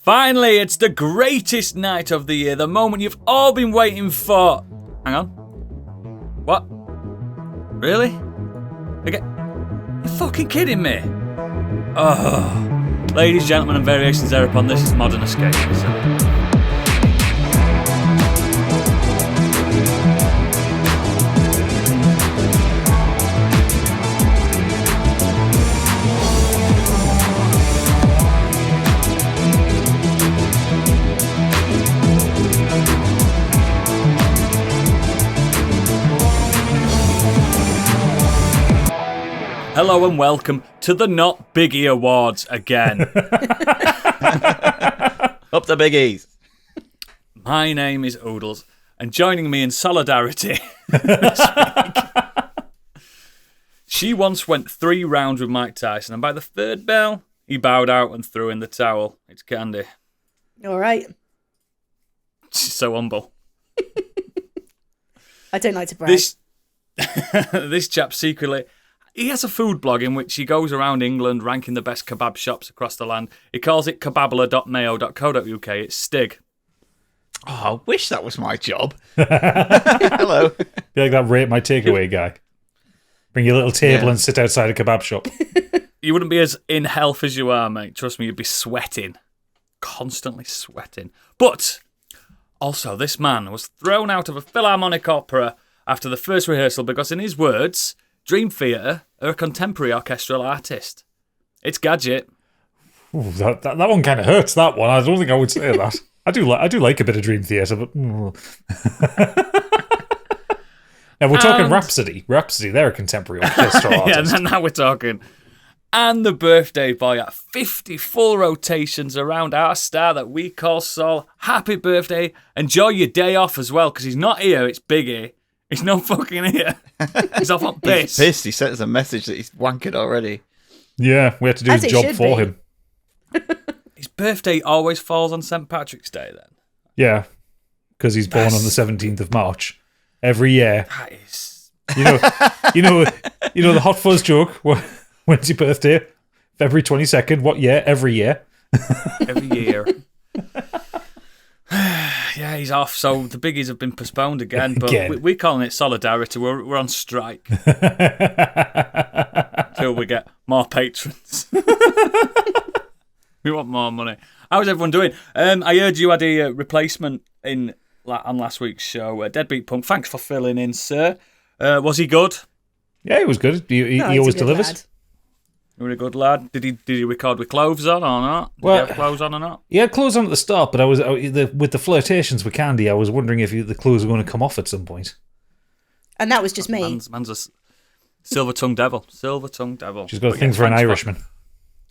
Finally, it's the greatest night of the year, the moment you've all been waiting for. Hang on. What? Really? You're fucking kidding me? Oh. Ladies, gentlemen, and variations thereupon, this is Modern Escapism. Hello and welcome to the Not Biggie Awards again. Up the biggies. My name is Oodles, and joining me in solidarity this week, she once went 3 rounds with Mike Tyson, and by the 3rd bell, he bowed out and threw in the towel. It's Candy. All right. She's so humble. I don't like to brag. This chap secretly... He has a food blog in which he goes around England ranking the best kebab shops across the land. He calls it kebabler.mayo.co.uk. It's Stig. Oh, I wish that was my job. Hello. Be like that rate my takeaway guy. Bring your little table and sit outside a kebab shop. You wouldn't be as in health as you are, mate. Trust me, you'd be sweating. Constantly sweating. But also, this man was thrown out of a Philharmonic opera after the first rehearsal because, in his words... Dream Theatre are a contemporary orchestral artist. It's Gadget. Ooh, that one kind of hurts. That one. I don't think I would say that. I do like a bit of Dream Theatre, but now we're talking Rhapsody. Rhapsody, they're a contemporary orchestral artist. Yeah, now we're talking. And the birthday boy at 50 full rotations around our star that we call Sol. Happy birthday! Enjoy your day off as well, because he's not here. It's Biggie. He's not fucking here. He's off on piss. He's pissed. He sent us a message that he's wankered already. Yeah, we had to do his job for him. His birthday always falls on St. Patrick's Day, then? Yeah, because he's born on the 17th of March every year. That is... You know the Hot Fuzz joke? When's your birthday? February 22nd. What year? Every year. Every year. Yeah, he's off, so the biggies have been postponed again, but we're calling it solidarity. We're on strike until we get more patrons. We want more money. How's everyone doing? I heard you had a replacement on last week's show, Deadbeat Punk. Thanks for filling in, sir. Was he good? Yeah, he was good. He always delivers. Lad. You were a good lad. Did he record with clothes on or not? Did he have clothes on or not? He had clothes on at the start, but with the flirtations with Candy, I was wondering if the clothes were going to come off at some point. And that was just me. Man's a silver-tongued devil. Silver-tongued devil. She's got a thing for an Irishman.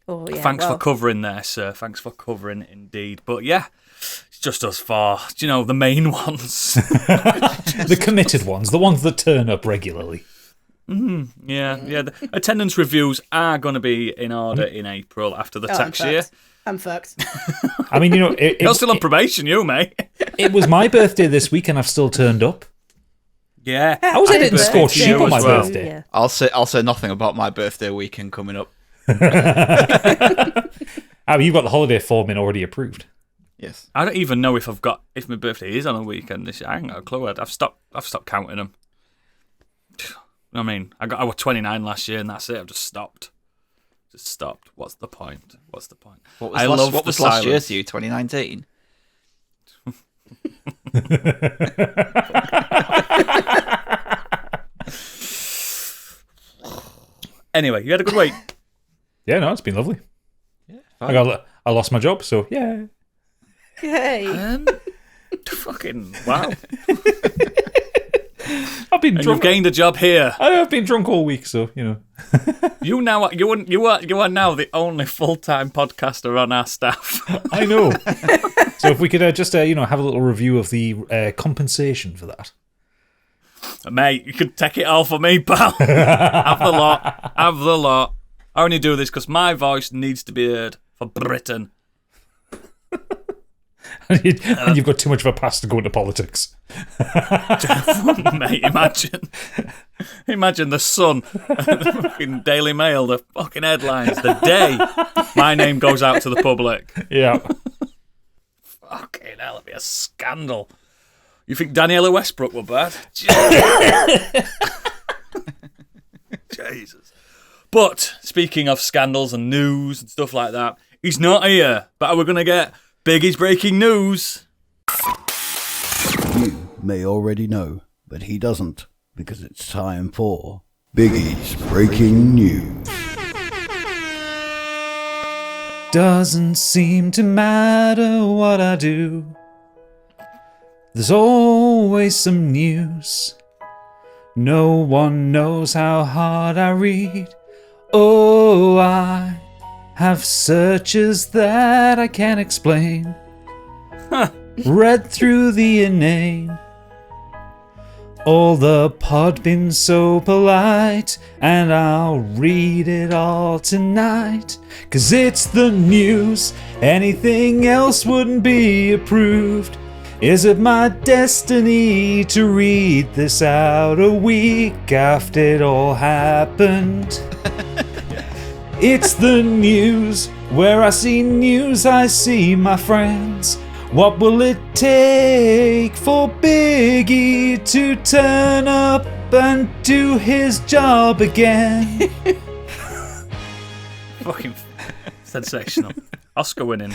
Thanks for covering there, sir. Thanks for covering, indeed. But yeah, it's just us four. Do you know, the main ones. The committed ones. The ones that turn up regularly. Mm-hmm. Yeah. The attendance reviews are going to be in order in April after the tax year. I'm fucked. I mean, you're still on probation, you, mate. It was my birthday this week, and I've still turned up. Yeah, I was editing Scorched sheep on my birthday. Yeah. I'll say nothing about my birthday weekend coming up. You've got the holiday form in already approved. Yes. I don't even know if my birthday is on a weekend this year. I ain't got a clue. I've stopped counting them. I mean, I was 29 last year, and that's it. I've just stopped. What's the point? What was last year to you? 2019. Anyway, you had a good week. Yeah, no, it's been lovely. Yeah, I lost my job, so yeah. Yay! Fucking wow. I've been drunk. You've gained a job here. I've been drunk all week, so you know. You are now the only full-time podcaster on our staff. I know. So if we could just have a little review of the compensation for that. Mate, you could take it all for me, pal. Have the lot. I only do this because my voice needs to be heard for Britain. And you've got too much of a past to go into politics. Mate, imagine the Sun, the fucking Daily Mail, the fucking headlines, the day my name goes out to the public. Yeah. Fucking hell, it'd be a scandal. You think Daniela Westbrook were bad? Jesus. But speaking of scandals and news and stuff like that, he's not here. But we're going to get Biggie's breaking news. You may already know, but he doesn't, because it's time for Biggie's breaking news. Doesn't seem to matter what I do. There's always some news. No one knows how hard I read. Oh, I have searches that I can't explain. Read through the inane. All the pod been so polite, and I'll read it all tonight. 'Cause it's the news, anything else wouldn't be approved. Is it my destiny to read this out a week after it all happened? It's the news, where I see news, I see my friends. What will it take for Biggie to turn up and do his job again? Fucking sensational. Oscar winning.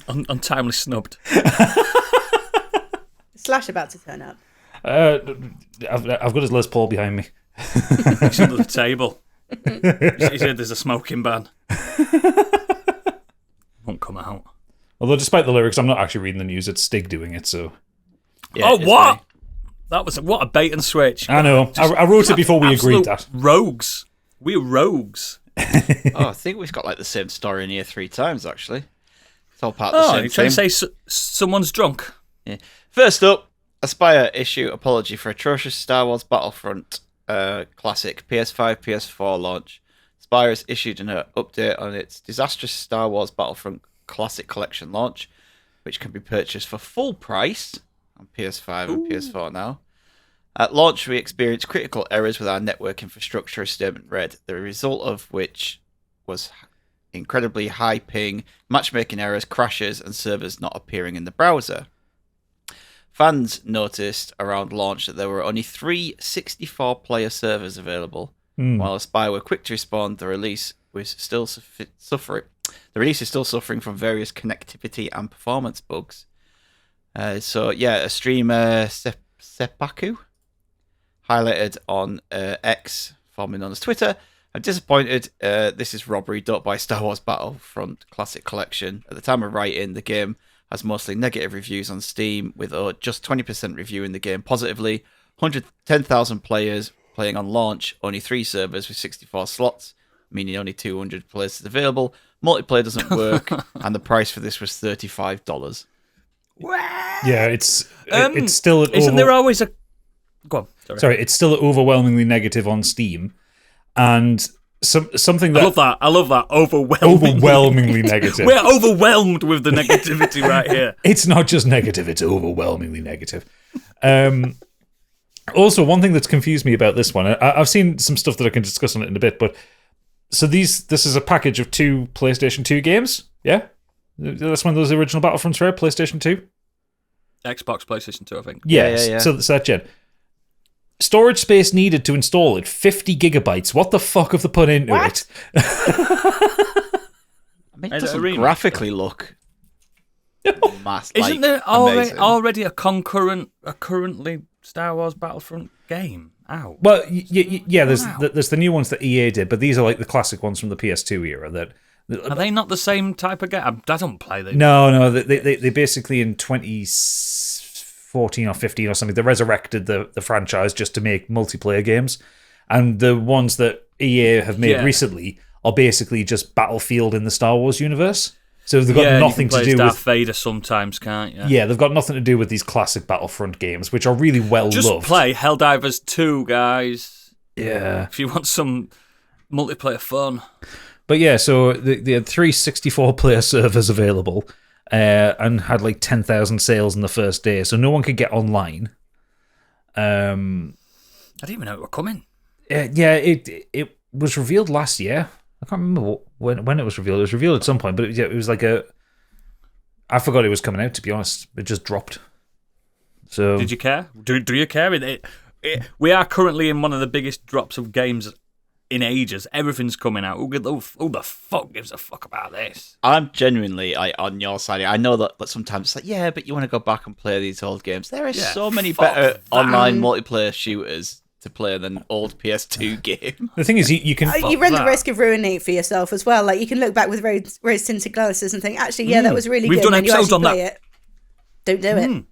Untimely snubbed. Slash about to turn up. I've got his Les Paul behind me. He's under the table. He said there's a smoking ban. Won't come out. Although, despite the lyrics, I'm not actually reading the news. It's Stig doing it, so... Yeah, Oh, it's what? me. That was what a bait and switch. I know. I wrote it before we agreed that. Rogues. We're rogues. Oh, I think we've got like the same story in here 3 times, actually. It's all part of the Oh, same you're trying thing. to say someone's drunk? Yeah. First up, Aspire issue apology for atrocious Star Wars Battlefront classic PS5, PS4 launch. Aspire has issued an update on its disastrous Star Wars Battlefront Classic Collection launch, which can be purchased for full price on PS5 and PS4 now. At launch, we experienced critical errors with our network infrastructure, a statement read, the result of which was incredibly high ping, matchmaking errors, crashes, and servers not appearing in the browser. Fans noticed around launch that there were only 3 64-player servers available. While Aspire were quick to respond, the release was still suffering. The release is still suffering from various connectivity and performance bugs. A streamer Seppaku highlighted on X, formerly known as Twitter. I'm disappointed. This is robbery. Don't buy Star Wars Battlefront Classic Collection. At the time of writing, the game has mostly negative reviews on Steam, with just 20% reviewing the game positively. 110,000 players playing on launch, only 3 servers with 64 slots, meaning only 200 places available. Multiplayer doesn't work, and the price for this was $35. Yeah, it's still... Isn't there always a... Go on. Sorry, it's still overwhelmingly negative on Steam, and something that... I love that. Overwhelmingly negative. We're overwhelmed with the negativity right here. It's not just negative, it's overwhelmingly negative. Also, one thing that's confused me about this one, I've seen some stuff that I can discuss on it in a bit, but so this is a package of 2 PlayStation 2 games, yeah? That's one of those original Battlefronts, right? PlayStation 2? Xbox, PlayStation 2, I think. Yeah. So that's that gen. Storage space needed to install it, 50 gigabytes. What the fuck have they put into it? I mean, it Is it a doesn't remake? graphically look Isn't there amazing. already a currently Star Wars Battlefront game out? Well, yeah, there's the new ones that EA did, but these are like the classic ones from the PS2 era. Are they not the same type of game? I don't play them. No, they basically in 2014 or 15 or something, they resurrected the franchise just to make multiplayer games, and the ones that EA have made recently are basically just Battlefield in the Star Wars universe. So they've got nothing to do Darth with Vader sometimes, can't you? Yeah, they've got nothing to do with these classic Battlefront games, which are really well Just loved. play Helldivers 2, guys. Yeah. If you want some multiplayer fun. But yeah, so they had 3 64-player servers available and had like 10,000 sales in the first day, so no one could get online. I didn't even know it were coming. Yeah, it was revealed last year. I can't remember when it was revealed. It was revealed at some point, but it was like I forgot it was coming out, to be honest. It just dropped. So did you care? Do you care? We are currently in one of the biggest drops of games in ages. Everything's coming out. Who the fuck gives a fuck about this? I'm genuinely on your side. I know that sometimes it's like, yeah, but you want to go back and play these old games. There is so many better online multiplayer shooters to play than old PS2 game. The thing is, you can you run the risk of ruining it for yourself as well. Like, you can look back with rose tinted glasses and think, actually, yeah, that was really We've good. done episodes on that. It. Don't do it.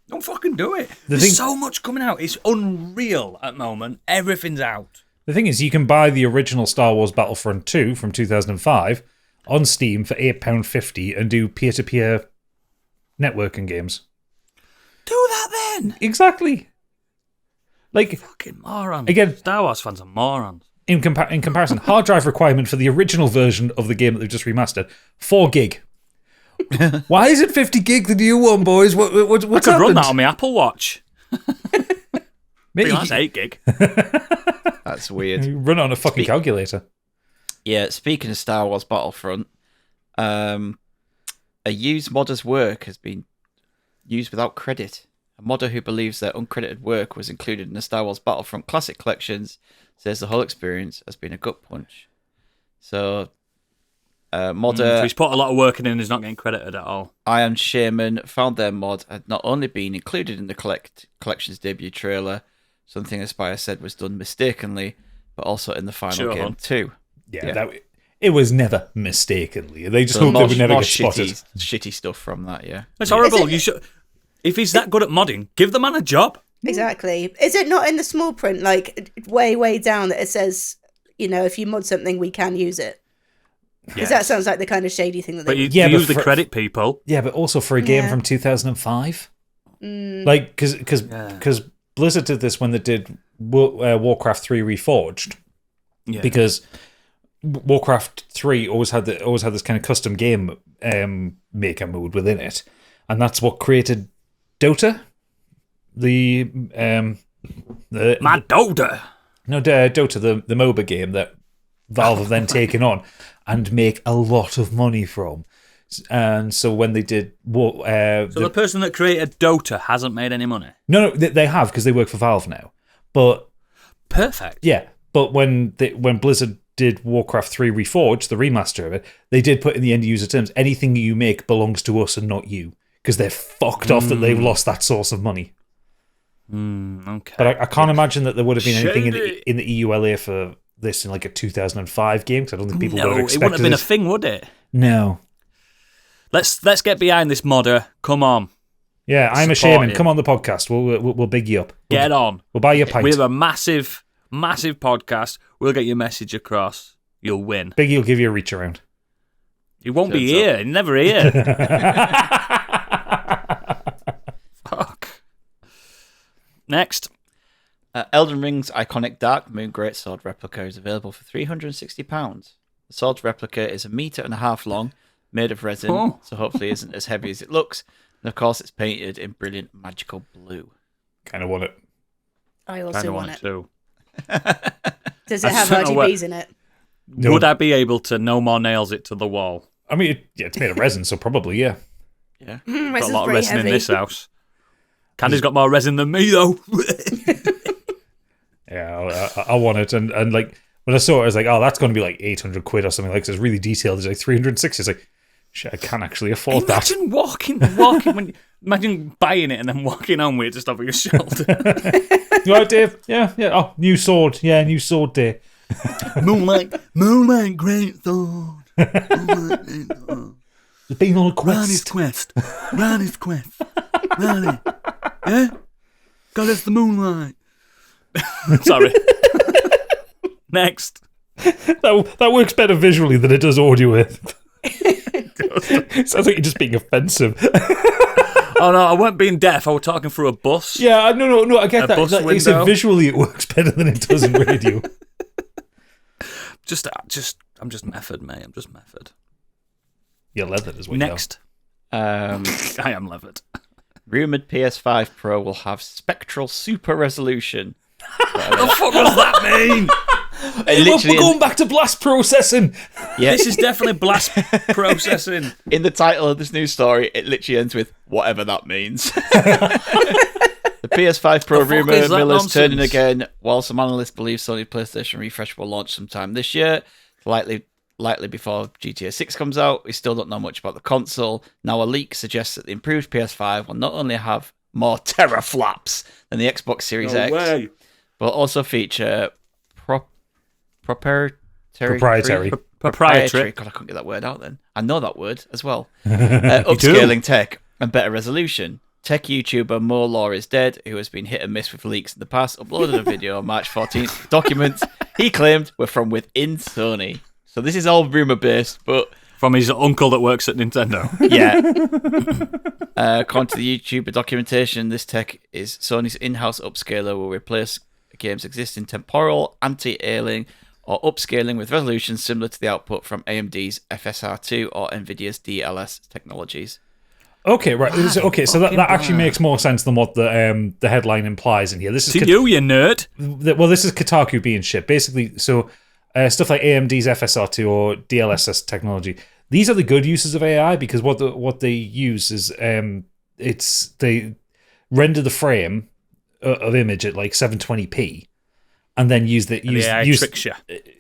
Don't fucking do it. There's so much coming out. It's unreal at the moment. Everything's out. The thing is, you can buy the original Star Wars Battlefront 2 from 2005 on Steam for £8.50 and do peer-to-peer networking games. Do that then. Exactly. Like, fucking morons. Again, Star Wars fans are morons. In comparison, hard drive requirement for the original version of the game that they've just remastered, 4 gig. Why is it 50 gig the new one, boys? What's I could run that on my Apple Watch. Maybe that's 8 gig. That's weird. You run it on a fucking calculator. Yeah, speaking of Star Wars Battlefront, a used modder's work has been used without credit. A modder who believes their uncredited work was included in the Star Wars Battlefront Classic Collections says the whole experience has been a gut punch. So, modder... So he's put a lot of work in and he's not getting credited at all. Iron Shaman found their mod had not only been included in the collection's debut trailer, something Aspire said was done mistakenly, but also in the final game too. Yeah. It was never mistakenly. They just hoped they would never get spotted. Shitty stuff from that, yeah. It's horrible. If he's that good at modding, give the man a job. Exactly. Is it not in the small print, like way down, that it says, if you mod something, we can use it? Because that sounds like the kind of shady thing that they But you use the credit people. Yeah, but also for a game from 2005. Like, because Blizzard did this when they did Warcraft 3 Reforged. Yeah. Because Warcraft 3 always had this kind of custom game maker mode within it, and that's what created Dota. Dota. No, Dota, the MOBA game that Valve have then taken on and make a lot of money from. And so when they did... so the person that created Dota hasn't made any money? No, they have, because they work for Valve now. But perfect. Yeah, but when Blizzard did Warcraft 3 Reforged, the remaster of it, they did put in the end user terms, anything you make belongs to us and not you, because they're fucked off that they've lost that source of money. Okay. But I can't imagine that there would have been anything in the EULA for this in like a 2005 game, because I don't think people would have expected it. It wouldn't have been a thing, would it? No. Let's get behind this modder. Come on. Yeah, I'm a shaman. Come on the podcast. We'll big you up. Get on. We'll buy you a pint. We have a massive podcast. We'll get your message across. You'll win. Biggie will give you a reach around. He won't be here. He's never here. Fuck. Next. Elden Ring's iconic Dark Moon Greatsword replica is available for £360. The sword's replica is 1.5 meters long, made of resin, so hopefully isn't as heavy as it looks. And of course, it's painted in brilliant magical blue. Kind of want it. I also want it too. Does it have RGBs in it? No. Would I be able to no more nails it to the wall? I mean, it's made of resin, so probably, yeah. Yeah. Got a lot of resin heavy in this house. Candy's got more resin than me, though. Yeah, I want it. And like, when I saw it, I was like, oh, that's going to be like 800 quid or something. Like, so it's really detailed. It's like 360. It's like, shit, I can't actually afford that. Imagine walking imagine buying it and then walking on with it just over your shoulder. You all right, Dave? Yeah. Oh, new sword. Yeah, new sword day. Moonlight, great sword. It's been on a quest. Ronnie's quest. Ronnie. Yeah? Got us the moonlight. Sorry. Next. That works better visually than it does audio with. Sounds like you're just being offensive. Oh no, I weren't being deaf. I was talking through a bus. Yeah, no, I get that. You said visually it works better than it does in radio. I'm just method, mate. I'm just method. You're leathered as well. Next. I am leathered. Rumoured PS5 Pro will have spectral super resolution. What the fuck does that mean? literally We're going back to blast processing. Yeah, This is definitely blast processing. in the title of this news story, it literally ends with whatever that means. The PS5 Pro The fuck rumor is that miller's turning nonsense? again. While some analysts believe Sony PlayStation refresh will launch sometime this year, likely before GTA 6 comes out, we still don't know much about the console. Now a leak suggests that the improved PS5 will not only have more teraflops than the Xbox Series No X, way. but also feature proprietary. Proprietary. God, I couldn't get that word out then. I know that word as well. Upscaling tech and better resolution. Tech YouTuber Mo Law is Dead, who has been hit and miss with leaks in the past, uploaded a video on March 14th. Documents he claimed were from within Sony. So this is all rumor based, but From his uncle that works at Nintendo. yeah. According to the YouTuber documentation, this tech is Sony's in-house upscaler will replace a game's existing temporal, anti-aliasing, or upscaling with resolutions similar to the output from AMD's FSR2 or NVIDIA's DLS technologies. Okay, right. So that actually makes more sense than what the headline implies in here. This is To you nerd. This is Kotaku being shit. Basically, so stuff like AMD's FSR2 or DLSS technology. These are the good uses of AI because what they use is they render the frame of image at like 720p, and then use tricks you.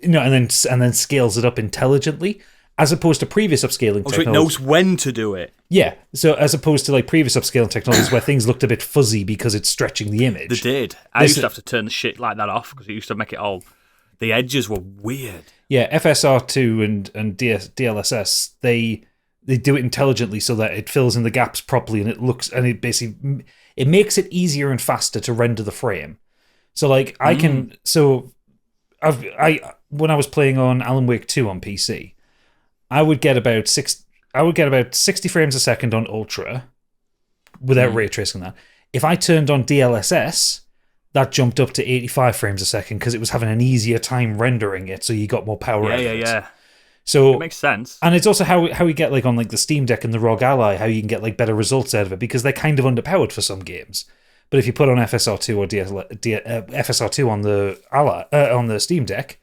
and then scales it up intelligently. As opposed to previous upscaling So technology. it knows when to do it. Yeah, so as opposed to like previous upscaling technologies where things looked a bit fuzzy because it's stretching the image. They did. I used to have to turn the shit like that off because it used to make it all... The edges were weird. Yeah, FSR2 and DLSS, they do it intelligently so that it fills in the gaps properly and it basically makes it easier and faster to render the frame. So like when I was playing on Alan Wake 2 on PC, I would get about 60 frames a second on Ultra without ray tracing that. If I turned on DLSS, that jumped up to 85 frames a second because it was having an easier time rendering it, so you got more power out of it. Yeah. So It makes sense. and it's also how you get like on like the Steam Deck and the ROG Ally, how you can get like better results out of it because they're kind of underpowered for some games. But if you put on FSR2 or FSR2 on the Ally on the Steam Deck,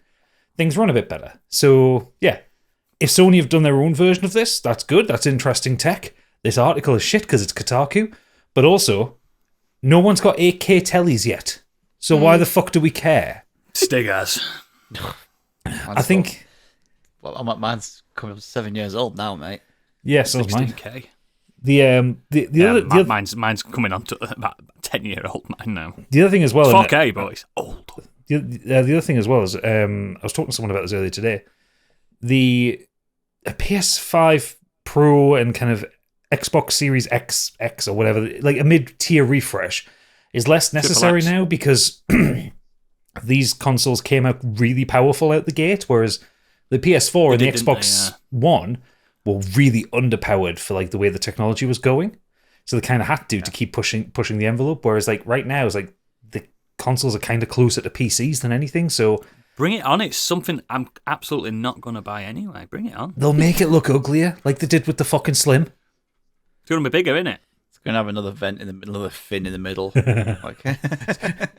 things run a bit better. So yeah. If Sony have done their own version of this, that's good. That's interesting tech. This article is shit because it's Kotaku. But also, no one's got 8K tellies yet. So why the fuck do we care? Stiggers. I think... Well, mine's coming up to 7 years old now, mate. Yes, yeah, so mine. 16K. Mine's coming on to about 10-year-old mine now. The other thing as well... 4K, but it's old. The other thing as well is, I was talking to someone about this earlier today. The PS5 Pro and kind of Xbox Series X or whatever, like a mid-tier refresh, is less necessary now because these consoles came out really powerful out the gate, whereas the PS4 and the Xbox One were really underpowered for like the way the technology was going. So they kind of had to keep pushing the envelope. Whereas like right now, it's like the consoles are kind of closer to PCs than anything. So. Bring it on. It's something I'm absolutely not going to buy anyway. Bring it on. They'll make it look uglier, like they did with the fucking Slim. It's going to be bigger, isn't it? It's going to have another vent in the middle, another fin in the middle.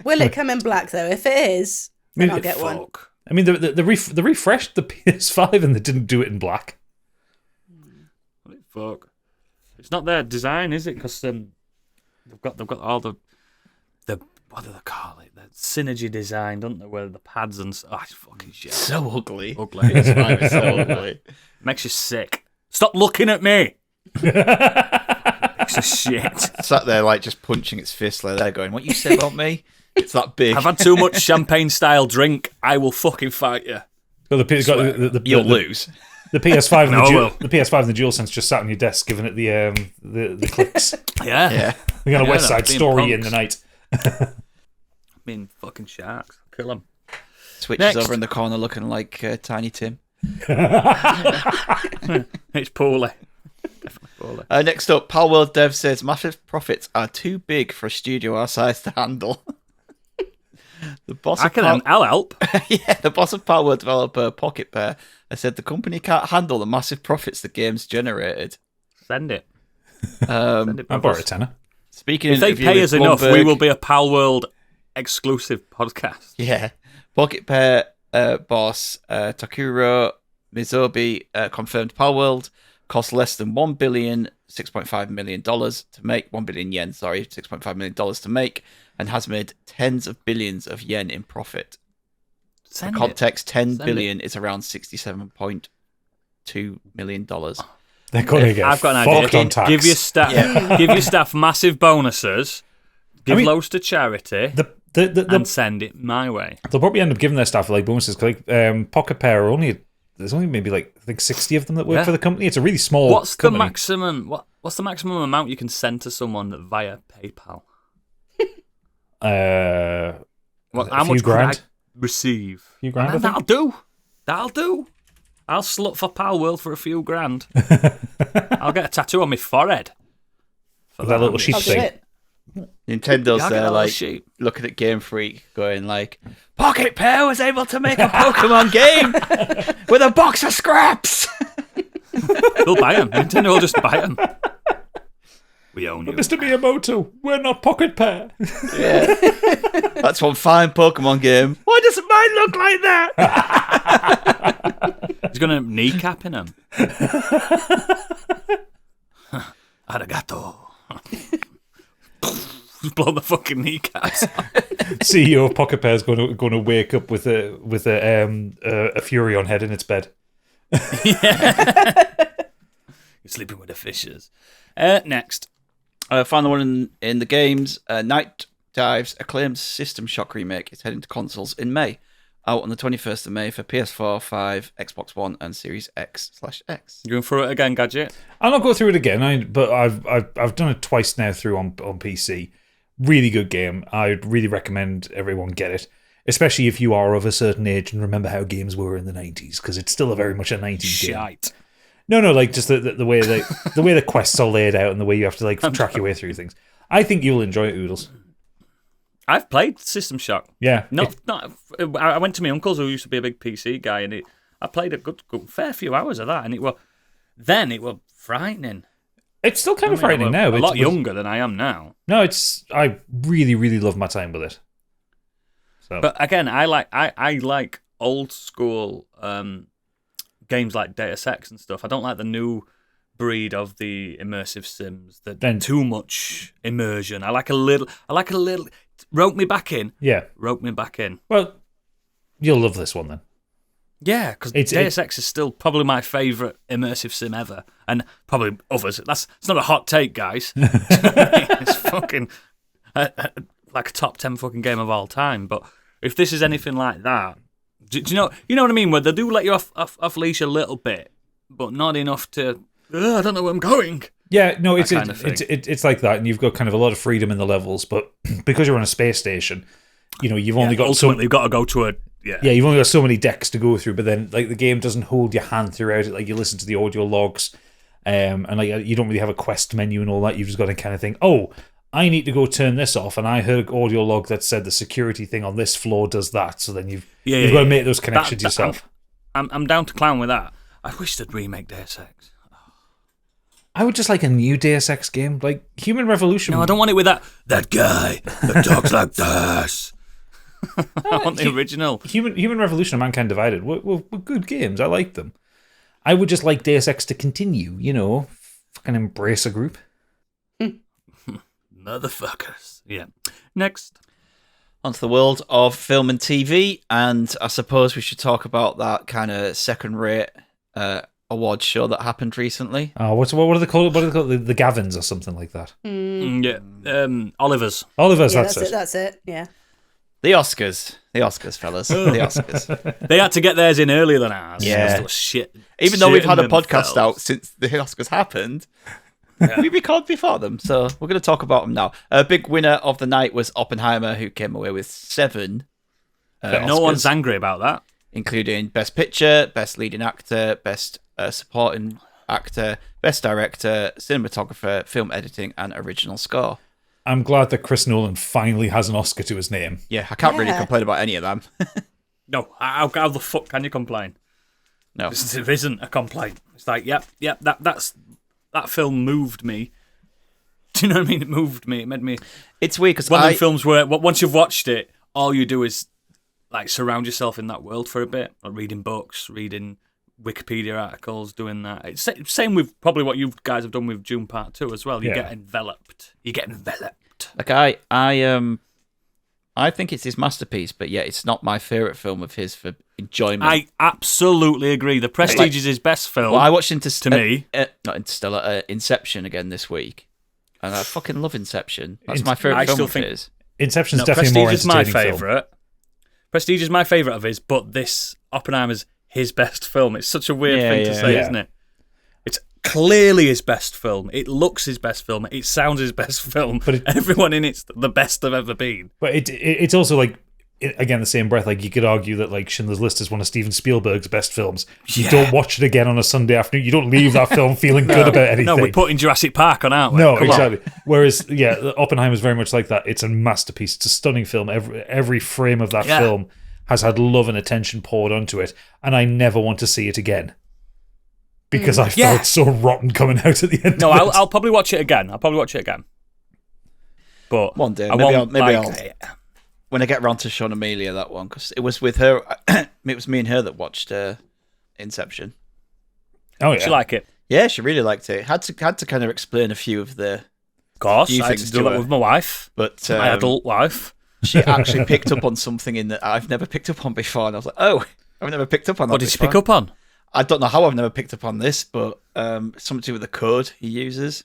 Will it come in black, though? If it is, then I'll get one. I mean, they refreshed the PS5 and they didn't do it in black. Fuck. It's not their design, is it? Because they've got all the what do they call it? The synergy design, don't they? Where the pads and it's fucking shit. So ugly. Ugly. It's so ugly. Makes you sick. Stop looking at me. It's a shit. Sat there like just punching its fist like that, going, "What you say about me? It's that big." I've had too much champagne-style drink. I will fucking fight you. Well, You'll lose. The PS5 and No, the PS5 and the DualSense just sat on your desk, giving it the clicks. Yeah. We're going to West no, Side being Story punks. in the night. Being fucking sharks. Kill them. Switches Next. over in the corner looking like Tiny Tim. It's poorly. Definitely poorly. Next up, Palworld Dev says massive profits are too big for a studio our size to handle. The boss I'll help. the boss of Palworld developer Pocket Pair has said the company can't handle the massive profits the game's generated. Send it. Send it, I'll brothers. borrow a tenner. Speaking If they interview pay with us enough, we Bloomberg- will be a Palworld exclusive podcast. Yeah. Pocket Pair boss Takuro Mizobi confirmed Palworld cost less than $6.5 million to make, 1 billion yen, sorry, $6.5 million to make, and has made tens of billions of yen in profit. For context, 10 billion is around $67.2 million. They're going to get I've got an fucked idea. on tax. Give your staff massive bonuses, give loads to charity, and send it my way. They'll probably end up giving their staff like bonuses. 'Cause, like Pocket Pair are there's only maybe like I think 60 of them that work for the company. It's a really small. What's company. the maximum? What's the maximum amount you can send to someone via PayPal? How much could I receive? A few grand. That'll do. I'll slut for Palworld for a few grand. I'll get a tattoo on my forehead. For that little sheep I'll do thing. it. Nintendo's Yeah, there, like, looking at Game Freak, going like, Pocket Pair was able to make a Pokemon game with a box of scraps. They'll buy them. Nintendo will just buy them. We own you. Mr. Miyamoto, we're not Pocket Pair. Yeah, that's one fine Pokemon game. Why doesn't mine look like that? He's going to kneecap in him. Arigato. Blow the fucking kneecaps. CEO of Pocket Pair is going to wake up with a Furion head in its bed. You're sleeping with the fishes. Next. Final one in the games. Night Dive's acclaimed System Shock remake is heading to consoles in May. Out on the 21st of May for PS4, 5, Xbox One, and Series X/X. You going through it again, Gadget? I'll not go through it again, but I've done it twice now through on PC. Really good game. I'd really recommend everyone get it, especially if you are of a certain age and remember how games were in the 90s, because it's still very much a 90s game. Shite. No, like just the way the quests are laid out and the way you have to like track your way through things. I think you'll enjoy it, Oodles. I've played System Shock. Yeah. I went to my uncle's who used to be a big PC guy, and I played a good fair few hours of that, and it was frightening. It's still kind of frightening now. A lot younger than I am now. No, I really, really love my time with it. So. But again, I like old school games like Deus Ex and stuff. I don't like the new breed of the immersive sims. Then too much immersion. I like a little. Rope me back in. Yeah. Rope me back in. Well, you'll love this one then. Yeah, because Deus Ex is still probably my favourite immersive sim ever, and probably others. It's not a hot take, guys. It's fucking like a top 10 fucking game of all time. But if this is anything like that, do you know what I mean? Where they do let you off leash a little bit, but not enough to. I don't know where I'm going. Yeah, no, it's like that, and you've got kind of a lot of freedom in the levels, but because you're on a space station, you've only got ultimately you've got to go to a. Yeah, you've only got so many decks to go through, but then like the game doesn't hold your hand throughout it. Like you listen to the audio logs, and like you don't really have a quest menu and all that. You've just got to kind of think, oh, I need to go turn this off, and I heard an audio log that said the security thing on this floor does that. So then you've got to make those connections yourself. I'm down to clown with that. I wish they'd remake Deus Ex. I would just like a new Deus Ex game, like Human Revolution. No, I don't want it with that guy that talks like this. I want the original. Human Revolution and Mankind Divided were good games. I like them. I would just like Deus Ex to continue, fucking embrace a group. Motherfuckers. Yeah. Next. Onto the world of film and TV, and I suppose we should talk about that kind of second-rate award show that happened recently. Oh, what are they called? What are they called? The Gavins or something like that. Yeah. Oliver's. That's it. Yeah. The Oscars, fellas. The Oscars. They had to get theirs in earlier than ours. Yeah. Shit. Even though we've had a podcast out since the Oscars happened, we recorded before them. So we're going to talk about them now. A big winner of the night was Oppenheimer, who came away with 7 no Oscars, one's angry about that. including Best Picture, Best Leading Actor, Best Supporting Actor, Best Director, Cinematographer, Film Editing, and Original Score. I'm glad that Chris Nolan finally has an Oscar to his name. Yeah, I can't really complain about any of them. No, how the fuck can you complain? No. There isn't a complaint. It's like, yep, that film moved me. Do you know what I mean? It moved me. It made me. It's weird because one of them films where once you've watched it, all you do is like surround yourself in that world for a bit, like reading books, reading Wikipedia articles, doing that. It's same with probably what you guys have done with Dune Part 2 as well. You get enveloped. Like I think it's his masterpiece, but yet it's not my favourite film of his for enjoyment. I absolutely agree. The Prestige is his best film. Well, I watched Inception again this week, and I fucking love Inception. That's my favourite film of his. Inception's definitely more entertaining Prestige is my favourite. Prestige is my favourite of his, but this Oppenheimer's his best film. It's such a weird thing to say, isn't it? It's clearly his best film. It looks his best film. It sounds his best film. But everyone in it's the best they've ever been. But it's also like, again, the same breath, like you could argue that like Schindler's List is one of Steven Spielberg's best films. You don't watch it again on a Sunday afternoon. You don't leave that film feeling good about anything. No, we're putting Jurassic Park on, aren't we? No, exactly. Whereas, Oppenheimer's very much like that. It's a masterpiece. It's a stunning film. Every frame of that film has had love and attention poured onto it, and I never want to see it again. Because I felt so rotten coming out at the end. No, of it. I'll probably watch it again. But one day, maybe I'll when I get around to Sean Amelia, that one, because it was with her. It was me and her that watched Inception. Oh yeah, she like it. Yeah, she really liked it. Had to kind of explain a few of the. Of course, I had to do that with my wife, but my adult wife. She actually picked up on something in that I've never picked up on before, and I was like, "Oh, I've never picked up on that." What did she pick up on? I don't know how I've never picked up on this, but something to do with the code he uses.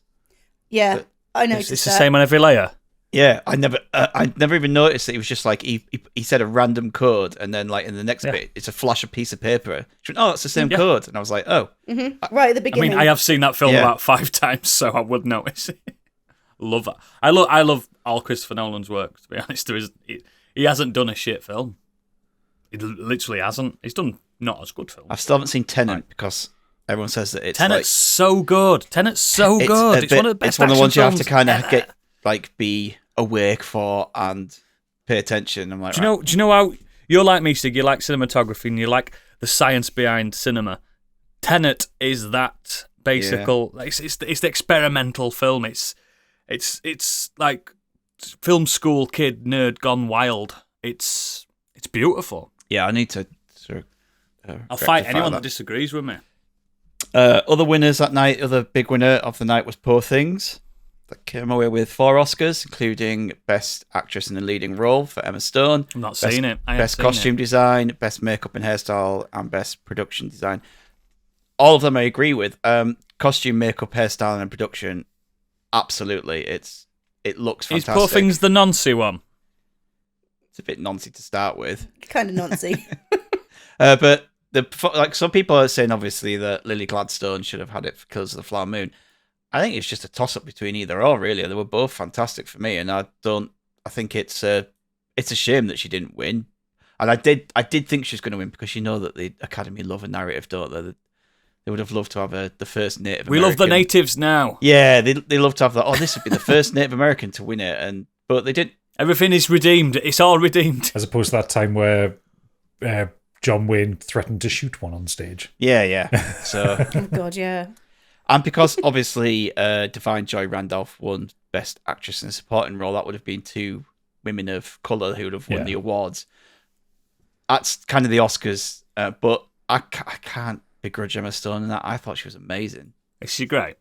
Yeah, I noticed it's the same on every layer. Yeah, I never even noticed that it was just like he said a random code, and then like in the next bit, it's a flash of piece of paper. She went, "Oh, that's the same code," and I was like, "Oh, right at the beginning." I mean, I have seen that film about 5 times, so I would notice it. Love that. I love all Christopher Nolan's work. To be honest, he hasn't done a shit film. He literally hasn't. He's done not as good films. I still haven't seen Tenet because everyone says that it's Tenet's so good. Tenet's so good. It's one of the best. It's one of the ones you have films to kind of ever. get be awake for and pay attention. I'm like, do you know how you're like me, Stig? You like cinematography and you like the science behind cinema. Tenet is that basical. Yeah. It's the experimental film. It's like film school kid nerd gone wild. It's beautiful. Yeah, I need to. I'll fight anyone that disagrees with me. Other winners that night. Other big winner of the night was Poor Things. That came away with 4 Oscars, including Best Actress in a Leading Role for Emma Stone. I'm not seeing it. Best Costume Design, Best Makeup and Hairstyle, and Best Production Design. All of them I agree with. Costume, makeup, hairstyle, and production. Absolutely, it looks fantastic. Is Poor Things the noncy one? It's a bit noncy to start with. Kind of noncy. But some people are saying obviously that Lily Gladstone should have had it for Killers of the Flower Moon. I think it's just a toss up between either or. Really, they were both fantastic for me, and I think it's a shame that she didn't win. And I did think she was going to win because you know that the Academy love a narrative, don't they? They would have loved to have the first Native American. We love the natives now. Yeah, they love to have that. Oh, this would be the first Native American to win it, but they didn't. Everything is redeemed. It's all redeemed. As opposed to that time where John Wayne threatened to shoot one on stage. Yeah. So. Oh God, yeah. And because obviously Divine Joy Randolph won Best Actress in a Supporting Role, that would have been 2 women of colour who would have won the awards. That's kind of the Oscars, but I can't begrudge Emma Stone in that. I thought she was amazing. Is she great?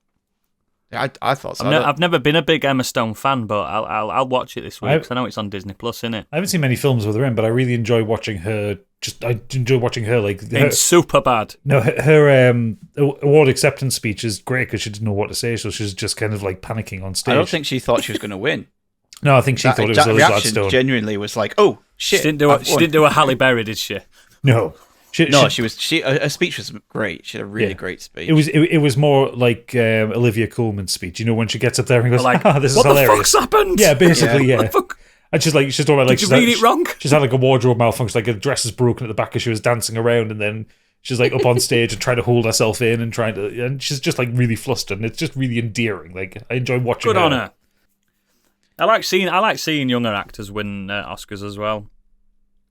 I thought so. I've never been a big Emma Stone fan, but I'll watch it this week because I know it's on Disney Plus, isn't it? I haven't seen many films with her in, but I really enjoy watching her. I enjoy watching her like it's super bad. No, her award acceptance speech is great because she didn't know what to say, so she's just kind of like panicking on stage. I don't think she thought she was going to win. No, I think she thought it was Lily Gladstone. Genuinely was like, oh shit. She didn't do a Halle Berry, did she? No. Her speech was great. She had a really great speech. It was more like Olivia Colman's speech. You know, when she gets up there and goes, like, "This is hilarious." What the fuck's happened? Yeah, basically, yeah. What the fuck? And she's talking about like, did you read it wrong? She's had like a wardrobe malfunction, like her dress is broken at the back because she was dancing around, and then she's like up on stage and trying to hold herself in and she's just like really flustered, and it's just really endearing. Like I enjoy watching. Good on her. I like seeing younger actors win Oscars as well.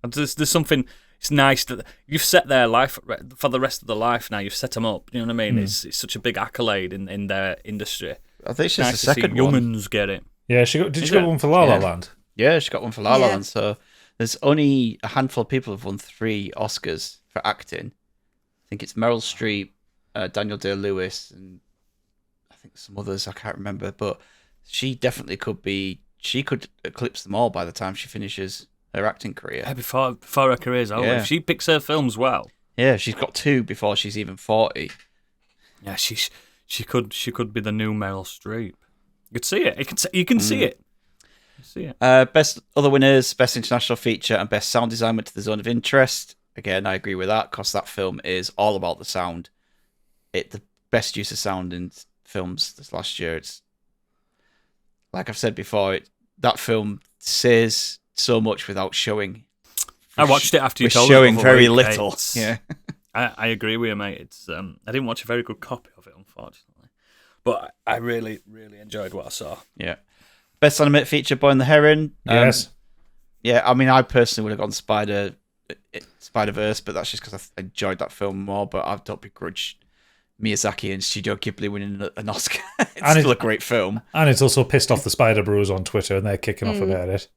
There's something. It's nice that you've set their life for the rest of their life now. You've set them up. You know what I mean? It's such a big accolade in their industry. I think she's nice the second one. Young'uns get it. Yeah, did she get one for La La Land? Yeah, she got one for La La Land. So There's only a handful of people who've won 3 Oscars for acting. I think it's Meryl Streep, Daniel Day-Lewis, and I think some others I can't remember. But she definitely could be. She could eclipse them all by the time she finishes her acting career. Yeah, before her career's over. Yeah. If she picks her films well. Yeah, she's got 2 before she's even 40. Yeah, she could be the new Meryl Streep. You could see it. You can see it. See it. Best other winners, best international feature, and best sound design went to The Zone of Interest. Again, I agree with that because that film is all about the sound. The best use of sound in films this last year. It's like I've said before. That film says so much without showing. I watched it after you told me. Showing the other very week. little. Yeah, I agree with you, mate. It's I didn't watch a very good copy of it, unfortunately, but I really, really enjoyed what I saw. yeah. Best animated feature, Boy and the Heron. Yes. Yeah, I mean, I personally would have gone Spider-Verse, but that's just because I enjoyed that film more. But I don't begrudge Miyazaki and Studio Ghibli winning an Oscar. It's still a great film. And it's also pissed off the Spider Bros on Twitter, and they're kicking off about it.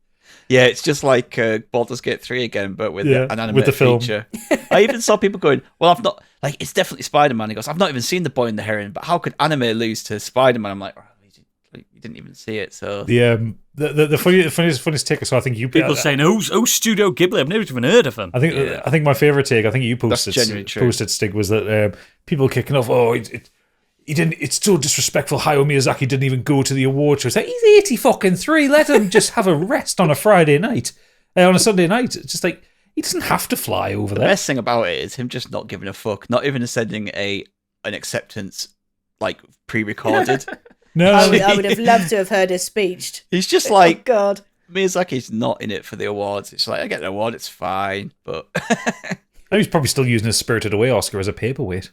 Yeah, it's just like Baldur's Gate 3 again, but with an animated with the film. feature. I even saw people going, well, I've not, like, it's definitely Spider-Man. He goes, I've not even seen The Boy and the Heron, but how could anime lose to Spider-Man? I'm like, oh, you didn't even see it, so... The funniest take, so I think you... People saying, oh, Studio Ghibli, I've never even heard of them. I think my favourite take, I think you posted, Stig, was that people kicking off, he didn't. It's so disrespectful. Hayao Miyazaki didn't even go to the award show. It's like, he's 83. Let him just have a rest on a Friday night, on a Sunday night. It's just like he doesn't have to fly over there. The best thing about it is him just not giving a fuck, not even sending an acceptance like pre-recorded. No, I would have loved to have heard his speech. He's just like, oh God, Miyazaki's not in it for the awards. It's like, I get an award, it's fine, but he's probably still using his Spirited Away Oscar as a paperweight.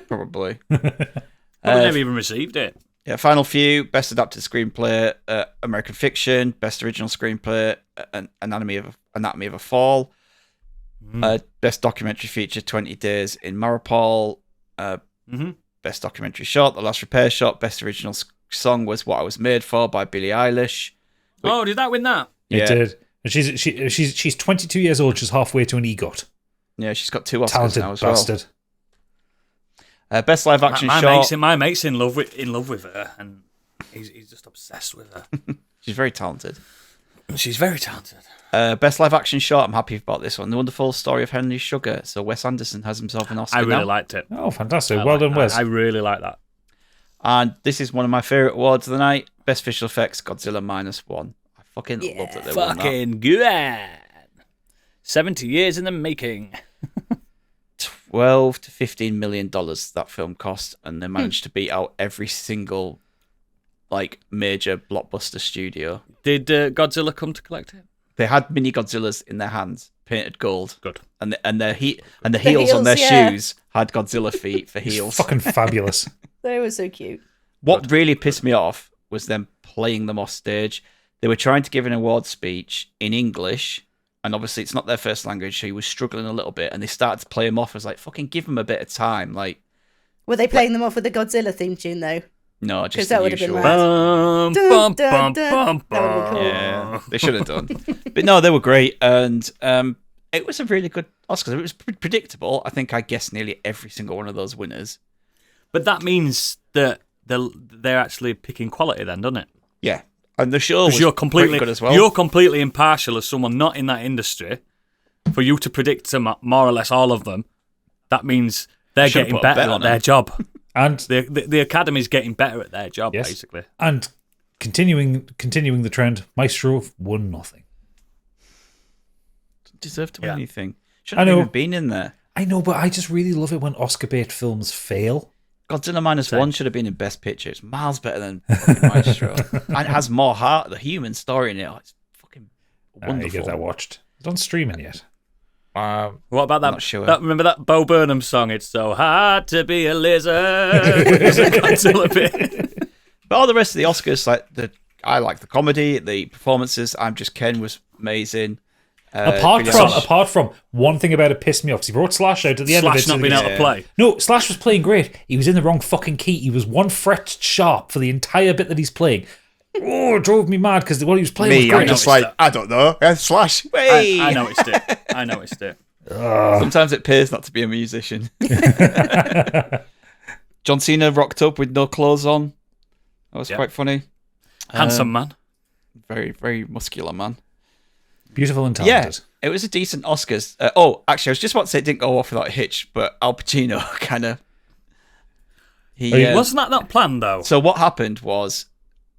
probably. Never even received it. Yeah, final few: best adapted screenplay, American Fiction; best original screenplay, Anatomy of a Fall; best documentary feature, 20 Days in Maripol; best documentary short, The Last Repair Shot; best original song was What I Was Made For by Billie Eilish. Oh, did that win that? Yeah. It did. And she's 22 years old. She's halfway to an EGOT. Yeah, she's got 2 Oscars Talented now as bastard. well. Best live action my short. My mate's in love with her, and he's just obsessed with her. She's very talented. She's very talented. Best live action short. I'm happy about this one. The Wonderful Story of Henry Sugar. So Wes Anderson has himself an Oscar. I really now. liked it. Oh, fantastic! Well done, Wes. I really like that. And this is one of my favourite awards of the night. Best visual effects, Godzilla -1. I fucking love that they won that. Fucking good. 70 years in the making. $12 to $15 million that film cost, and they managed to beat out every single major blockbuster studio. Did Godzilla come to collect it? They had mini Godzillas in their hands, painted gold. Good. And the heels on their shoes had Godzilla feet for heels. Fucking fabulous. They were so cute. What really pissed me off was them playing them off stage. They were trying to give an award speech in English, and obviously it's not their first language, so he was struggling a little bit, and they started to play him off as like, fucking give him a bit of time. Like, were they playing them off with the Godzilla theme tune though? No, just that the would have been usual. rad. Bum, bum, Dun, dun, bum, dun. bum, That would be bum. cool. Yeah, they should have done. But no, they were great, and it was a really good Oscars. It was predictable. I think I guessed nearly every single one of those winners. But that means that they're actually picking quality then, doesn't it? Yeah, and the show was You're pretty completely good as well. You're completely impartial as someone not in that industry. For you to predict more or less all of them, that means they're Should've getting put a better bet at on their them. job. And The Academy's getting better at their job, yes, basically. and continuing the trend, Maestro won nothing. Didn't deserve to win Yeah. anything. I Shouldn't know. have even been in there. I know, but I just really love it when Oscar bait films fail. Godzilla -1 should have been in Best Picture. It's miles better than fucking Maestro. And it has more heart, the human story in it. Oh, it's fucking You wonderful. get that watched. It's on streaming yet. What about that? Not sure. Remember that Bo Burnham song? It's so hard to be a lizard. It's a Godzilla bit. But all the rest of the Oscars, I like the comedy, the performances. I'm Just Ken was amazing. Apart from one thing about it pissed me off, because he brought Slash out at the end of it. Slash not being able to play. No, Slash was playing great. He was in the wrong fucking key. He was 1 fret sharp for the entire bit that he's playing. it drove me mad because what he was playing Me, was I'm great. just like, I don't know. Slash. Hey! I noticed it. I noticed it. Sometimes it pays not to be a musician. John Cena rocked up with no clothes on. That was quite funny. Handsome man. Very, very muscular man. Beautiful and Yeah, talented. it was a decent Oscars. Actually, I was just about to say it didn't go off without a hitch, but Al Pacino kind of... Wasn't that not planned, though? So what happened was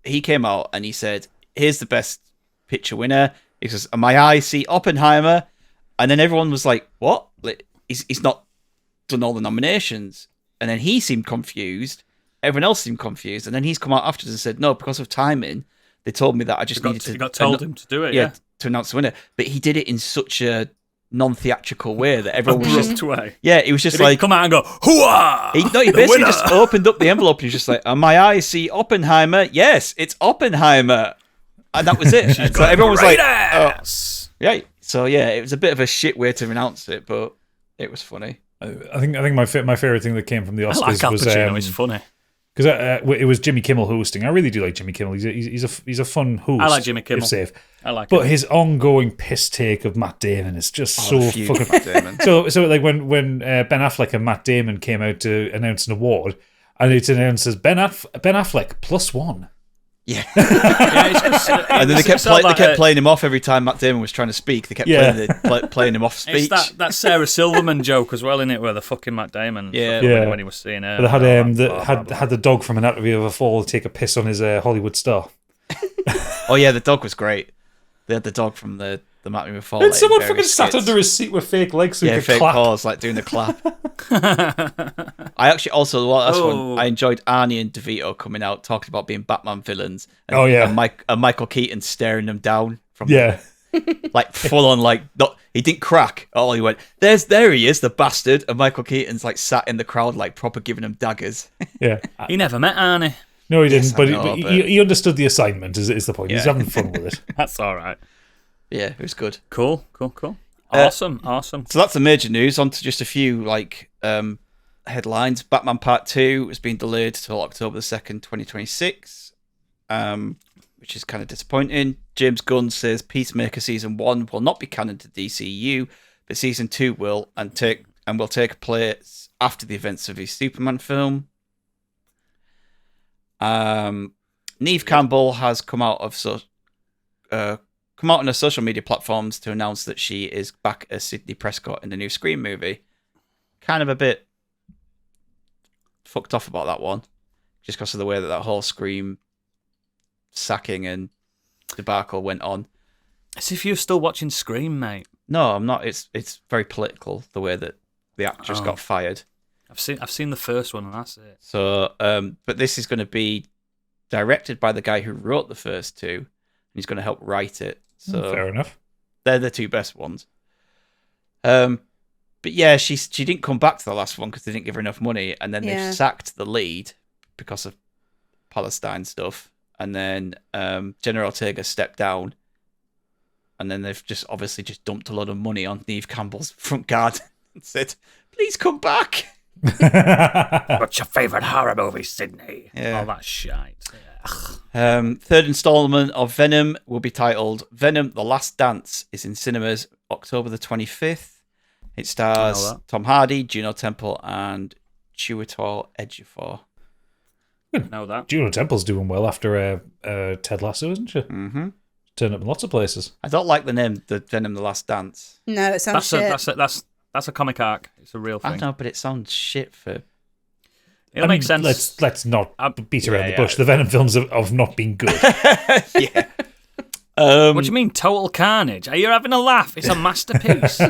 he came out and he said, here's the best picture winner. He says, my eyes see Oppenheimer. And then everyone was like, what? Like, he's not done all the nominations. And then he seemed confused. Everyone else seemed confused. And then he's come out afterwards and said, no, because of timing, they told me that I just needed to... You got told him to do it, yeah. To announce the winner. But he did it in such a non-theatrical way that everyone was just... way. Yeah, he was just He like... come out and go, hooah! He basically just opened up the envelope and he was just like, my eyes see Oppenheimer. Yes, it's Oppenheimer. And that was it. So everyone was like... yeah. So yeah, it was a bit of a shit way to announce it, but it was funny. I think my favorite thing that came from the Oscars I like Al was Pacino, he's funny. because it was Jimmy Kimmel hosting. I really do like Jimmy Kimmel. He's a fun host. I like Jimmy Kimmel. If safe. I like But him. his ongoing piss take of Matt Damon is just so the feud with Matt Damon. fucking. So like when Ben Affleck and Matt Damon came out to announce an award, and it's announced as Ben Affleck +1. Yeah. Yeah, And then they kept playing him off every time Matt Damon was trying to speak. They kept playing him off speech. It's that Sarah Silverman joke as well, innit, where the fucking Matt Damon when he was seeing her. But they had the dog from Anatomy of a Fall take a piss on his Hollywood star. Oh yeah, the dog was great. They had the dog from the Matt Damon Fall. And someone fucking sat under his seat with fake legs so he could fake clap. paws, like doing the clap. I actually also last one. I enjoyed Arnie and DeVito coming out talking about being Batman villains. And, and Michael Keaton staring them down from like full on like not. He didn't crack. Oh, he went there. He is the bastard. And Michael Keaton's like sat in the crowd like proper giving him daggers. Yeah, he never met Arnie. No, he didn't. Yes, but, know, he understood the assignment. Is the point? He's having fun with it. That's all right. Yeah, it was good. Cool. Awesome. So that's the major news. On to just a few like headlines. Batman Part 2 has been delayed till October the 2nd, 2026, which is kind of disappointing. James Gunn says Peacemaker Season 1 will not be canon to DCU, but Season 2 will and will take place after the events of his Superman film. Neve Campbell has come out on her social media platforms to announce that she is back as Sidney Prescott in the new Scream movie. Kind of a bit fucked off about that one, just because of the way that whole Scream sacking and debacle went on. As if you're still watching Scream, mate. No, I'm not. It's very political the way that the actress got fired. I've seen the first one and that's it. So, but this is going to be directed by the guy who wrote the first two, and he's going to help write it. So fair enough. They're the two best ones. But yeah, she didn't come back to the last one because they didn't give her enough money, and then they've sacked the lead because of Palestine stuff, and then Jenna Ortega stepped down, and then they've just obviously just dumped a lot of money on Neve Campbell's front garden and said, "Please come back." What's your favourite horror movie, Sydney? Yeah. All that shite. Third installment of Venom will be titled Venom: The Last Dance. Is in cinemas October the 25th. It stars Tom Hardy, Juno Temple, and Chiwetel Ejiofor. Know that. Juno Temple's doing well after Ted Lasso, isn't she? Mm-hmm. Turned up in lots of places. I don't like the name, the Venom: The Last Dance. No, it sounds shit. That's a comic arc. It's a real thing. I know, but it sounds shit for. It'll make sense. Let's not beat around the bush. The Venom films have not been good. Yeah. What do you mean, total carnage? Are you having a laugh? It's a masterpiece.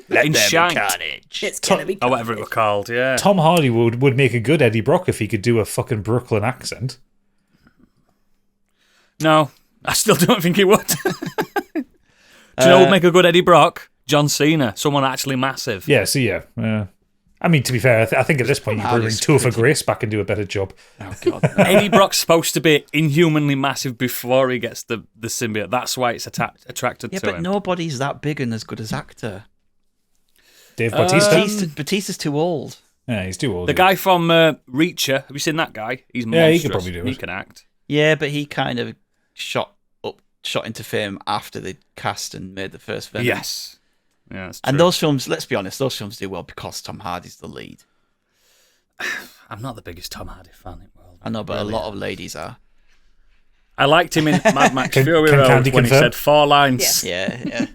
In shite. Carnage. It's gonna be or whatever it were called, yeah. Tom Hardy would make a good Eddie Brock if he could do a fucking Brooklyn accent. No, I still don't think he would. Do you know who would make a good Eddie Brock? John Cena. Someone actually massive. Yeah, so yeah. I mean, to be fair, I think at this point you could bring Topher Grace back and do a better job. Oh, God. Eddie Brock's supposed to be inhumanly massive before he gets the symbiote. That's why it's attracted to him. Yeah, but nobody's that big and as good as actor. Dave Bautista? Batista's too old. Yeah, he's too old. The guy from Reacher, have you seen that guy? He's monstrous. Yeah, he could probably do it. He can act. Yeah, but he kind of shot into fame after they cast and made the first Venom. Yes. Yeah, that's true. And those films, let's be honest, those films do well because Tom Hardy's the lead. I'm not the biggest Tom Hardy fan in the world. I know, but a lot of ladies are. I liked him in Mad Max Can Fury Road Candy when he confirm? said 4 lines. Yeah.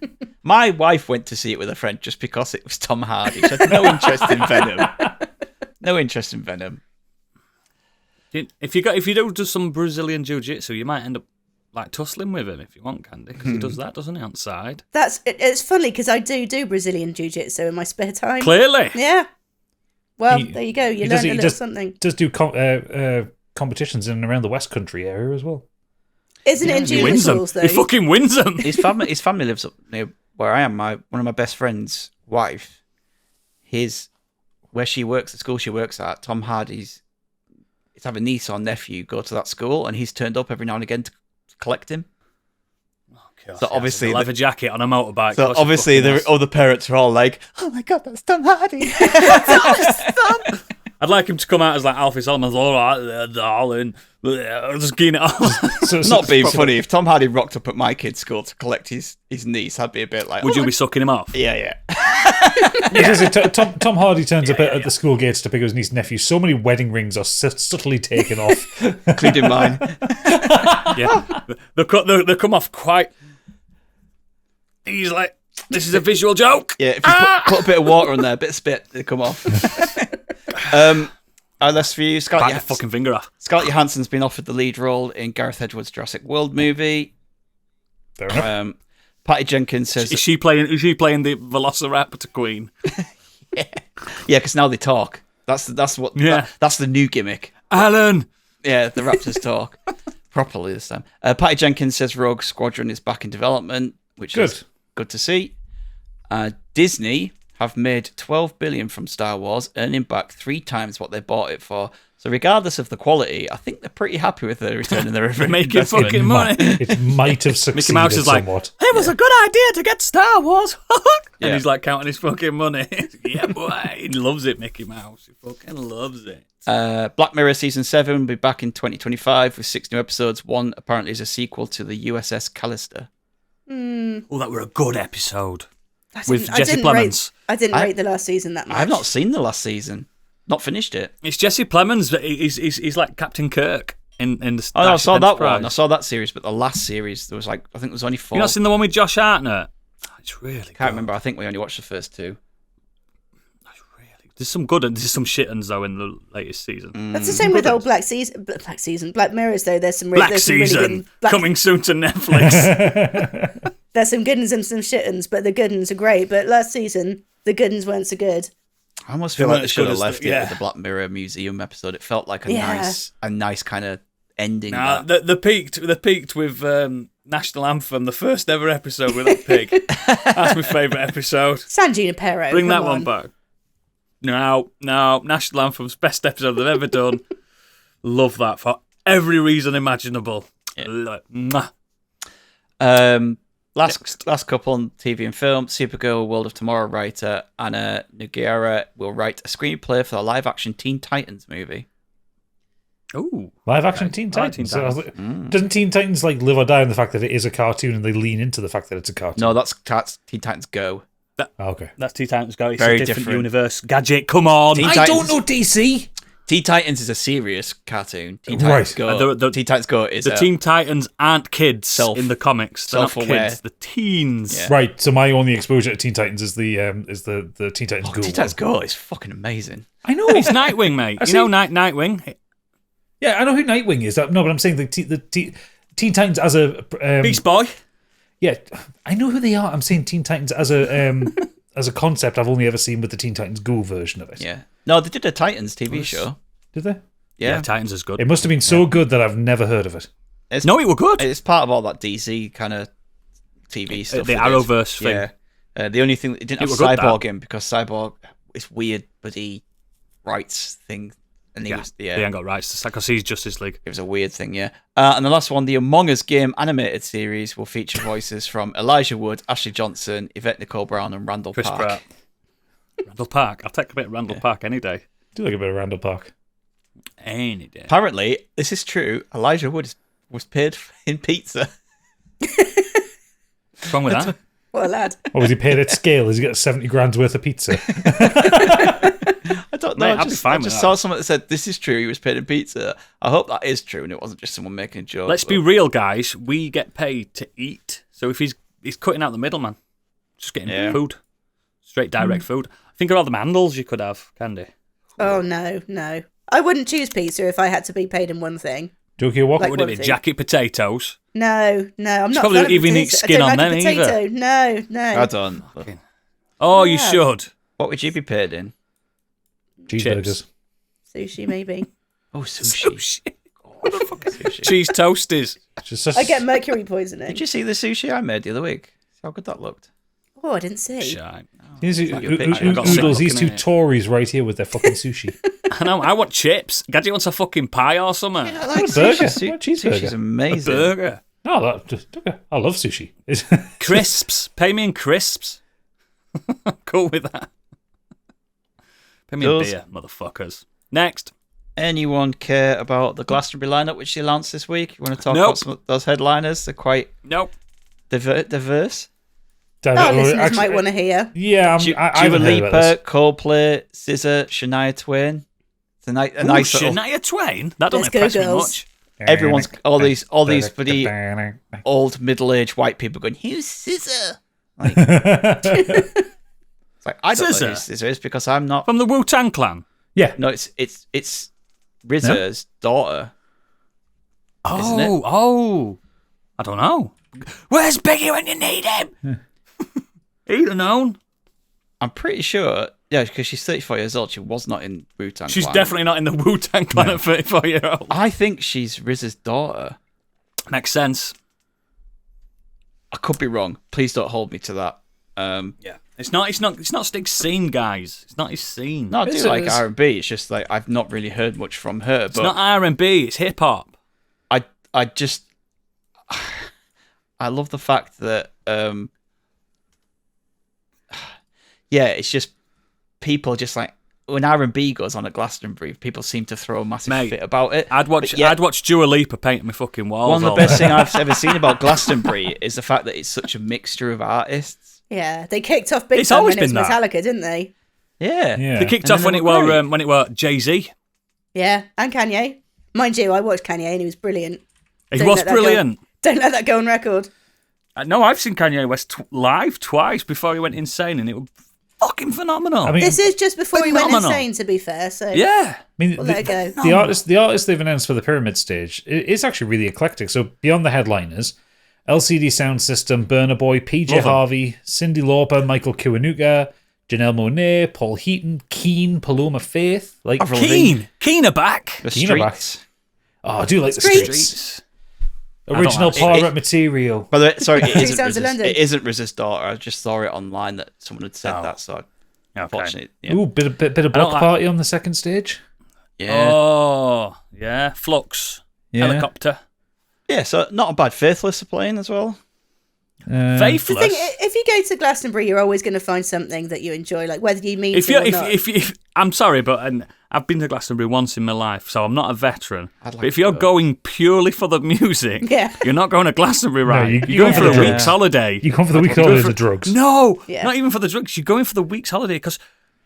My wife went to see it with a friend just because it was Tom Hardy. She had no interest in Venom. No interest in Venom. If you do some Brazilian jiu-jitsu, you might end up like tussling with him if you want, Candy, because he does that, doesn't he, on the side? It's funny because I do Brazilian jiu-jitsu in my spare time. Clearly. Yeah. Well, there you go. You learned a little something. Does do competitions in and around the West Country area as well. Isn't it in He junior wins them. schools though? He fucking wins them. His family lives up near where I am. One of my best friend's wife, where she works, the school she works at, Tom Hardy's have a niece or nephew go to that school, and he's turned up every now and again to collect him. God, So obviously a leather jacket on a motorbike. So obviously the other parents are all like, "Oh my god, that's Tom Hardy!" I'd like him to come out as like Alfie Solomon's, all right there, darling. Just getting it off. Not being funny. If Tom Hardy rocked up at my kid's school to collect his niece, I'd be a bit like, Would you be sucking him off? Yeah. Tom Hardy turns up at the school gates to pick up his niece and nephew. So many wedding rings are subtly taken off. Including mine. Yeah. They come off quite... He's like, this is a visual joke. Yeah, if you put a bit of water on there, a bit of spit, they come off. Less for you, Bite the fucking finger off. Scarlett Johansson's been offered the lead role in Gareth Edwards' Jurassic World movie. Fair enough. Patty Jenkins says, Is she playing the Velociraptor Queen? yeah, because now they talk. That's the new gimmick. Alan. Yeah, the Raptors talk properly this time. Patty Jenkins says Rogue Squadron is back in development, which is good to see. Disney have made $12 billion from Star Wars, earning back 3 times what they bought it for. So regardless of the quality, I think they're pretty happy with the return on their investment. Making fucking money. It might have succeeded Mickey Mouse is like, somewhat. it was a good idea to get Star Wars. And Yeah. he's like counting his fucking money. Yeah, boy. He loves it, Mickey Mouse. He fucking loves it. Black Mirror Season 7 will be back in 2025 with 6 new episodes. One apparently is a sequel to the USS Callister. Oh, that were a good episode. I With didn't- Jesse Plemons. I didn't rate the last season that much. I have not seen the last season. Not finished it. It's Jesse Plemons, but he's like Captain Kirk in the Oh, no, I saw Starship that Enterprise. one. I saw that series, but the last series, there was I think there was only 4. You not seen the one with Josh Hartnett? Oh, it's really good. Can't remember. I think we only watched the first 2. There's some good and there's some shit uns though in the latest season. That's the same with old Black Mirrors though. There's some Black there's some really Season good, coming soon to Netflix. There's some good uns and some shit uns, but the good uns are great. But last season, the good uns weren't so good. I almost feel They like weren't they as should good have as left the- it yeah. with the Black Mirror Museum episode. It felt like a Yeah. nice kind of ending. Nah, that. they peaked with National Anthem, the first ever episode with that pig. That's my favourite episode. San Junipero. Bring that come one back. No, National Anthem's best episode they've ever done. Love that for every reason imaginable. Yeah. Mwah. Last couple on TV and film. Supergirl World of Tomorrow writer Anna Nogueira will write a screenplay for the live-action Teen Titans movie. Ooh. Live action Teen I like Titans. Teen So I was like, doesn't Teen Titans like live or die on the fact that it is a cartoon and they lean into the fact that it's a cartoon? No, that's Teen Titans Go. Oh, okay. That's Teen Titans Go. It's Very a different different. universe. Gadget, come on. Teen I Titans- don't know DC. Teen Titans is a serious cartoon. Teen Right. Titans Go. And the- Teen Titans Go is The a, Teen Titans aren't kids in the comics. They're not self-aware. kids. The teens. Yeah. Right. So my only exposure to Teen Titans is the Teen Titans Go. Teen Titans Go is fucking amazing. I know. It's Nightwing, mate. You know Nightwing? Yeah, I know who Nightwing is. No, but I'm saying the Teen Titans as a Beast Boy. Yeah, I know who they are. I'm saying Teen Titans as a as a concept. I've only ever seen with the Teen Titans Go version of it. Yeah. No, they did a Titans TV show. Did they? Yeah. Titans is good. It must have been so good that I've never heard of it. No, it were good. It's part of all that DC kind of TV stuff. The they did. Arrowverse thing. Yeah. The only thing it didn't It have were good, Cyborg that. in because Cyborg is weird, but he writes things, and he was They ain't got rights because he's Justice League. It was a weird thing, yeah. And the last one, the Among Us game animated series will feature voices from Elijah Wood, Ashley Johnson, Yvette Nicole Brown, and Randall Chris Park. Pratt. Randall Park. I'll take a bit of Randall Park any day. Do like a bit of Randall Park. Any day. Apparently, this is true. Elijah Wood was paid in pizza. What's wrong with that? What a lad. Or was he paid at scale? Has he got 70 grand's worth of pizza? I don't know. Mate, I I'd be just, fine I with just that. saw someone that said this is true. He was paid in pizza. I hope that is true, and it wasn't just someone making a joke. Let's be real, guys. We get paid to eat. So if he's cutting out the middleman, just getting food, straight direct food. Think of all the mandals you could have, Candy. Oh, no. I wouldn't choose pizza if I had to be paid in one thing. Joking, what? Like Would it be one thing. jacket potatoes? No, I'm not. probably a fan of even eat potatoes. skin I on don't like them a potato. No. I don't. Oh, you Yeah. should. What would you be paid in? Cheeseburgers. Sushi, maybe. Oh, sushi. Sushi. Cheese toasties. Just such- I get mercury poisoning. Did you see the sushi I made the other week? See how good that looked. Oh, I didn't see. Shite. These Like a picture. I got sick oodles, these two looking at it. Tories right here with their fucking sushi. I know. I want chips. Gadget wants a fucking pie or something. I like burger. sushi. What cheeseburger? Sushi's A amazing. burger. No, I love sushi. Crisps. Pay me in crisps. Cool with that. Pay me in Does- beer, motherfuckers. Next. Anyone care about the Glastonbury lineup which they announced this week? You want to talk Nope. about some of those headliners? They're quite Nope. diverse. Our listeners might want to hear. Yeah, I Dua haven't heard about this. Lipa, Coldplay, SZA, Shania Twain. It's a nice little. Shania Twain? That Let's doesn't go, impress me much. Everyone's all these bloody old middle-aged white people going, "Who's SZA?" Like, it's like I don't know who SZA? SZA is because I'm not. From the Wu-Tang Clan? Yeah. No, it's RZA's daughter. Isn't it? Oh. I don't know. Where's Biggie when you need him? He'd have known. I'm pretty sure. Yeah, because she's 34 years old. She was not in Wu-Tang She's Clan. definitely not in the Wu-Tang Clan at 34-year-old. I think she's RZA's daughter. Makes sense. I could be wrong. Please don't hold me to that. Yeah. It's not Stig's scene, guys. It's not his scene. No, I do It's- like it's- R&B. It's just like I've not really heard much from her. It's But not R&B, it's hip-hop. I just I love the fact that it's just people just like when R&B goes on at Glastonbury, people seem to throw a massive Mate, fit about it. I'd watch But yeah, I'd watch Dua Lipa paint my fucking walls. one of all the best day. things I've ever seen about Glastonbury is the fact that it's such a mixture of artists. Yeah, they kicked off big It's time always when it was been that. Metallica, didn't they? Yeah. Yeah. They kicked And off then when they it were were great. Jay-Z. Yeah, and Kanye. Mind you, I watched Kanye and he was brilliant. He Don't was let that go- brilliant. Don't let that go on record. No, I've seen Kanye West live twice before he went insane, and it was fucking phenomenal. I mean, This is just before he went Phenomenal. insane, to be fair. So yeah. I mean, we'll let it go. the artist they've announced for the Pyramid stage is actually really eclectic. So beyond the headliners, LCD Sound System, Burna Boy, PJ Love 'em. Harvey, Cyndi Lauper, Michael Kiwanuka, Janelle Monáe, Paul Heaton, Keen, Paloma Faith, like Avril Lavigne. Keen are back. The Keen are back. Streets. oh, I do like the Streets. Streets. Original don't like pirate material. By the way, sorry, it Two isn't Sounds of RZA's, London. it isn't RZA's daughter. I just saw it online that someone had said Oh. that. So Okay. unfortunately, yeah. Ooh, bit of I don't block like- party on the second stage. Yeah. Oh, yeah. Flux. Yeah. Helicopter. Yeah, so not a bad. Faithless are playing as well. The Faithless. thing, if you go to Glastonbury, you're always going to find something that you enjoy, like whether you mean If to you, or not. if I'm sorry, but I've been to Glastonbury once in my life, so I'm not a veteran. I'd like But if to you're go. going purely for the music, Yeah. you're not going to Glastonbury, right? you- You're going for the a drugs. week's holiday. You come for the week holiday of the drugs. No, Yeah. not even for the drugs. You're going for the week's holiday because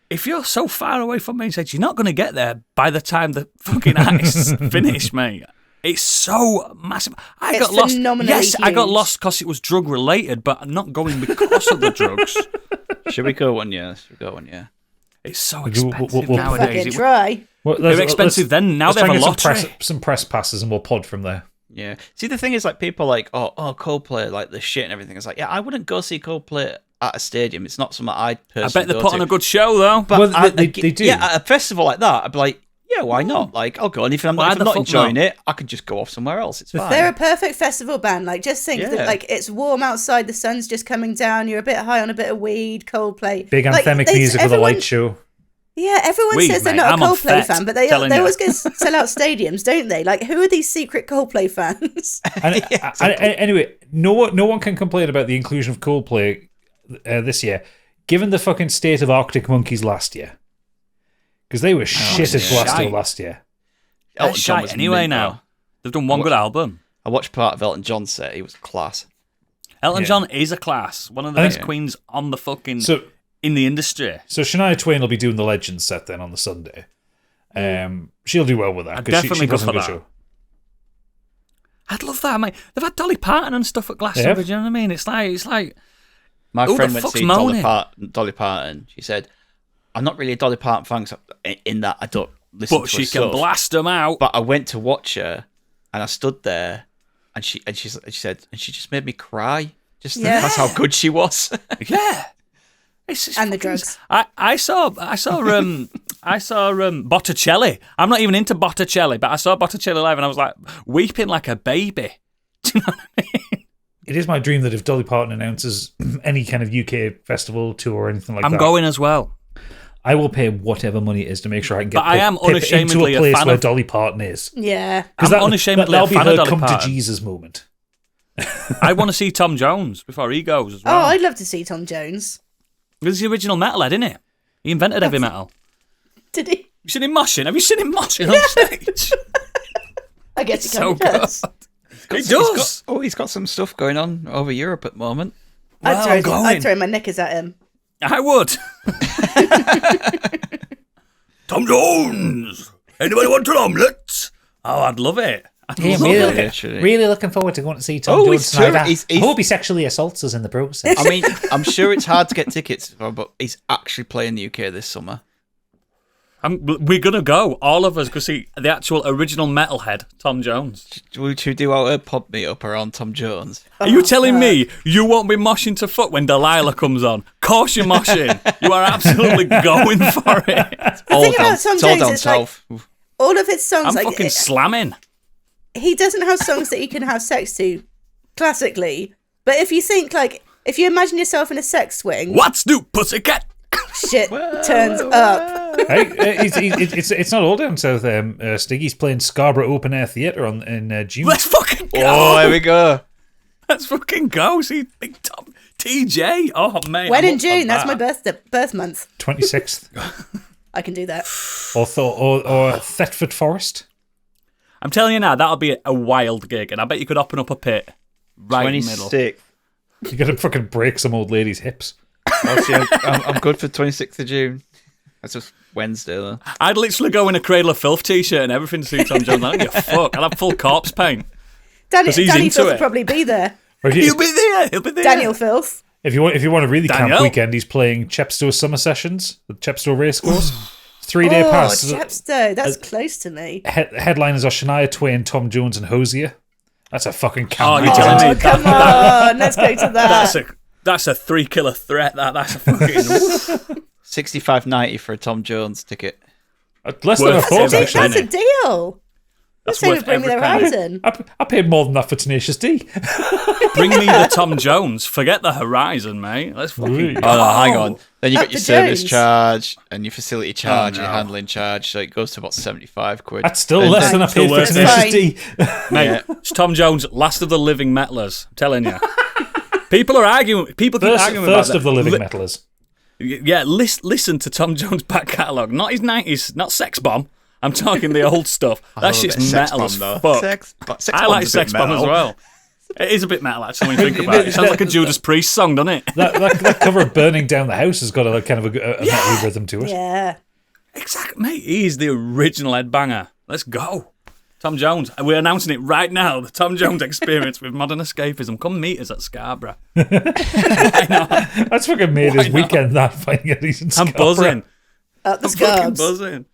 if you're so far away from main stage, you're not going to get there by the time the fucking artists finish, mate. It's so massive. I It's got lost. phenomenally Yes, I got huge. lost because it was drug related, but I'm not going because of the drugs. Should we go one year? Should we go one year? It's so We'll- expensive we'll- nowadays. Fucking It- try. Well, They were expensive then. Now let's they have try a and get lottery. some press passes and we'll pod from there. Yeah. See, the thing is, like, people like, oh, Coldplay, like the shit and everything. It's like, yeah, I wouldn't go see Coldplay at a stadium. It's not something I'd I personally bet they go put to. on a good show though. But Well, they do. Yeah, at a festival like that, I'd be like, yeah, why not? Like, I'll go. And if I'm, Why if I'm the not fuck enjoying not? it, I could just go off somewhere else. It's fine. They're a perfect festival band. Like, just think Yeah. that, like, it's warm outside, the sun's just coming down, you're a bit high on a bit of weed, Coldplay. Big Like, anthemic music with a everyone- light show. Yeah, everyone Weed, says they're mate. not I'm a on Coldplay fet, fan, but they telling you. always go sell out stadiums, don't they? Like, who are these secret Coldplay fans? And, anyway, no one can complain about the inclusion of Coldplay this year, given the fucking state of Arctic Monkeys last year, because they were shit as yeah. Glasgow Shite. last year. They're Elton John shite was anyway mint, now. though. They've done one good album. I watched part of Elton John's set. He was class. Elton Yeah. John is a class. One of the I best think- queens on the fucking So in the industry. so Shania Twain will be doing the Legends set then on the Sunday. She'll do well with that I'd because definitely she does go a good for that. show. I'd love that, mate. They've had Dolly Parton and stuff at Glastonbury. Do you know what I mean? It's like My Who friend the went to fuck's see moaning? Dolly Parton. She said, "I'm not really a Dolly Parton fan 'cause in that I don't listen but to she her can stuff. blast them out. But I went to watch her, and I stood there, and she said, and she just made me cry. Just Yeah. that's how good she was. Yeah. It's And the fucking- drugs. I saw Botticelli. I'm not even into Botticelli, but I saw Botticelli live and I was like weeping like a baby. Do you know what I mean? It is my dream that if Dolly Parton announces any kind of UK festival tour or anything like I'm that, going as well. I will pay whatever money it is to make sure I can get But I am Pip into unashamedly a a place fan where of- Dolly Parton is. Yeah. I'm unashamedly that'll a be fan her of Dolly come Parton. to Jesus moment. I want to see Tom Jones before he goes as Oh, well. I'd love to see Tom Jones. He's the original metalhead, isn't he? He invented heavy metal. Did he? You seen him moshing? Have you seen him moshing on stage? I guess he So kind of does. good. He does. He's got some stuff going on over Europe at the moment. Well, I'm going. I'd throw my knickers at him. I would. Tom Jones. Anybody want an omelette? Oh, I'd love it. I'd Yeah, love really, it. Actually. really looking forward to going to see Tom Oh, Jones he's tonight. true. I He's- hope he sexually assaults us in the process. I mean, I'm sure it's hard to get tickets for, but he's actually playing the UK this summer. We're going to go. All of us go see the actual original metalhead, Tom Jones. Should we do our pod meetup around Tom Jones? Are you telling me you won't be moshing to fuck when Delilah comes on? Course you're moshing. You are absolutely going for it. All thing down, about Tom it's all Jones down is, like, south. All of his songs, I'm like fucking slamming. he doesn't have songs that you can have sex to, classically. But if you think like, if you imagine yourself in a sex swing, What's new, pussycat? shit turns up. Hey, it's not all down south. Stiggy's playing Scarborough Open Air Theatre in June. Let's fucking go. Oh, there we go. Let's fucking go. See Big Tom TJ. Oh, mate. When I'm in up for June? That's my that. birth month. 26th. I can do that. or Thetford Forest. I'm telling you now, that'll be a wild gig, and I bet you could open up a pit right in the middle. 26th. You got to fucking break some old lady's hips. I'm good for 26th of June. That's just Wednesday, though. I'd literally go in a Cradle of Filth t-shirt and everything to see Tom Jones. I don't give a fuck. I'll have full corpse paint. 'Cause he's Danny into Filth will it. probably be there. Or if, He'll you, be there. He'll be there. Daniel Filth. if you want a really camp Danielle. weekend, he's playing Chepstow Summer Sessions, the Chepstow Racecourse. 3-day Oh, pass. Chepstow. That's close to me. Headliners are Shania Twain, Tom Jones, and Hosier. That's a fucking camp. Oh, you're weekend. telling me Come on, let's go to that. That's a 3-killer threat. That's a fucking. $65.90 for a Tom Jones ticket. Less than a Worth fourth, every actually. That's a deal. Let's say we worth bring me the every penny. horizon. I paid more than that for Tenacious D. Bring me the Tom Jones. Forget the horizon, mate. Let's fucking Ooh. go. Oh, no, hang on. Then you Up got your the service Jones. charge and your facility charge, no. your handling charge, so it goes to about 75 quid. That's still And less then- than I paid for worth it. Tenacious Fine. D. Mate, Yeah. it's Tom Jones, last of the living metalers. I'm telling you. People are arguing. People keep arguing about First that. of the living metalers. Yeah, listen to Tom Jones' back catalogue. Not his 90s, not Sex Bomb. I'm talking the old stuff. That love a shit's bit of Sex metal Bomb, as though. fuck. Sex I like Bomb's a bit Sex Bomb as metal. well. It is a bit metal, actually, when you think about it. It sounds like a Judas Priest song, doesn't it? That cover of Burning Down the House has got a kind of a metal rhythm to it. Yeah. Exactly, mate. He's the original headbanger. Let's go. Tom Jones. And we're announcing it right now. The Tom Jones experience with modern escapism. Come meet us at Scarborough. That's fucking made his weekend, that, finding a decent I'm Scarborough. buzzing. Up the I'm fucking scabs. buzzing.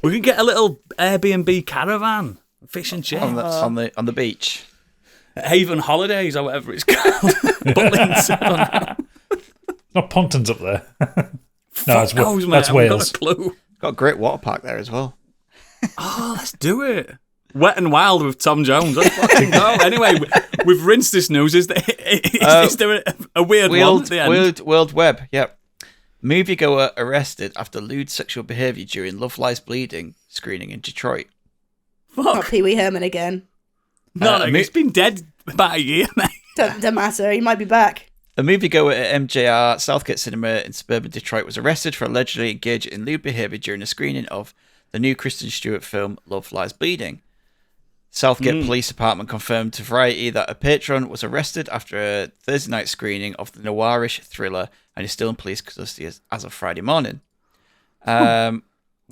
We can get a little Airbnb caravan. Fish and chips. on the beach. Haven Holidays or whatever it's called. Butlins. Not Pontins up there. No, Fuck knows, mate. that's I've Wales. got a clue. Got a great water park there as well. Oh, let's do it. Wet and Wild with Tom Jones. Let's fucking go. Anyway, we've rinsed this news. Is there a weird one at the end? World Web, yep. Moviegoer arrested after lewd sexual behaviour during Love Lies Bleeding screening in Detroit. Not Fuck. Pee Wee Herman again. No, he's been dead about a year, mate. Doesn't matter. He might be back. A moviegoer at MJR Southgate Cinema in suburban Detroit was arrested for allegedly engaging in lewd behaviour during a screening of the new Kristen Stewart film Love Lies Bleeding. Southgate Police Department confirmed to Variety that a patron was arrested after a Thursday night screening of the noirish thriller and is still in police custody as of Friday morning. Wow.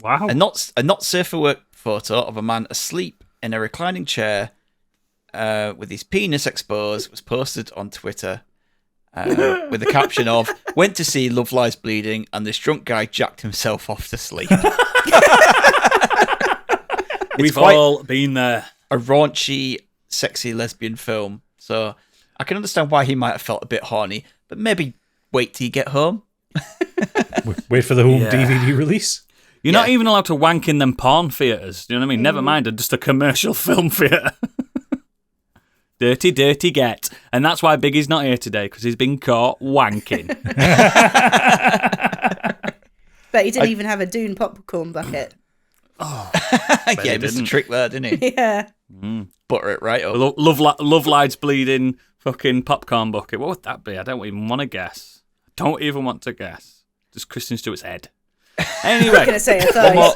A not safe for work photo of a man asleep in a reclining chair with his penis exposed was posted on Twitter with the caption of, "Went to see Love Lies Bleeding and this drunk guy jacked himself off to sleep." We've all been there. A raunchy, sexy lesbian film. So I can understand why he might have felt a bit horny, but maybe wait till you get home. Wait for the home DVD release. You're not even allowed to wank in them porn theatres. Do you know what I mean? Never mind, just a commercial film theatre. Dirty, dirty get. And that's why Biggie's not here today, because he's been caught wanking. But he didn't even have a Dune popcorn bucket. Yeah, he missed a trick there, didn't he? Yeah. Butter it right up. Love Lies Bleeding fucking popcorn bucket. What would that be? I don't even want to guess. Don't even want to guess. Just Kristen Stewart's head. Anyway. I'm going to say a third.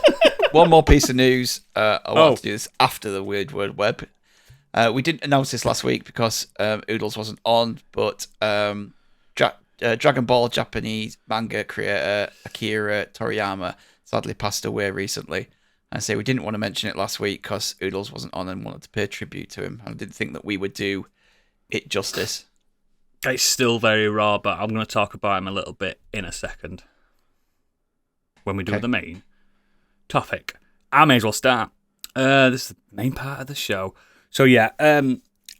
One more piece of news. I want to do this after the Weird Word Web. We didn't announce this last week because Oodles wasn't on, but Dragon Ball Japanese manga creator Akira Toriyama sadly passed away recently. I say we didn't want to mention it last week because Oodles wasn't on and wanted to pay tribute to him. I didn't think that we would do it justice. It's still very raw, but I'm going to talk about him a little bit in a second when we do the main topic. I may as well start. This is the main part of the show. So yeah,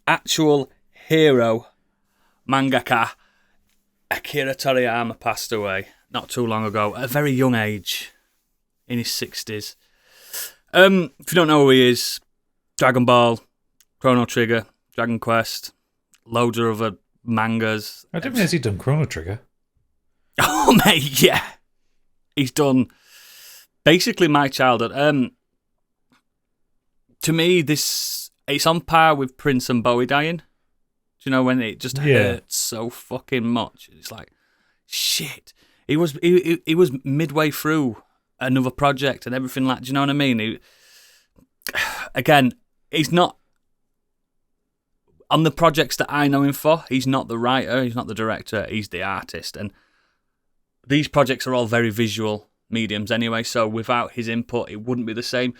actual hero mangaka Akira Toriyama passed away not too long ago at a very young age, in his 60s. If you don't know who he is, Dragon Ball, Chrono Trigger, Dragon Quest, loads of other mangas. I didn't realize he'd done Chrono Trigger. Oh, mate, yeah. He's done basically my childhood. To me, it's on par with Prince and Bowie dying. Do you know when it just hurts so fucking much? It's like, shit. He was midway through another project and everything like. Do you know what I mean? Again, he's not on the projects that I know him for. He's not the writer. He's not the director. He's the artist. And these projects are all very visual mediums anyway. So without his input, it wouldn't be the same.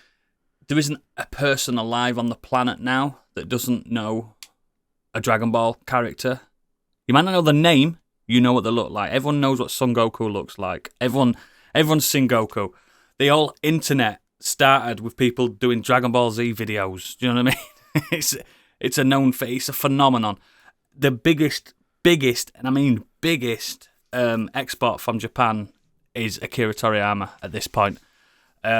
There isn't a person alive on the planet now that doesn't know a Dragon Ball character. You might not know the name, you know what they look like. Everyone knows what Son Goku looks like. Everyone's seen Goku. The whole internet started with people doing Dragon Ball Z videos. Do you know what I mean? It's a known face, it's a phenomenon. The biggest, and I mean biggest export from Japan is Akira Toriyama at this point.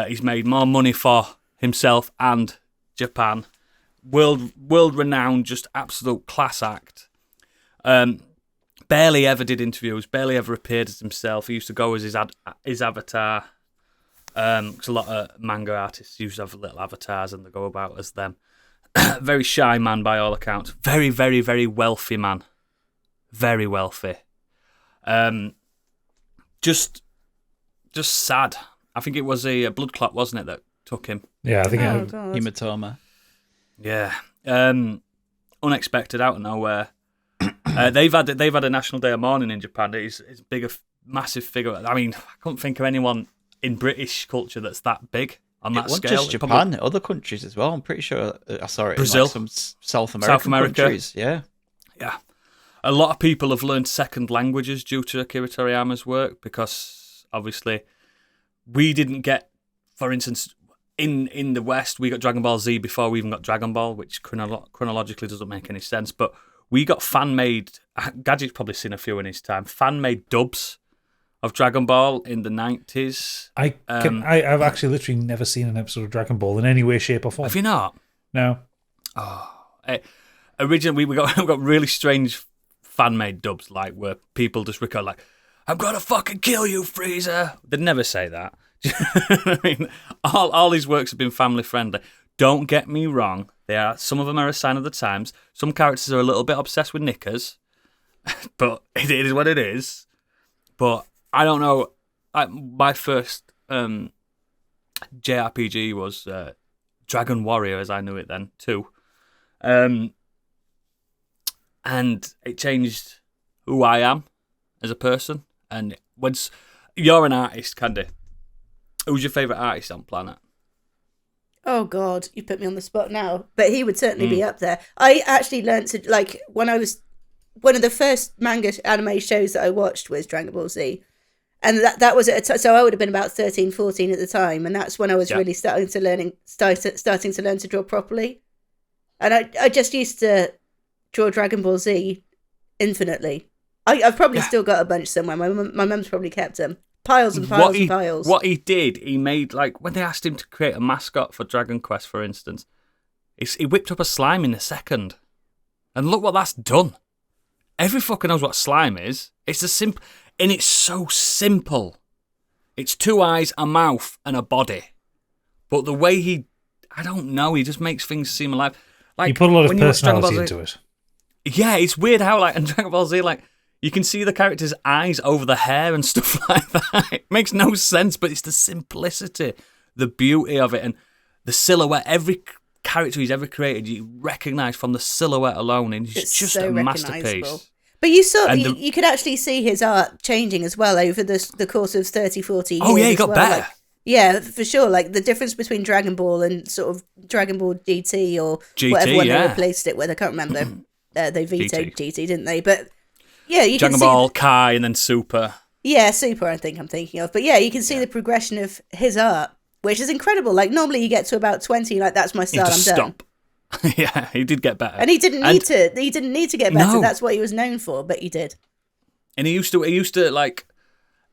He's made more money for himself and Japan. World renowned, just absolute class act. Barely ever did interviews, barely ever appeared as himself. He used to go as his avatar. Because a lot of manga artists used to have little avatars and they go about as them. Very shy man by all accounts. Very, very, very wealthy man. Very wealthy. Just sad. I think it was a blood clot, wasn't it, that took him? Yeah, I think Hematoma. Yeah. Unexpected, out of nowhere. They've had a National Day of Mourning in Japan. It's a big, massive figure. I mean, I couldn't think of anyone in British culture that's that big on that scale. It wasn't just Japan, other countries as well. I'm pretty sure I saw it Brazil, in like some South America countries. Yeah. A lot of people have learned second languages due to Akira Toriyama's work because obviously we didn't get, for instance, in the West, we got Dragon Ball Z before we even got Dragon Ball, which chronologically doesn't make any sense. But we got fan-made, Gadget's probably seen a few in his time, fan-made dubs of Dragon Ball in the 90s. I've actually literally never seen an episode of Dragon Ball in any way, shape, or form. Have you not? No. Originally, we got really strange fan-made dubs, like where people just record like, "I'm gonna fucking kill you, Frieza." They'd never say that. I mean, all his works have been family-friendly. Don't get me wrong. Some of them are a sign of the times. Some characters are a little bit obsessed with knickers, but it is what it is. But I don't know. My first JRPG was Dragon Warrior, as I knew it then, 2. And it changed who I am as a person. And once you're an artist, Candy, who's your favourite artist on planet? Oh God, you put me on the spot now. But he would certainly be up there. I actually learned to, like, when I was, one of the first manga anime shows that I watched was Dragon Ball Z. And that was so I would have been about 13, 14 at the time. And that's when I was really starting to learn to draw properly. And I just used to draw Dragon Ball Z infinitely. I've probably still got a bunch somewhere. My mum's probably kept them. Piles and piles and piles. What he did, he made, like, when they asked him to create a mascot for Dragon Quest, for instance, he whipped up a slime in a second. And look what that's done. Every fucker knows what slime is. It's and it's so simple. It's 2 eyes, a mouth, and a body. But the way he just makes things seem alive. Like, he put a lot of personality into it. Yeah, it's weird how, like, in Dragon Ball Z, like, you can see the character's eyes over the hair and stuff like that. It makes no sense, but it's the simplicity, the beauty of it, and the silhouette. Every character he's ever created, you recognise from the silhouette alone, and it's just so a masterpiece. But you saw, you could actually see his art changing as well over the course of 30, 40 years. Oh, yeah, he got better. Like, yeah, for sure. Like, the difference between Dragon Ball and sort of Dragon Ball GT or whatever one they replaced it with. I can't remember. They vetoed GT, didn't they? But... yeah, you Dragon can Ball, see Kai, and then Super. Yeah, Super, I think I'm thinking of. But yeah, you can see the progression of his art, which is incredible. Like, normally you get to about 20, like, that's my style, I'm done. Stop. Yeah, he did get better. And he didn't need to. He didn't need to get better. No. That's what he was known for, but he did. And he used to, like,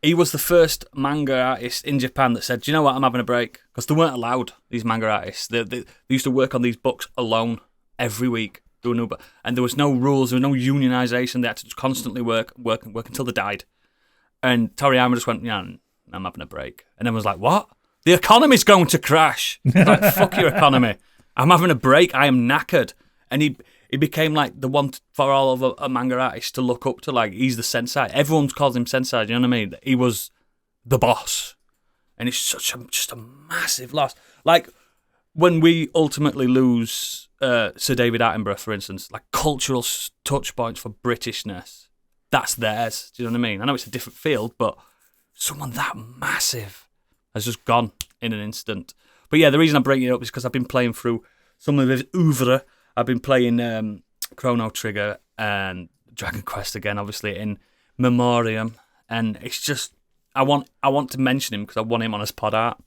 he was the first manga artist in Japan that said, do you know what, I'm having a break. Because they weren't allowed, these manga artists. They used to work on these books alone every week. And there was no rules, there was no unionisation. They had to constantly work until they died. And Toriyama just went, yeah, I'm having a break. And everyone was like, what? The economy's going to crash. Like, fuck your economy. I'm having a break. I am knackered. And he became like the one for all of a manga artist to look up to. Like, he's the sensei. Everyone calls him sensei. Do you know what I mean? He was the boss. And it's just a massive loss. Like, when we ultimately lose Sir David Attenborough, for instance, like, cultural touch points for Britishness, that's theirs. Do you know what I mean? I know it's a different field, but someone that massive has just gone in an instant. But yeah, the reason I'm bringing it up is because I've been playing through some of his oeuvre. I've been playing Chrono Trigger and Dragon Quest again, obviously, in memoriam. And it's just, I want to mention him because I want him on his pod art.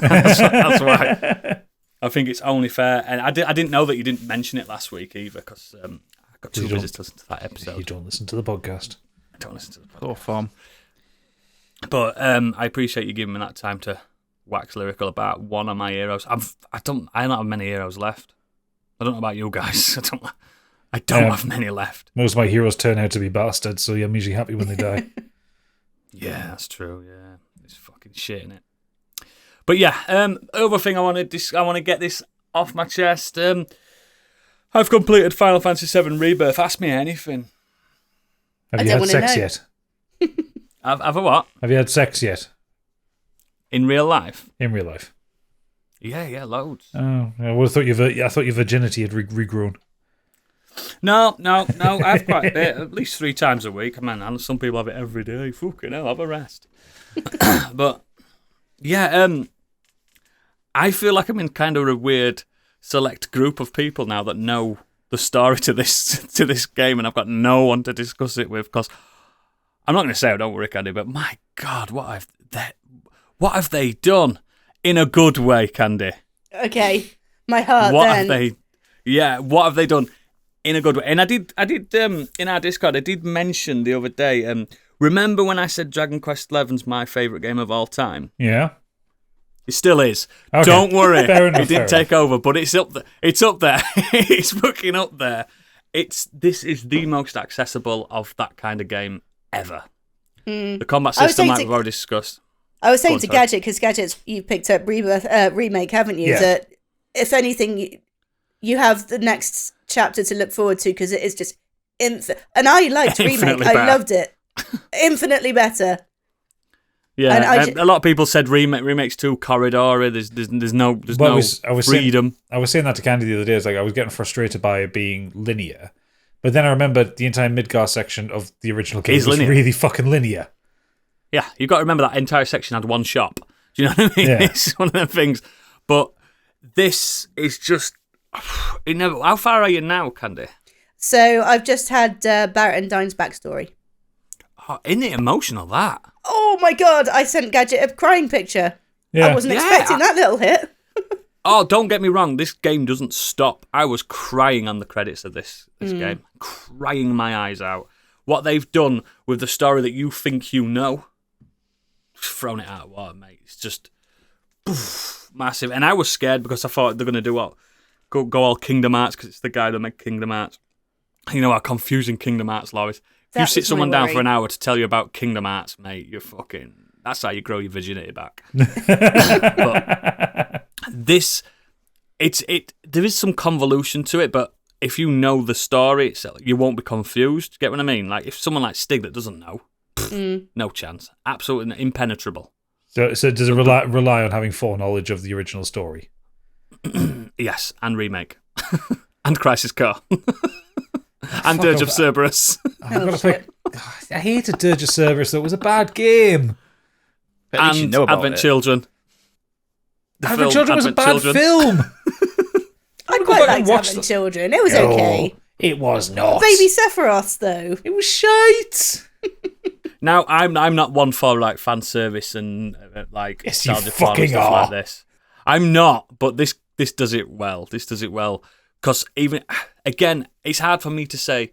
That's why. I think it's only fair. And I didn't know that you didn't mention it last week either, because I got too busy to listen to that episode. You don't listen to the podcast. I don't listen to the podcast. Poor form. But I appreciate you giving me that time to wax lyrical about one of my heroes. I don't have many heroes left. I don't know about you guys. I don't have many left. Most of my heroes turn out to be bastards, so I'm usually happy when they die. Yeah, that's true. Yeah, it's fucking shit, innit? But yeah, other thing I want to get this off my chest. I've completed Final Fantasy VII Rebirth. Ask me anything. Have you had sex yet? Have a what? Have you had sex yet? In real life? In real life. Yeah, loads. Oh, I thought your virginity had regrown. No, I have quite a bit, at least 3 times a week. Man, and some people have it every day. Fucking hell, have a rest. But yeah, I feel like I'm in kind of a weird select group of people now that know the story to this game, and I've got no one to discuss it with, because I'm not going to say, don't worry, Candy, but my God, what have they done in a good way, Candy? Okay, my heart. What have they done in a good way? And I did in our Discord, I did mention the other day. Remember when I said Dragon Quest XI's my favourite game of all time? Yeah. It still is. Okay. Don't worry. It didn't take over, but it's up there. It's up there. It's fucking up there. This is the most accessible of that kind of game ever. The combat system, like we've already discussed. I was saying to Gadget, because Gadget's, you picked up Rebirth remake, haven't you? Yeah. That if anything, you have the next chapter to look forward to, because it is just infinite. And I liked remake. I loved it. Infinitely better. Yeah, And a lot of people said remakes too corridory. There's no freedom. I was saying that to Candy the other day. It's like I was getting frustrated by it being linear, but then I remembered the entire Midgar section of the original game was linear. really fucking linear. Yeah, you've got to remember that entire section had one shop. Do you know what I mean? Yeah. It's one of them things. But this is just... How far are you now, Candy? So I've just had Barrett and Dine's backstory. Oh, isn't it emotional, that? Oh my god, I sent Gadget a crying picture. Yeah. I wasn't expecting that little hit. Oh, don't get me wrong. This game doesn't stop. I was crying on the credits of this game. Crying my eyes out. What they've done with the story that you think you know, thrown it out of water, mate. It's just massive. And I was scared because I thought they're going to do what? Go all Kingdom Hearts because it's the guy that made Kingdom Hearts. You know how confusing Kingdom Hearts law is. If you sit someone down for an hour to tell you about Kingdom Hearts, mate, you're fucking... That's how you grow your virginity back. But this... There is some convolution to it, but if you know the story, you won't be confused. Get what I mean? Like, if someone like Stig that doesn't know, no chance. Absolutely impenetrable. So does it rely on having foreknowledge of the original story? Yes, and remake. And Crisis Core. And Dirge of Cerberus. I hated Dirge of Cerberus, though. It was a bad game. But at least you know about Advent it. Children. Advent Children was a bad film. I quite liked Advent Children. It was okay. It was not. Baby Sephiroth, though. It was shite. Now, I'm not one for like fan service and like Yes, you nostalgia porn and fucking stuff are. like this. I'm not, but this does it well. This does it well because even again, it's hard for me to say.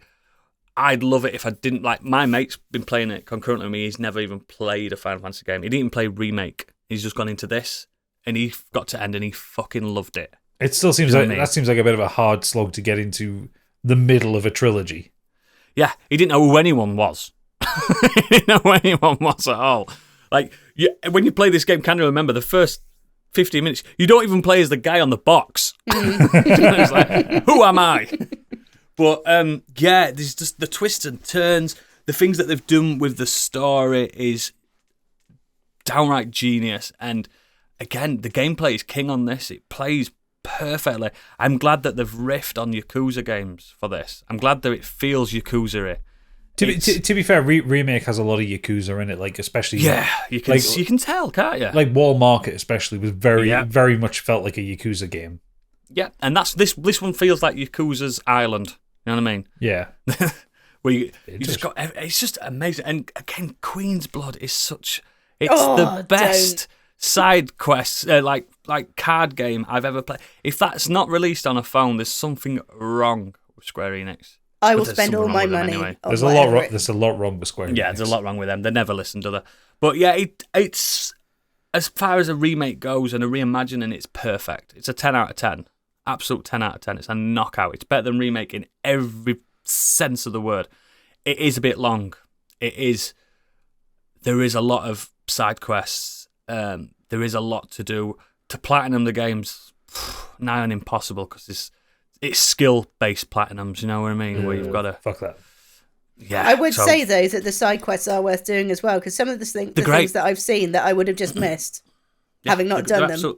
I'd love it if I didn't like. My mate's been playing it concurrently with me. He's never even played a Final Fantasy game. He didn't even play remake. He's just gone into this, and he got to end, and he fucking loved it. It still seems like that seems like a bit of a hard slog to get into the middle of a trilogy. Yeah, he didn't know who anyone was. He didn't know who anyone was at all. Like, when you play this game, can you remember the first 15 minutes? You don't even play as the guy on the box. It's like, who am I? But, yeah, there's just the twists and turns. The things that they've done with the story is downright genius. And, again, the gameplay is king on this. It plays perfectly. I'm glad that they've riffed on Yakuza games for this. I'm glad that it feels Yakuza-y. To be fair, Remake has a lot of Yakuza in it, like especially... Yeah, you can tell, can't you? Like Wall Market especially was very much felt like a Yakuza game. Yeah, and that's this one feels like Yakuza's Island. You know what I mean? Yeah. Where you just got... It's just amazing. And again, Queen's Blood is such... It's the best side quest, like card game I've ever played. If that's not released on a phone, there's something wrong with Square Enix. I will spend all my money. Anyway. On There's a lot wrong with Square Enix. Yeah, there's a lot wrong with them. They never listen to But yeah, it's as far as a remake goes and a reimagining, it's perfect. It's a 10 out of 10. Absolute 10 out of 10. It's a knockout. It's better than remake in every sense of the word. It is a bit long. There is a lot of side quests. There is a lot to do. To platinum the game's nigh on impossible because it's skill-based platinums, you know what I mean? Where you've got to... Fuck that. Yeah, I would say, though, that the side quests are worth doing as well, because some of the things that I've seen that I would have just missed, having not done them.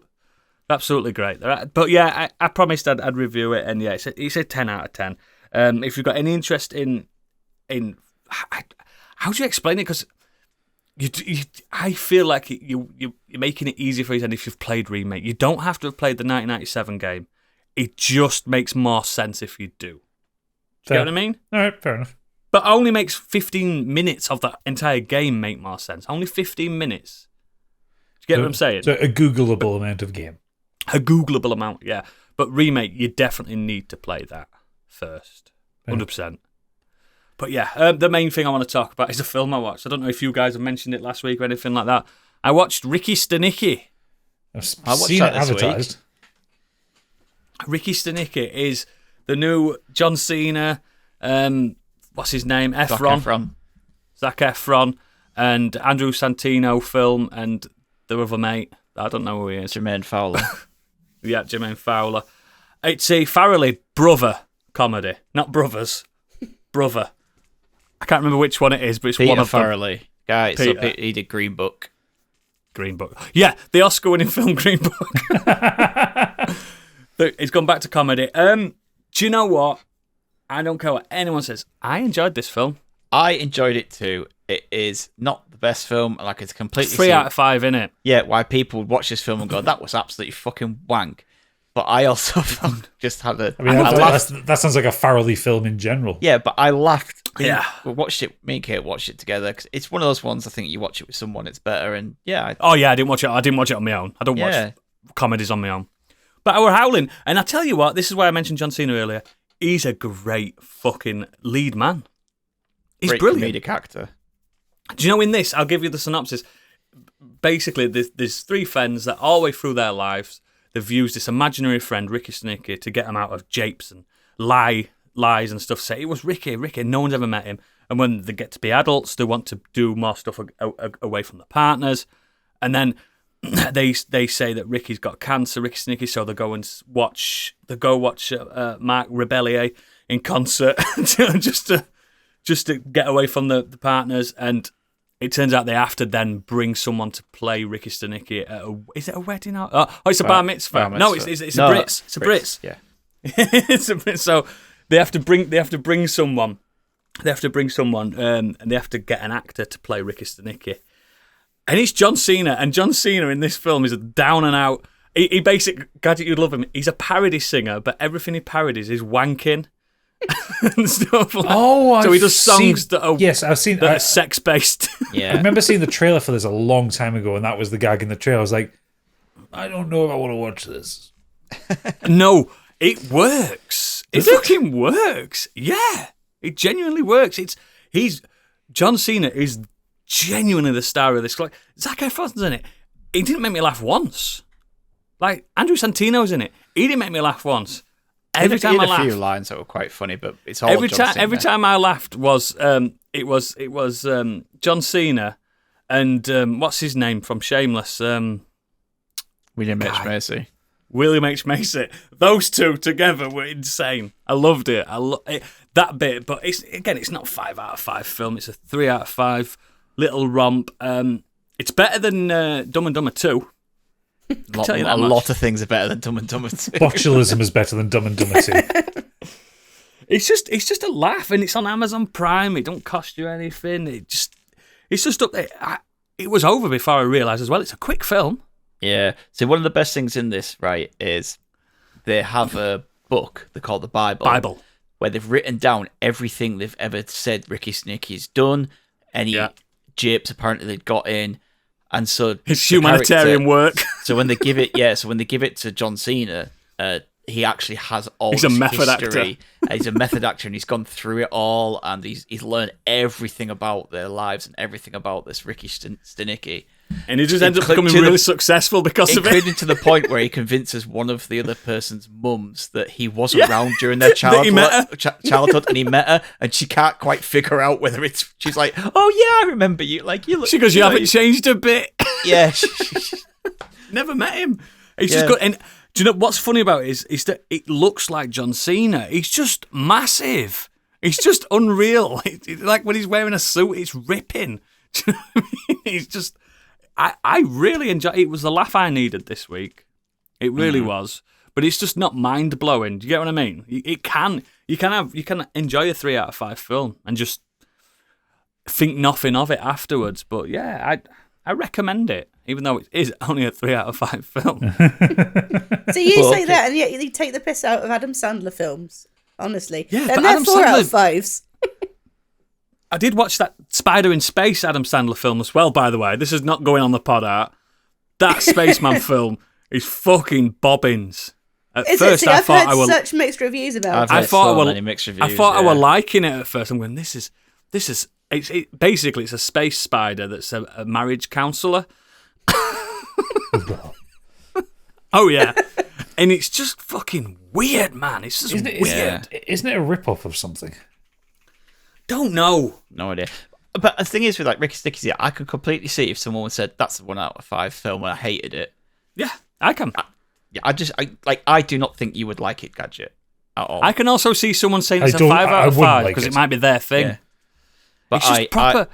Absolutely great. But yeah, I promised I'd review it, and yeah, it's a 10 out of 10. If you've got any interest in how do you explain it? Because I feel like you're making it easier for you than if you've played Remake. You don't have to have played the 1997 game. It just makes more sense if you do. Do you get what I mean? All right, fair enough. But only makes 15 minutes of the entire game make more sense. Only 15 minutes. Do you get what I'm saying? So a Googleable amount of game. A Googleable amount, yeah. But Remake, you definitely need to play that first. 100%. But yeah, the main thing I want to talk about is a film I watched. I don't know if you guys have mentioned it last week or anything like that. I watched Ricky Stanicky. I watched that this advertised. Week. Ricky Stanicky is the new John Cena, what's his name? Zac Efron, and Andrew Santino film, and the other mate. I don't know who he is. Jermaine Fowler. Yeah, Jermaine Fowler. It's a Farrelly brother comedy. Not brothers. Brother. I can't remember which one it is, but it's Peter one of Farrelly. them. Guy, Peter. So he did Green Book. Green Book. Yeah, the Oscar-winning film Green Book. It's gone back to comedy. Do you know what? I don't care what anyone says. I enjoyed this film. I enjoyed it too. It is not the best film. Like, it's completely 3 out of 5, innit? Yeah, why people would watch this film and go, that was absolutely fucking wank. But I also just had a... I mean, that sounds like a Farrelly film in general. Yeah, but I laughed. Yeah. We watched it, me and Kate watched it together, because it's one of those ones, I think you watch it with someone, it's better, and yeah. Oh, yeah, I didn't watch it on my own. I don't watch comedies on my own. But I were howling. And I tell you what, this is why I mentioned John Cena earlier. He's a great fucking lead man. He's Great brilliant. Comedic actor. Do you know in this, I'll give you the synopsis. Basically, there's 3 friends that all the way through their lives, they've used this imaginary friend, Ricky Stanicky, to get them out of japes and lies and stuff. Say, it was Ricky, no one's ever met him. And when they get to be adults, they want to do more stuff away from the partners. And then they say that Ricky's got cancer, Ricky Stanicky, so they go watch Mark Rebellier in concert just to get away from the partners. And it turns out they have to then bring someone to play Ricky Stanicky at is it a wedding? Oh, it's a bar mitzvah. No, it's a Brits. It's a Brits. Yeah. It's a Brits. So they have to bring someone. They have to bring someone, and they have to get an actor to play Ricky Stanicky. And it's John Cena, and John Cena in this film is a down and out. He basically, Gadget, you'd love him. He's a parody singer, but everything he parodies is wanking and stuff. So he does songs that are sex based. Yeah, I remember seeing the trailer for this a long time ago, and that was the gag in the trailer. I was like, I don't know if I want to watch this. No, it works. It fucking works. Yeah, it genuinely works. John Cena is genuinely the star of this. Like, Zac Efron's in it. He didn't make me laugh once. Like, Andrew Santino's in it. He didn't make me laugh once. Every time I laughed, a few lines that were quite funny, but it's all every time I laughed was it was John Cena and what's his name from Shameless? William H. Macy. William H. Macy. Those two together were insane. I loved it. That bit, but it's not 5 out of 5 film. It's a 3 out of 5 little romp. It's better than Dumb and Dumber 2. A lot of things are better than Dumb and Dumber 2. Botulism is better than Dumb and Dumber 2. It's just a laugh, and it's on Amazon Prime. It don't cost you anything. It's just up there. It was over before I realised as well. It's a quick film. Yeah. So one of the best things in this, right, is they have a book they call the Bible, where they've written down everything they've ever said Ricky Stanicky done, any japes apparently they'd got in. And so his humanitarian work. So when they give it, to John Cena, he actually has all. He's a method history. He's a method actor, and he's gone through it all, and he's learned everything about their lives and everything about this Ricky Stanicky. And he just ends up becoming really successful because of it. Including to the point where he convinces one of the other person's mums that he was around during their childhood, and he met her, and she can't quite figure out whether it's. She's like, "Oh yeah, I remember you." Like you look. She goes, "You haven't changed a bit." Yeah. Never met him. He's just good. And do you know what's funny about it is that it looks like John Cena. He's just massive. He's just unreal. Like when he's wearing a suit, it's ripping. Do you know what I mean? He's just. I really enjoy it. It was the laugh I needed this week. It really was. But it's just not mind blowing. Do you get what I mean? You can enjoy a 3 out of 5 film and just think nothing of it afterwards. But yeah, I recommend it, even though it is only a 3 out of 5 film. So you say that, and yet you take the piss out of Adam Sandler films. Honestly, yeah, and they're 4 out of 5s. I did watch that Spider in Space Adam Sandler film as well, by the way. This is not going on the pod art. That Spaceman film is fucking bobbins. At first, I've heard such mixed reviews about it. I thought I were liking it at first. I'm going, this is basically it's a space spider that's a marriage counsellor. Oh yeah, and it's just fucking weird, man. It's just weird. Isn't it a rip-off of something? Don't know. No idea. But the thing is with like Ricky Stanicky, I could completely see if someone said that's a 1 out of 5 film and I hated it. Yeah, I can. I do not think you would like it, Gadget, at all. I can also see someone saying it's a 5 out of 5 because it might be their thing. Yeah. But it's just proper.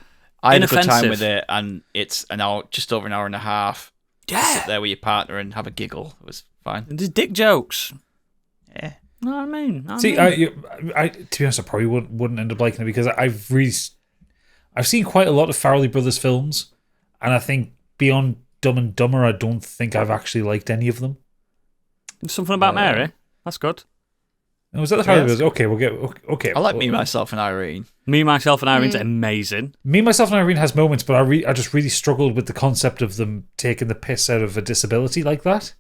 I had a good time inoffensive. with it, and it's just over an hour and a half. Yeah. Sit there with your partner and have a giggle. It was fine. There's dick jokes. Yeah. Know what I mean? See, I to be honest, I probably wouldn't end up liking it because I've seen quite a lot of Farrelly Brothers films, and I think beyond Dumb and Dumber, I don't think I've actually liked any of them. Something about Mary. That's good. Oh, was that the Farrelly Brothers? Okay, we'll get okay. I like Me, Myself, and Irene. Me, Myself, and Irene's amazing. Me, Myself, and Irene has moments, but I just really struggled with the concept of them taking the piss out of a disability like that.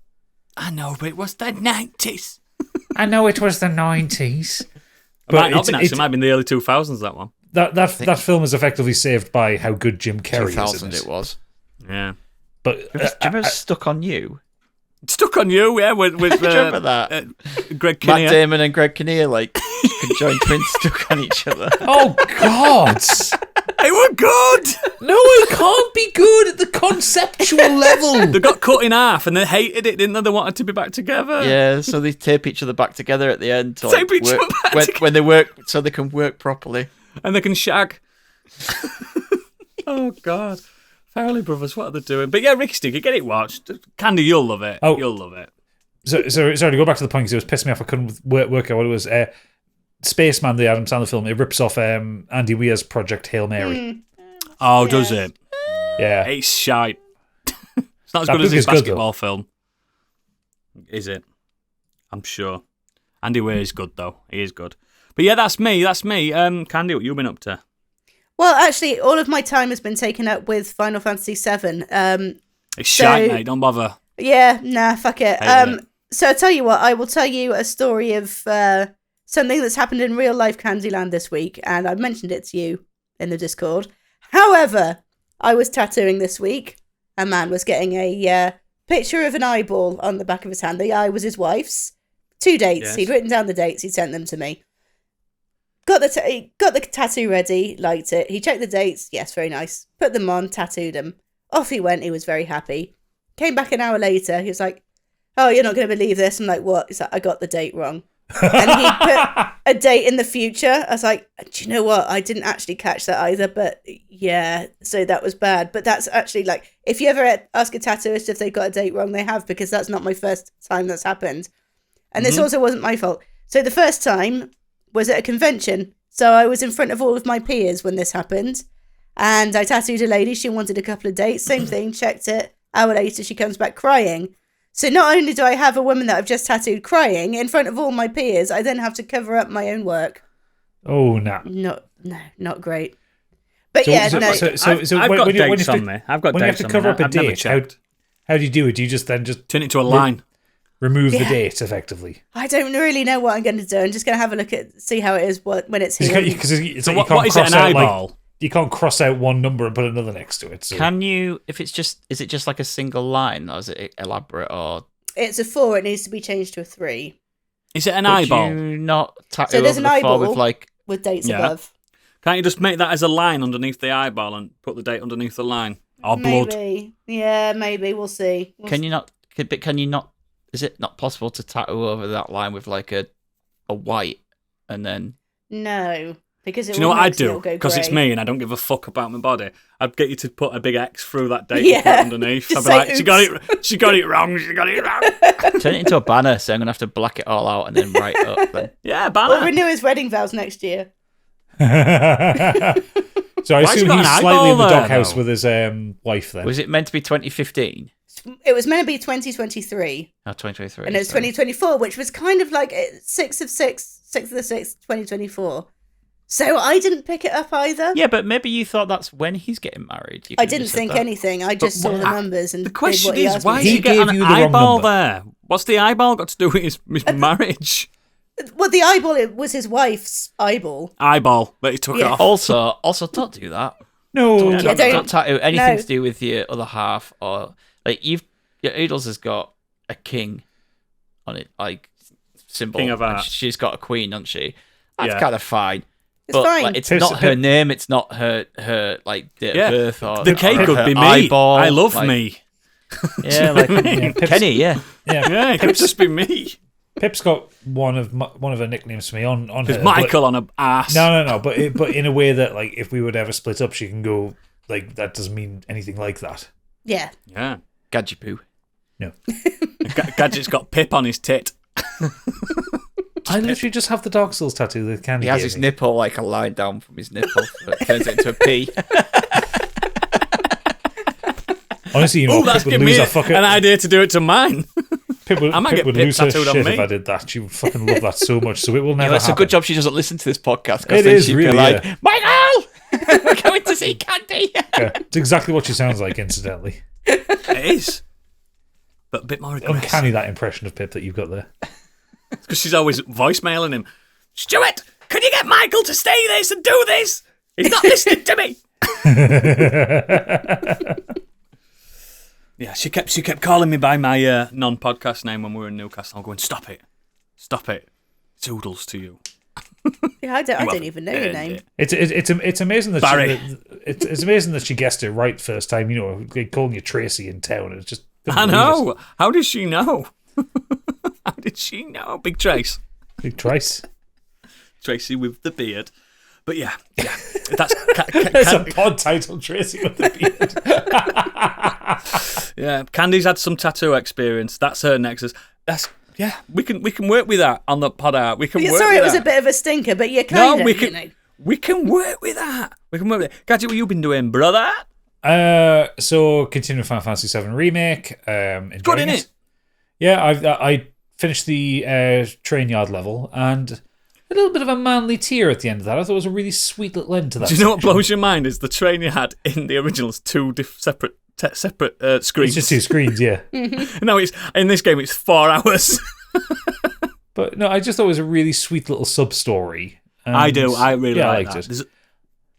I know, but it was the 90s. I know it was the 90s. It might not have been, actually. it's- It might have been the early 2000s, that one. That film is effectively saved by how good Jim Carrey is in 2000 it. it was. Yeah. But Do you remember Stuck on You? Stuck on You, yeah, with Do you remember that? Greg Matt Kinnear. Damon and Greg Kinnear, like, conjoined twins stuck on each other. oh God, They were good! no, it can't be good at the conceptual level. They got cut in half and they hated it, didn't they? They wanted to be back together. Yeah, so they tape each other back together at the end to Tape each work, other back when, together. when they work, so they can work properly. And they can shag. Oh, God. Farrelly Brothers, what are they doing? But yeah, Ricky Sticky, get it watched. Candy, you'll love it. Oh. You'll love it. So sorry to go back to the point because it was pissing me off. I couldn't work out what it was. Spaceman, the Adam Sandler film, it rips off Andy Weir's Project Hail Mary. Oh, does it? Yeah, It's shite. It's not as That good as book his is good, basketball film. Is it? I'm sure. Andy Weir is good, though. He is good. But yeah, that's me. Candy, what you been up to? Well, actually, all of my time has been taken up with Final Fantasy VII. It's shite, mate. Don't bother. Yeah, nah, fuck it. Hate it. So I'll tell you what, I will tell you a story of something that's happened in real life Candyland this week, and I mentioned it to you in the Discord. However, I was tattooing this week. A man was getting a picture of an eyeball on the back of his hand. The eye was his wife's. 2 dates. Yes. He'd written down the dates. He'd sent them to me. Got the tattoo ready. Liked it. He checked the dates. Yes, very nice. Put them on. Tattooed them. Off he went. He was very happy. Came back an hour later. He was like, "Oh, you're not going to believe this." I'm like, "What?" He's like, "I got the date wrong." And he put a date in the future. I was like, "Do you know what? I didn't actually catch that either." But yeah, so that was bad. But that's actually like, if you ever ask a tattooist if they got a date wrong, they have, because that's not my first time that's happened. And this also wasn't my fault. So the first time was at a convention. So I was in front of all of my peers when this happened. And I tattooed a lady. She wanted a couple of dates. Same thing. Checked it. Hour later, she comes back crying. So not only do I have a woman that I've just tattooed crying in front of all my peers, I then have to cover up my own work. Oh, no. Not great. But yeah, no. I've got dates on me. I've got when you have dates to on cover me. up a I've never date, checked. how do you do it? Do you just then Turn it to a line. remove the Yeah. date effectively? I don't really know what I'm going to do. I'm just going to have a look at, see how it is when it's here. Because it's So like what is it, an eyeball? You can't cross out one number and put another next to it. So. Can you, if it's just, is it just like a single line, or is it elaborate, or It's a 4. It needs to be changed to a 3 Is it an could eyeball? you not tattoo So there's over an the 4 eyeball. with like, with dates Yeah. above. Can't you just make that as a line underneath the eyeball and put the date underneath the line? Or blood? Maybe. Yeah, maybe. We'll see. can you not, is it not possible to tattoo over that line with like a white, and then No. Because it Do you know will what I'd make it all do? go Because it's grey. me and I don't give a fuck about my body. I'd get you to put a big X through that date Yeah. and put it underneath. I'd Just be say, like, she got it wrong, she got it wrong. turn it into a banner, so I'm gonna have to black it all out and then write it up. Then. Yeah, We'll banner. renew his wedding vows next year. So I Why's he assume got he's an slightly in the eyeball there, doghouse though? with his wife then. Was it meant to be 2015? It was meant to be 2023, Oh, 2023. and it's sorry. 2024, which was kind of like 6th of 6th, 2024. So I didn't pick it up either. Yeah, but maybe you thought that's when he's getting married. You I could've didn't just said think that. anything. I just saw the numbers and The did question what he is, asked why me did to you do. get gave an you the wrong eyeball number. there? What's the eyeball got to do with his marriage? Well, the eyeball, it was his wife's eyeball. Eyeball, but he took it Yeah. off. Also, don't do that. No. Yeah, Don't don't- tattoo anything no. to do with your other half, or like your Oodles has got a king on it, like symbol. King of and Hearts. she's got a queen, doesn't she? That's Yeah. kind of fine. It's But fine. like, it's Pip's- not her name. It's not her like date Yeah. of birth or The cake or could her be me. eyeball. I love like- me. Yeah, like Pip's- Kenny. Yeah, Yeah. Yeah, it could just be me. Pip's got one of her nicknames for me on There's her. Michael on a ass. No. But in a way that like if we would ever split up, she can go like that doesn't mean anything like that. Yeah. Yeah. Gadgepoo. No. Gadget's got Pip on his tit. I literally just have the Dark Souls tattoo that Candy He has gave his me. nipple like a line down from his nipple. So it turns it into a P. Honestly, you know, Oh, that's Pip would giving me lose her an idea to do it to mine. Pip would, I might Pip get would Pip lose her tattooed on shit me. if I did that. She would fucking love that so much. So it will never It's a happen. good job she doesn't listen to this podcast. It Because then is she'd really, be like, yeah. Michael! We're going to see Candy! Yeah, it's exactly what she sounds like, incidentally. It is. But a bit more aggressive. Uncanny, that impression of Pip that you've got there. Because she's always voicemailing him. Stuart, can you get Michael to say this and do this? He's not listening to me. Yeah, she kept calling me by my non-podcast name when we were in Newcastle. I'm going, stop it. It's Oodles to you. Yeah, I don't even know your name. It's amazing that Barry. it's amazing that she guessed it right first time. You know, like calling you Tracy in town. It's just I know. How did she know? How did she know? Big Trace. Big Trace. Tracy with the beard. But yeah. That's It's a pod title, Tracy with the beard. yeah. Candy's had some tattoo experience. That's her nexus. We can work with that on the pod art. We can Yeah, work sorry, with it was that. a bit of a stinker, but you No, kind of, we can. you know. We can work with that. Gadget, what you been doing, brother? So continuing Final Fantasy VII Remake. Enjoying Good, innit? Yeah, I finished the train yard level and a little bit of a manly tear at the end of that. I thought it was a really sweet little end to that. Do you know what section. blows your mind is the train you had in the originals two separate screens. It's just two screens, yeah. No, it's in this game. It's 4 hours. But no, I just thought it was a really sweet little sub story. I do. I really like liked that. it.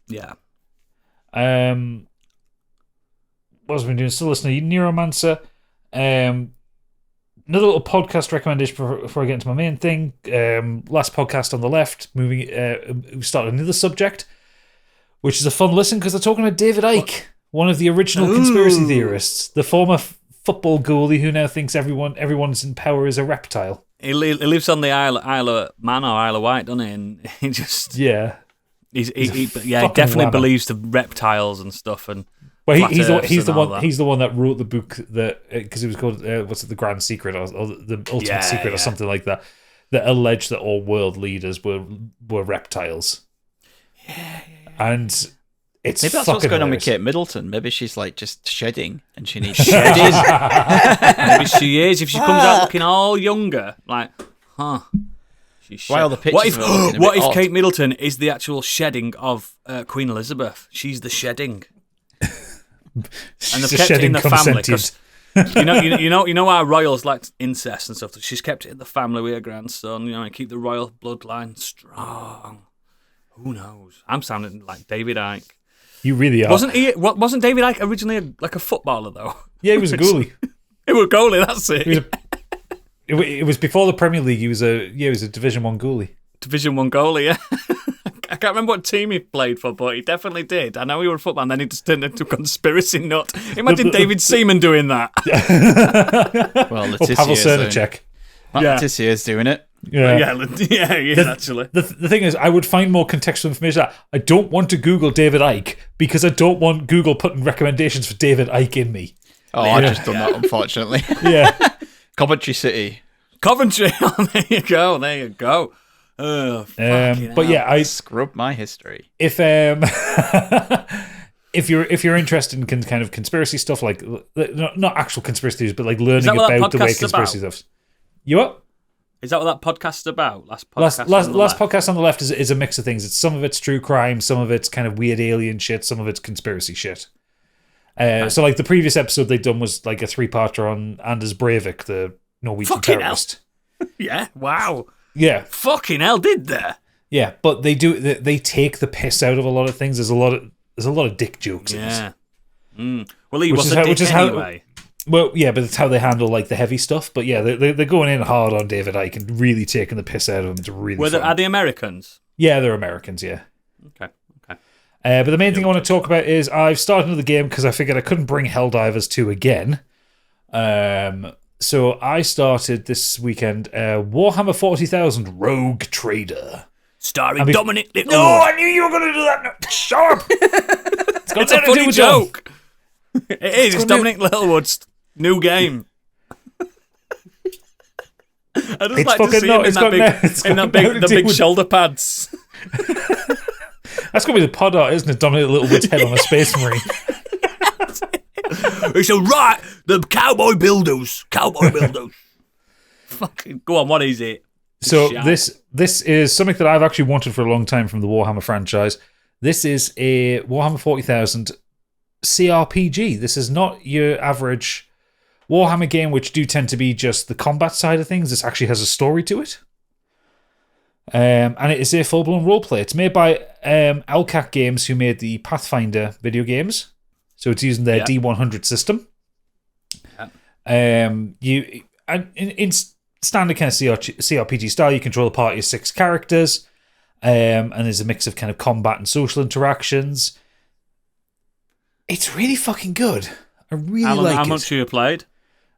Yeah. What have I been doing? Still listening to Neuromancer. Another little podcast recommendation before I get into my main thing. Last podcast on the left, we started another subject, which is a fun listen because they're talking about David Icke, one of the original conspiracy theorists, the former football goalie who now thinks everyone's in power is a reptile. He lives on the Isle of Man or Isle of Wight, doesn't he? And he just Yeah. he fucking definitely whammer. believes the reptiles and stuff. And Well, flat he's earths the and all one. that. He's the one that wrote the book that because it was called what's it, the Grand Secret or the Ultimate Secret or something like that. That alleged that all world leaders were reptiles. Yeah. And it's Maybe that's what's fucking going on with hilarious. Kate Middleton. Maybe she's like just shedding and she needs shedding. maybe she is. If she comes out looking all younger, like, she's Why all the What pictures if, are looking a what bit if odd? Kate Middleton is the actual shedding of Queen Elizabeth? She's the shedding. And She's they've a kept it in shedding the family consentient. 'cause you know our royals like incest and stuff. She's kept it in the family with her grandson. You know, and keep the royal bloodline strong. Who knows? I'm sounding like David Icke. You really are. Wasn't David Icke originally like a footballer though? Yeah, he was a goalie. He was a goalie. That's it. He was it was before the Premier League. He was a Division 1 goalie. Division 1 goalie. Yeah. I can't remember what team he played for, but he definitely did. I know he was a football, and then he just turned into a conspiracy nut. Imagine David Seaman doing that. Well, Or Pavel Letitia's Cernacek. Letitia's doing it. Yeah. he is, actually. The thing is, I would find more contextual information. I don't want to Google David Icke because I don't want Google putting recommendations for David Icke in me. Oh, I've just done that, unfortunately. Yeah. Coventry City. Coventry. Oh, there you go. Oh, fucking But hell. yeah, I Scrub my history. if if you're interested in kind of conspiracy stuff, like not actual conspiracy theories, but like learning that what that about the way podcast's conspiracy about? stuff. You what? Is that what that podcast's about? Last Last podcast. podcast on the left is a mix of things. It's some of it's true crime, some of it's kind of weird alien shit, some of it's conspiracy shit. So like the previous episode they'd done was like a 3-parter on Anders Breivik, the Norwegian Fucking terrorist. Yeah. Wow. Yeah, Fucking hell, did there? yeah, but they take the piss out of a lot of things. There's a lot of dick jokes in Yeah. this. Well, he Which was is a how- dick which is how- anyway. Well, yeah, but it's how they handle like the heavy stuff. But yeah, they're going in hard on David Icke and really taking the piss out of him. It's really fun. Are they Americans? Yeah, they're Americans. Yeah. Okay. But the main thing I want to talk about is I've started another game because I figured I couldn't bring Helldivers 2 again. So I started this weekend Warhammer 40,000 Rogue Trader. Starring Dominic Little. No, I knew you were going to do that. No, shut up. It's a funny joke. It is. It's Dominic Littlewood's new game. I just like to see him in the big shoulder pads. That's going to be the pod art, isn't it? Dominic Littlewood's head on a space marine. It's right. The cowboy builders. Fucking go on. What is it? So this is something that I've actually wanted for a long time from the Warhammer franchise. This is a Warhammer 40,000 CRPG. This is not your average Warhammer game, which do tend to be just the combat side of things. This actually has a story to it. And it is a full-blown roleplay. It's made by Alcac Games, who made the Pathfinder video games. So it's using their D100 system. In standard kind of CRPG style, you control a party of 6 characters, and there's a mix of kind of combat and social interactions. It's really fucking good. I really like it. How much have you played?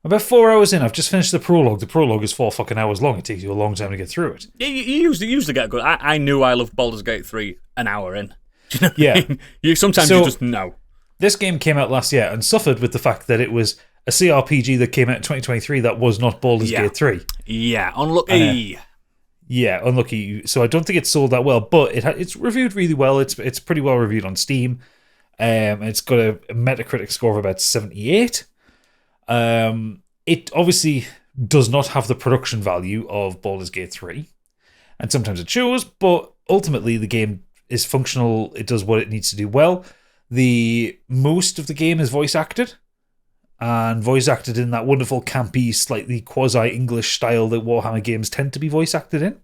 About 4 hours in. I've just finished the prologue. The prologue is 4 fucking hours long. It takes you a long time to get through it. Yeah, you usually get good. I knew I loved Baldur's Gate 3 an hour in. Do you know what I mean? Sometimes you just know. This game came out last year and suffered with the fact that it was a CRPG that came out in 2023 that was not Baldur's Gate 3. Yeah, unlucky. Unlucky. So I don't think it sold that well, but it's reviewed really well. It's pretty well reviewed on Steam. It's got a Metacritic score of about 78. It obviously does not have the production value of Baldur's Gate 3, and sometimes it shows, but ultimately the game is functional. It does what it needs to do well. Most of the game is voice acted, and voice acted in that wonderful campy, slightly quasi-English style that Warhammer games tend to be voice acted in.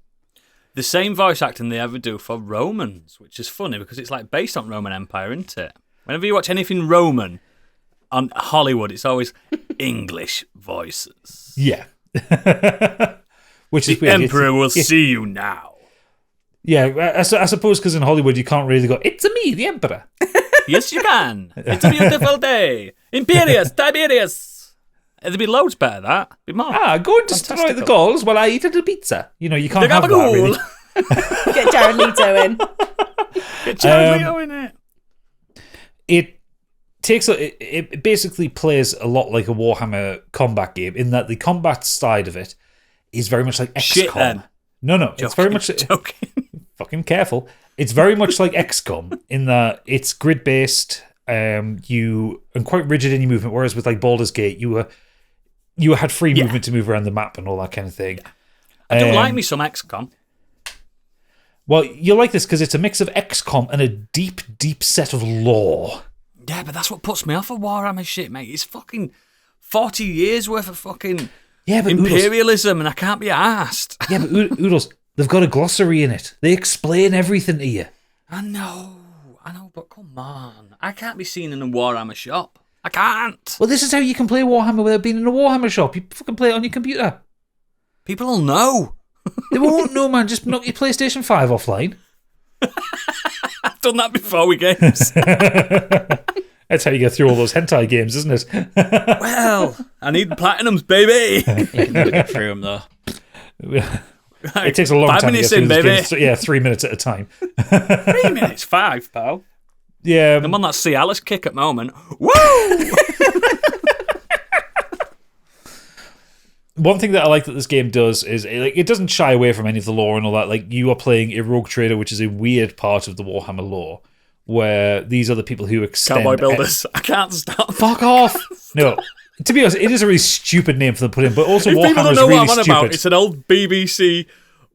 The same voice acting they ever do for Romans, which is funny because it's like based on Roman Empire, isn't it? Whenever you watch anything Roman on Hollywood, it's always English voices. Yeah. Which is the weird. Emperor will see you now. Yeah, I suppose because in Hollywood you can't really go, "It's me, the Emperor." Yes, you can. It's a beautiful day. Imperius, Tiberius. It'd be loads better, that. Be more. Go and destroy the Gauls while I eat a little pizza. You know, you can't have that, really. Get Jared Leto in. Get Jared Leto in it. It basically plays a lot like a Warhammer combat game in that the combat side of it is very much like XCOM. Shit, then. No, it's very much... Joking. Fucking careful. It's very much like XCOM in that it's grid-based, and quite rigid in your movement, whereas with like Baldur's Gate, you had free movement to move around the map and all that kind of thing. I do like me some XCOM. Well, you'll like this because it's a mix of XCOM and a deep, deep set of lore. Yeah, but that's what puts me off of Warhammer shit, mate. It's fucking 40 years worth of fucking imperialism, and I can't be arsed. Yeah, but Oodles, they've got a glossary in it. They explain everything to you. I know, but come on. I can't be seen in a Warhammer shop. I can't. Well, this is how you can play Warhammer without being in a Warhammer shop. You fucking play it on your computer. People will know. They won't know, man. Just knock your PlayStation 5 offline. I've done that before with games. That's how you get through all those hentai games, isn't it? Well, I need platinums, baby. You can get through them, though. It takes a long 5 time minutes to get through in, this baby. game. Yeah, 3 minutes at a time. 3 minutes, 5, pal. Yeah. I'm on that Cialis kick at the moment. Woo! One thing that I like that this game does is it doesn't shy away from any of the lore and all that. Like, you are playing a rogue trader, which is a weird part of the Warhammer lore, where these are the people who extend... Cowboy builders. I can't stop. Fuck off! No. To be honest, it is a really stupid name for them to put in, but also if Warhammer people don't is know really what I'm on stupid. about, it's an old BBC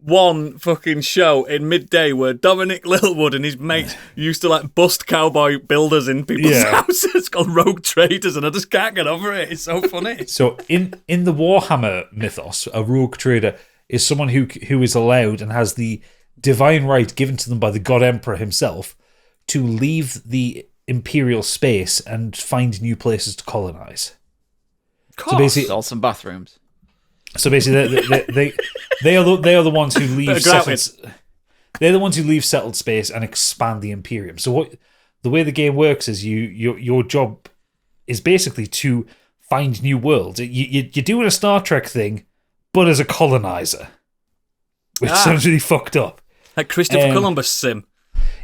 One fucking show in midday where Dominic Littlewood and his mates used to like bust cowboy builders in people's houses. It's called Rogue Traders, and I just can't get over it. It's so funny. So in the Warhammer mythos, a rogue trader is someone who is allowed and has the divine right given to them by the God Emperor himself to leave the imperial space and find new places to colonize. So basically, all some bathrooms. So basically, they are the ones who leave settled. They're the ones who leave settled space and expand the Imperium. So the way the game works is your job is basically to find new worlds. You're doing a Star Trek thing, but as a colonizer, which sounds really fucked up. Like Christopher Columbus sim.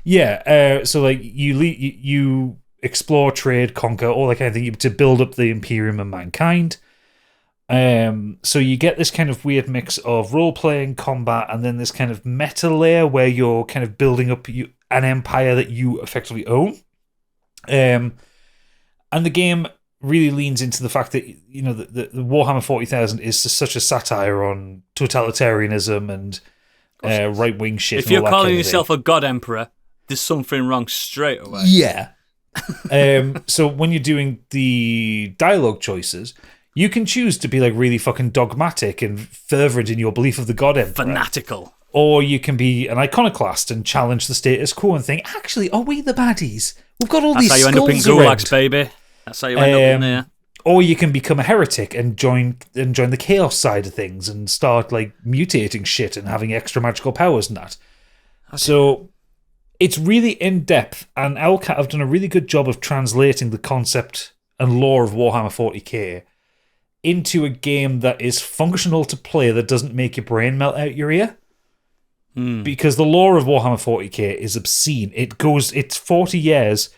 Yeah. So like you explore, trade, conquer, all that kind of thing, to build up the Imperium and mankind. So you get this kind of weird mix of role-playing, combat, and then this kind of meta layer where you're kind of building up an empire that you effectively own. And the game really leans into the fact that, you know, the Warhammer 40,000 is such a satire on totalitarianism and right-wing shit. If you're calling yourself a god emperor, there's something wrong straight away. Yeah. So when you're doing the dialogue choices, you can choose to be like really fucking dogmatic and fervent in your belief of the god emperor. Fanatical. Or you can be an iconoclast and challenge the status quo and think, actually, are we the baddies? We've got all these That's how you end up in skulls around. gulags, baby. That's how you end up in there. Or you can become a heretic and join the chaos side of things and start like mutating shit and having extra magical powers and that. Okay. So it's really in depth, and Owlcat have done a really good job of translating the concept and lore of Warhammer 40k into a game that is functional to play, that doesn't make your brain melt out your ear. Because the lore of Warhammer 40k is obscene. It's 40 years,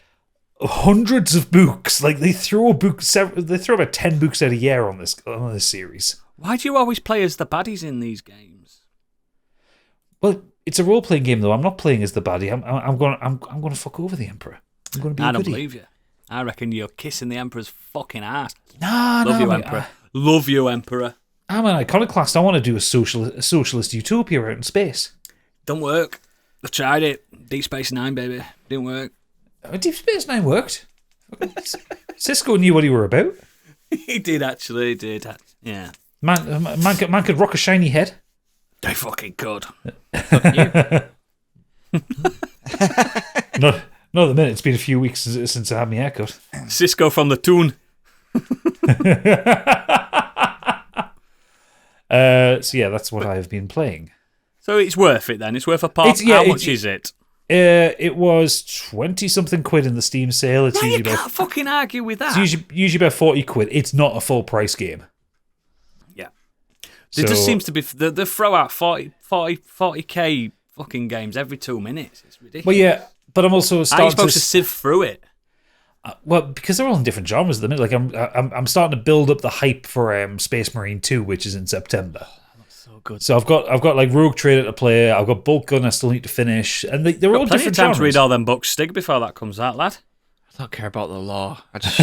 hundreds of books. Like they throw about 10 books out a year on this series. Why do you always play as the baddies in these games? Well, it's a role playing game though. I'm not playing as the baddie. I'm going to fuck over the Emperor. I'm going to be. I don't believe you. I reckon you're kissing the Emperor's fucking ass. Love you, Emperor. Love you, Emperor. I'm an iconoclast. I want to do a socialist utopia out in space. Don't work. I tried it. Deep Space Nine, baby. Didn't work. Deep Space Nine worked. Cisco knew what he were about. He did, actually. He did. Yeah. Man could rock a shiny head. They fucking could. Not at the minute. It's been a few weeks since I had my haircut. Cisco from the Toon. So yeah, that's what I have been playing. So it's worth it then. It's worth a pop. How much is it? It was 20-something quid in the Steam sale. It's you can't fucking argue with that. It's usually about 40 quid. It's not a full price game. Yeah. There just seems to be they throw out 40k fucking games every 2 minutes. It's ridiculous. Well, yeah, but I'm also starting How are you supposed to sift through it? Well, because they're all in different genres at the minute. Like I'm starting to build up the hype for Space Marine 2, which is in September. So good. So I've got like Rogue Trader to play. I've got Bulk Gun I still need to finish, and they're all different time genres. To read all them books, Stig, before that comes out, lad. I don't care about the law. I just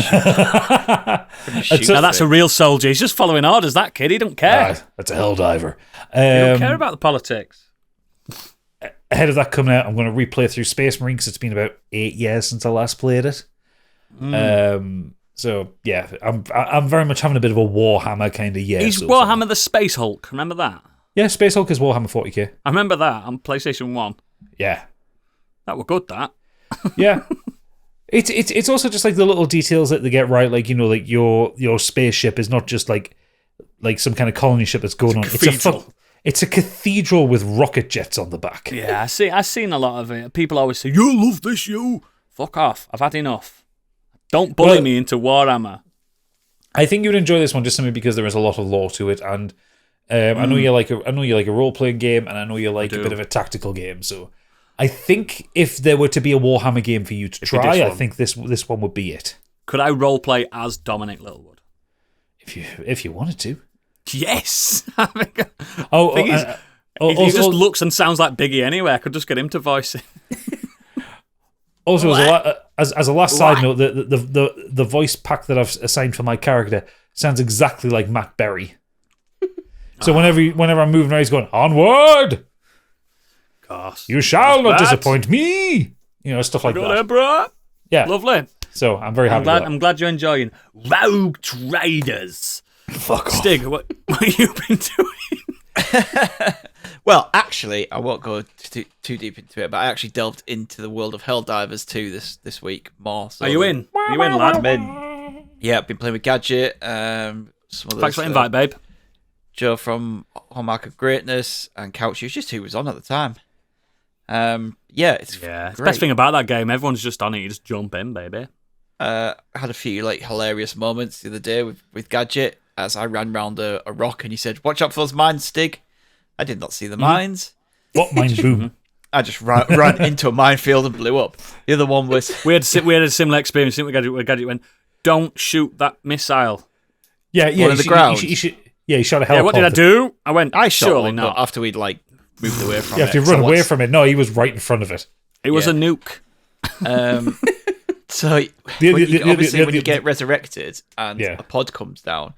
shoot. Now that's a real soldier. He's just following orders. That kid, he don't care. That's a helldiver. He don't care about the politics. Ahead of that coming out, I'm going to replay through Space Marine because it's been about 8 years since I last played it. So yeah, I'm very much having a bit of a Warhammer kind of year. He's Warhammer the Space Hulk. Remember that? Yeah, Space Hulk is Warhammer 40k. I remember that on PlayStation 1. Yeah, that were good. That. Yeah, it's also just like the little details that they get right. Like, you know, like your spaceship is not just like some kind of colony ship that's going on. It's a cathedral with rocket jets on the back. Yeah, I've seen a lot of it. People always say, "You love this, you." Fuck off. I've had enough. Don't bully me into Warhammer. I think you'd enjoy this one just simply because there is a lot of lore to it, and I know you like a role playing game, and I know you like a bit of a tactical game. So I think if there were to be a Warhammer game for you to try, I think this one would be it. Could I role play as Dominic Littlewood? If you wanted to. Yes. He just looks and sounds like Biggie anyway. I could just get him to voice it. Also, as a last side note, the voice pack that I've assigned for my character sounds exactly like Matt Berry. So whenever I'm moving around, he's going, "Onward! Gosh, you shall not disappoint me." You know, stuff like that. There, bro. Yeah, lovely. So I'm very happy. I'm glad you're enjoying Rogue Traders. Fuck off. Stig, what have you been doing? Well, actually, I won't go too deep into it, but I actually delved into the world of Helldivers 2 this week more. So Are you in? Are you in, lad? I'm in. Yeah, I've been playing with Gadget. Some others, thanks for the invite, babe. Joe from Hallmark of Greatness and Couch. It was just who was on at the time. It's the best thing about that game. Everyone's just on it. You just jump in, baby. I had a few hilarious moments the other day with Gadget as I ran round a rock and he said, "Watch out for those mines, Stig." I did not see the mines. What mines, boom? I just ran into a minefield and blew up. The other one was We had a similar experience. Didn't we? Gadget went, "Don't shoot that missile." Yeah, One in the ground. He shot a helicopter. Yeah, what did I do? I went, I shot surely one, not. but after we'd like moved away from You it. have to So run away what's- from it. No, he was right in front of it. It was Yeah. a nuke. So when you get resurrected and Yeah. a pod comes down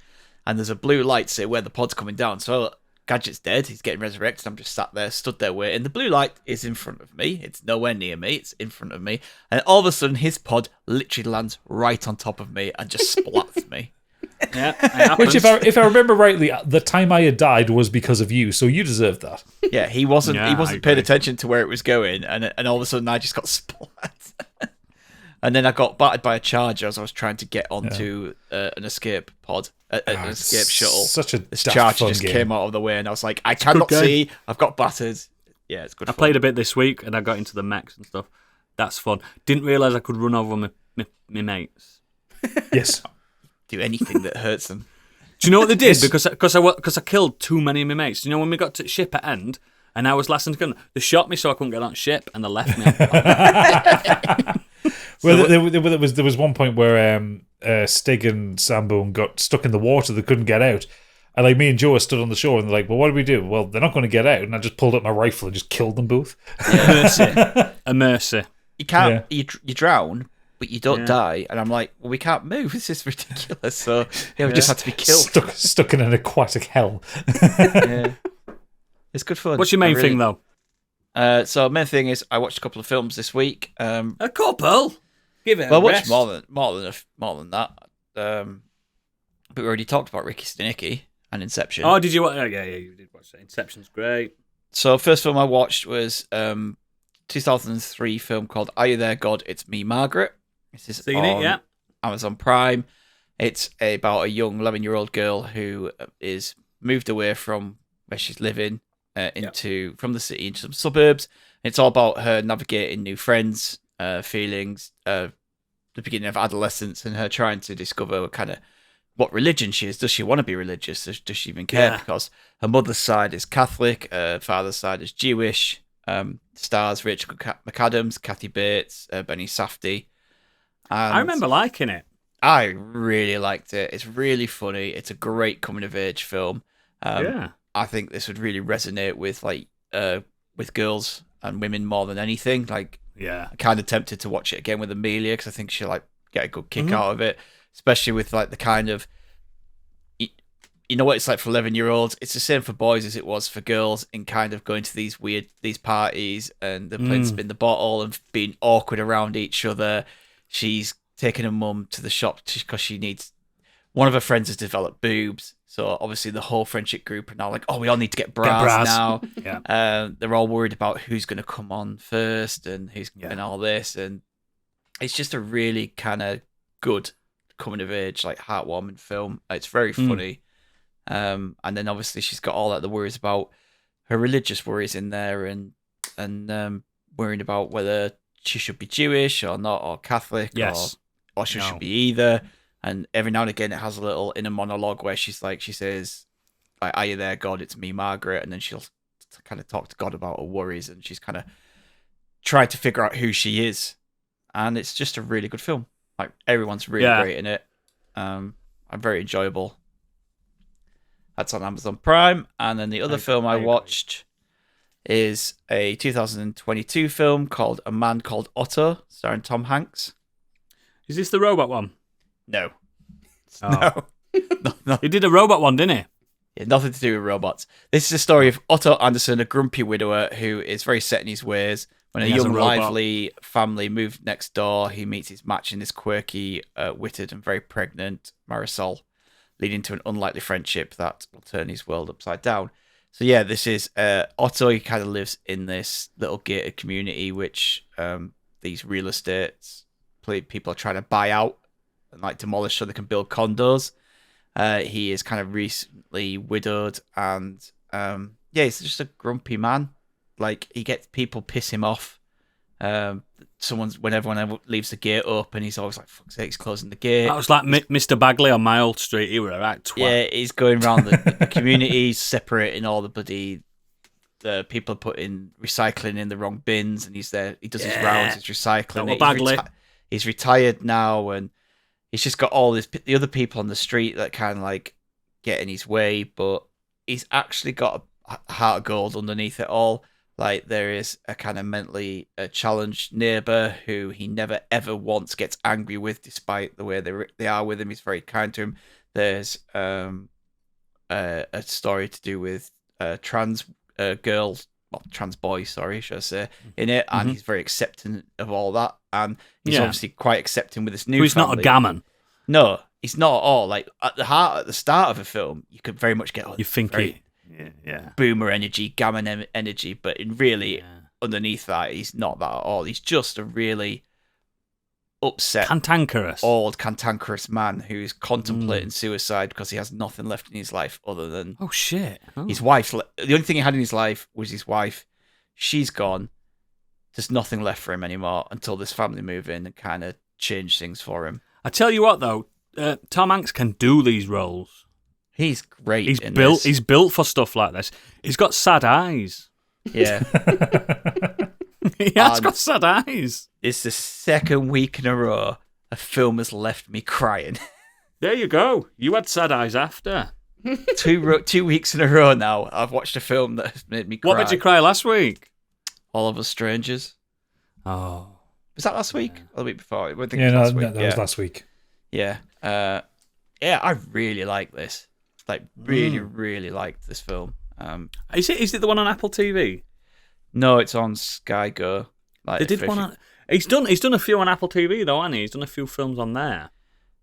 and there's a blue light say where the pod's coming down. So Gadget's dead. He's getting resurrected. I'm just stood there waiting. The blue light is in front of me. It's nowhere near me. It's in front of me. And all of a sudden, his pod literally lands right on top of me and just splats me. Yeah, it happens. Which, if I remember rightly, the time I had died was because of you, so you deserved that. Yeah, he wasn't. Yeah, he I wasn't paying agree. attention to where it was going, and all of a sudden, I just got splat. And then I got battered by a charger as I was trying to get onto an escape pod, an escape shuttle. Such a This daft charger fun just game. came out of the way, and I was like, I cannot game. see. I've got battered. Yeah, it's good. I played a bit this week and I got into the mechs and stuff. That's fun. Didn't realise I could run over my mates. Yes. Do anything that hurts them. Do you know what they did? Because I killed too many of my mates. Do you know when we got to ship at end and I was last in the gun, they shot me so I couldn't get on ship and they left me. Well, there was one point where Stig and Sambo got stuck in the water. They couldn't get out. And like me and Joe stood on the shore and they're like, well, what do we do? Well, they're not going to get out. And I just pulled up my rifle and just killed them both. A mercy. You can't. You drown, but you don't die. And I'm like, well, we can't move. This is ridiculous. So yeah, we just had to be killed. Stuck in an aquatic hell. Yeah. It's good fun. What's your main thing though? So main thing is I watched a couple of films this week. A couple. Give it. Well, a I rest. watched more than that. But we already talked about Ricky Stanicky and Inception. Oh, did you watch? Yeah, you did watch that. Inception's great. So first film I watched was 2003 film called Are You There, God? It's Me, Margaret. This is Seen on it? Yeah. Amazon Prime. It's about a young 11-year-old girl who is moved away from where she's living from the city into some suburbs. It's all about her navigating new friends, feelings, the beginning of adolescence, and her trying to discover kind of what religion she is. Does she want to be religious? Does she even care? Yeah. Because her mother's side is Catholic, her father's side is Jewish. Stars Rachel McAdams, Kathy Bates, Benny Safdie. I remember liking it. I really liked it. It's really funny. It's a great coming of age film. Yeah. I think this would really resonate with with girls and women more than anything. Like, Yeah. I'm kind of tempted to watch it again with Amelia because I think she'll like get a good kick out of it, especially with like the kind of you know what it's like for 11-year-olds. It's the same for boys as it was for girls in kind of going to these parties and they're playing spin the bottle and being awkward around each other. She's taking her mum to the shop because she needs. One of her friends has developed boobs, so obviously the whole friendship group are now like, oh, we all need to get bras now. Yeah. They're all worried about who's going to come on first and who's and all this, and it's just a really kind of good coming of age, like heartwarming film. It's very funny, and then obviously she's got all that the worries about her religious worries in there, and worrying about whether she should be Jewish or not, or Catholic, or she should be either. And every now and again, it has a little inner monologue where she says, like, "Are you there, God? It's me, Margaret." And then she'll kind of talk to God about her worries, and she's kind of tried to figure out who she is. And it's just a really good film. Like, everyone's really great in it. I'm very enjoyable. That's on Amazon Prime. And then the other film I watched is a 2022 film called A Man Called Otto, starring Tom Hanks. Is this the robot one? No. Oh. No. He did a robot one, didn't he? Yeah, nothing to do with robots. This is a story of Otto Anderson, a grumpy widower who is very set in his ways. When a young, lively family moved next door, he meets his match in this quirky, witted and very pregnant Marisol, leading to an unlikely friendship that will turn his world upside down. So yeah, this is Otto. He kind of lives in this little gated community, which these real estate people are trying to buy out and like demolish so they can build condos. He is kind of recently widowed, and he's just a grumpy man. Like, he gets people piss him off. When everyone leaves the gate up, and he's always like, "Fuck's sake, he's closing the gate." That was like Mr. Bagley on my old street. He was a right twat. Yeah, he's going around the community, separating all the bloody the people are putting recycling in the wrong bins, and he's there. He does his rounds, he's recycling it. Bagley. He's retired now, and he's just got all the other people on the street that kind of like get in his way, but he's actually got a heart of gold underneath it all. Like, there is a kind of mentally challenged neighbour who he never ever once gets angry with, despite the way they are with him. He's very kind to him. There's a story to do with trans girls, well, trans boys, sorry, should I say, in it, and he's very accepting of all that, and he's obviously quite accepting with this new. He's family. not a gammon. No, he's not at all. Like at the start of a film, you could very much get You think very yeah. boomer energy, gammon energy, but really underneath that, he's not that at all. He's just a really upset, old, cantankerous man who's contemplating suicide because he has nothing left in his life other than his wife. The only thing he had in his life was his wife. She's gone. There's nothing left for him anymore until this family move in and kind of change things for him. I tell you what, though, Tom Hanks can do these roles. He's great. He's built for stuff like this. He's got sad eyes. Yeah. He has got sad eyes. It's the second week in a row a film has left me crying. There you go. You had sad eyes after. 2 weeks in a row now, I've watched a film that has made me cry. What made you cry last week? All of Us Strangers. Oh. Was that last week? Or the week before? That was last week. Yeah. I really like this. Like, really liked this film. Is it the one on Apple TV? No, it's on Sky Go. Like, they did one on... He's done a few on Apple TV, though, hasn't he? He's done a few films on there.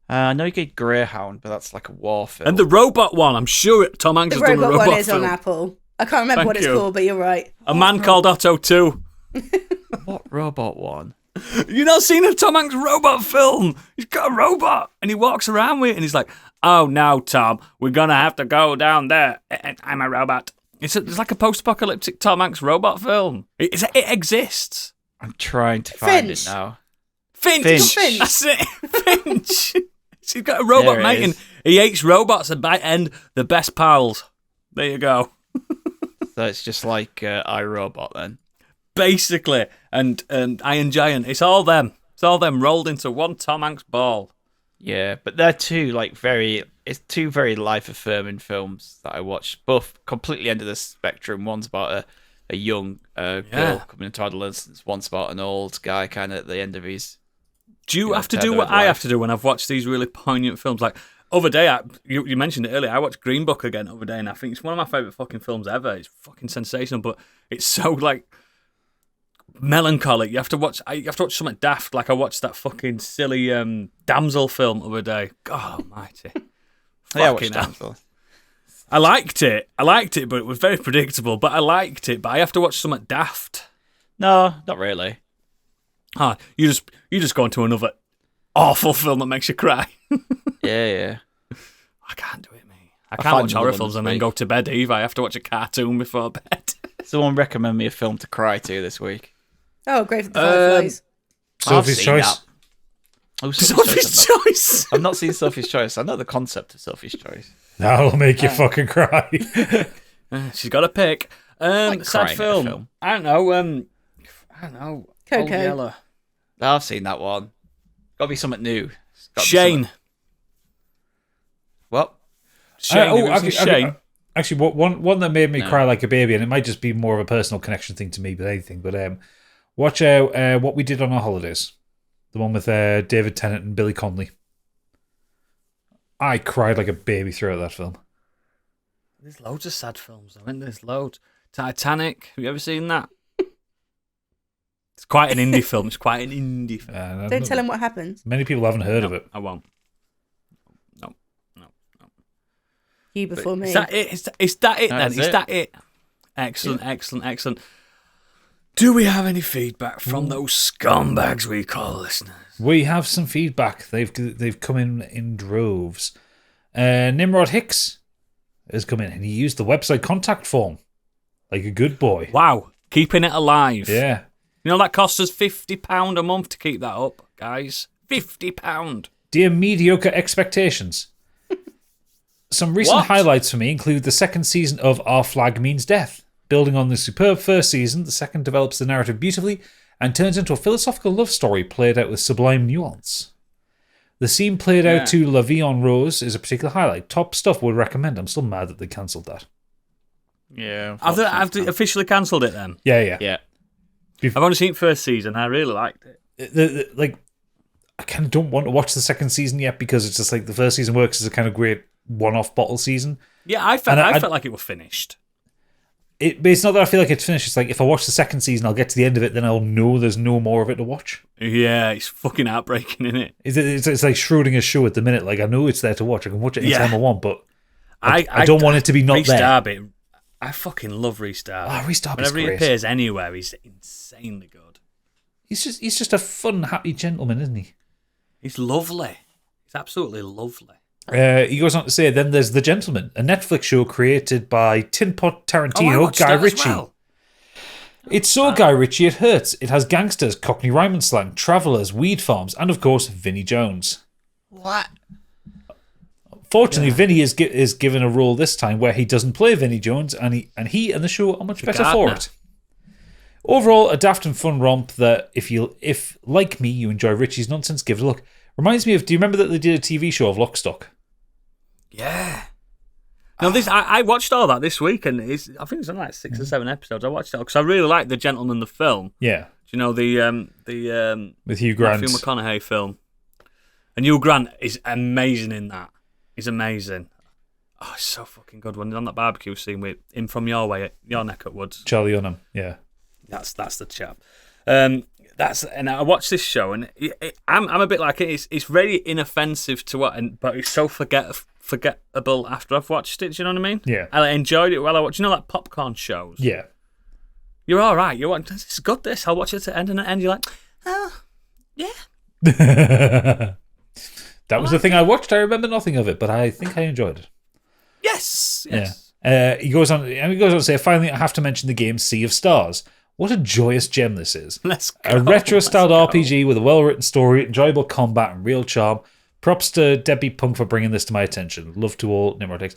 I know he did Greyhound, but that's like a war film. And the robot one, I'm sure Tom Hanks has done a robot film. The robot one is on Apple. I can't remember what it's called, but you're right. A Man Called Otto 2. What robot one? You not seen a Tom Hanks robot film? He's got a robot, and he walks around with it, and he's like, "Oh no, Tom, we're gonna have to go down there. I'm a robot." It's like a post-apocalyptic Tom Hanks robot film. It exists. I'm trying to find it now. Finch. That's it. Finch. He's got a robot There it mate, and he hates robots, and by the end, the best pals. There you go. So it's just like iRobot then. Basically, and Iron Giant. It's all them. It's all them rolled into one Tom Hanks ball. Yeah, but they're two very life-affirming films that I watched. Both completely end of the spectrum. One's about a young girl coming into adolescence. One's about an old guy kind of at the end of his... Do you have to do what I have to do when I've watched these really poignant films? Like, other day, you mentioned it earlier, I watched Green Book again the other day, and I think it's one of my favourite fucking films ever. It's fucking sensational, but it's so, like, melancholic. You have to watch something daft. Like, I watched that fucking silly Damsel film the other day. God almighty. Yeah, I watched Damsel. I liked it, but it was very predictable. But I liked it, but I have to watch something daft. No, not really. Ah, you just go into another awful film that makes you cry. Yeah. I can't do it, mate. I can't watch horror films and then go to bed either. I have to watch a cartoon before bed. Someone recommend me a film to cry to this week. Oh, Grave of the Fireflies. Sophie's Choice. Sophie's Choice. I've not seen Sophie's Choice. I know the concept of Sophie's Choice. That'll make you fucking cry. She's got a pick. Sad film. I don't know. Coco. Old Yeller. I've seen that one. Got to be something new. Shane. What? Shane. Shane. Actually, one that made me cry like a baby, and it might just be more of a personal connection thing to me than anything. But watch What We Did on Our Holidays, the one with David Tennant and Billy Connolly. I cried like a baby throughout that film. There's loads of sad films, though, isn't there? There's loads. Titanic. Have you ever seen that? It's quite an indie film. Don't tell him what happens. Many people haven't heard of it. I won't. No. You before me. Is that it? Is that it then? Is that it? Excellent. Do we have any feedback from those scumbags we call listeners? We have some feedback. They've come in droves. Nimrod Hicks has come in, and he used the website contact form like a good boy. Wow, keeping it alive. Yeah. You know that costs us £50 a month to keep that up, guys. £50. Dear mediocre expectations. Some recent highlights for me include the second season of Our Flag Means Death. Building on the superb first season, the second develops the narrative beautifully and turns into a philosophical love story played out with sublime nuance. The scene played out to La Vie en Rose is a particular highlight. Top stuff, would recommend. I'm still mad that they cancelled that. Yeah. Have they officially cancelled it then? Yeah. I've only seen first season. I really liked it. I kind of don't want to watch the second season yet because it's just like the first season works as a kind of great one-off bottle season. Yeah, I felt like it was finished. But it's not that I feel like it's finished. It's like if I watch the second season, I'll get to the end of it, then I'll know there's no more of it to watch. Yeah, it's fucking heartbreaking, isn't it? It's like Schrodinger's show at the minute. Like I know it's there to watch. I can watch it anytime I want, but I don't want it to be not Rhys there. Darby, I fucking love Rhys Darby. Oh, Rhys Darby's Whenever great. he appears anywhere, he's insanely good. He's just a fun, happy gentleman, isn't he? He's lovely. He's absolutely lovely. He goes on to say, then there's The Gentleman, a Netflix show created by Tin Pot Tarantino, Guy Ritchie. Well. It's so Guy Ritchie it hurts. It has gangsters, Cockney rhyming slang, travellers, weed farms, and of course, Vinnie Jones. What? Fortunately, Vinny is given a role this time where he doesn't play Vinnie Jones, and he and the show are much better for it. Overall, a daft and fun romp that if like me you enjoy Ritchie's nonsense, give it a look. Reminds me of, do you remember that they did a TV show of Lock Stock? Yeah. No, I watched all that this week, and I think it's on like 6 or 7 episodes. I watched it because I really liked The Gentleman, the film. Yeah. Do you know the with Hugh Grant, Matthew McConaughey film? And Hugh Grant is amazing in that. He's amazing. Oh, it's so fucking good. When he's on that barbecue scene with him from your neck of woods. Charlie Hunnam, yeah. That's the chap. And I watched this show, and I'm a bit like it. It's very inoffensive to what, but it's so forgettable after I've watched it. Do you know what I mean? Yeah. I enjoyed it while I watched. You know, like popcorn shows. Yeah. You're all right. You're like, this is good. This. I'll watch it to the end, and at the end, you're like, oh, yeah. That was the thing I watched. I remember nothing of it, but I think I enjoyed it. Yes. Yeah. He goes on to say, finally, I have to mention the game Sea of Stars. What a joyous gem this is. Let's go. A retro-styled RPG with a well-written story, enjoyable combat, and real charm. Props to Deadbeat Punk for bringing this to my attention. Love to all Nimrodex.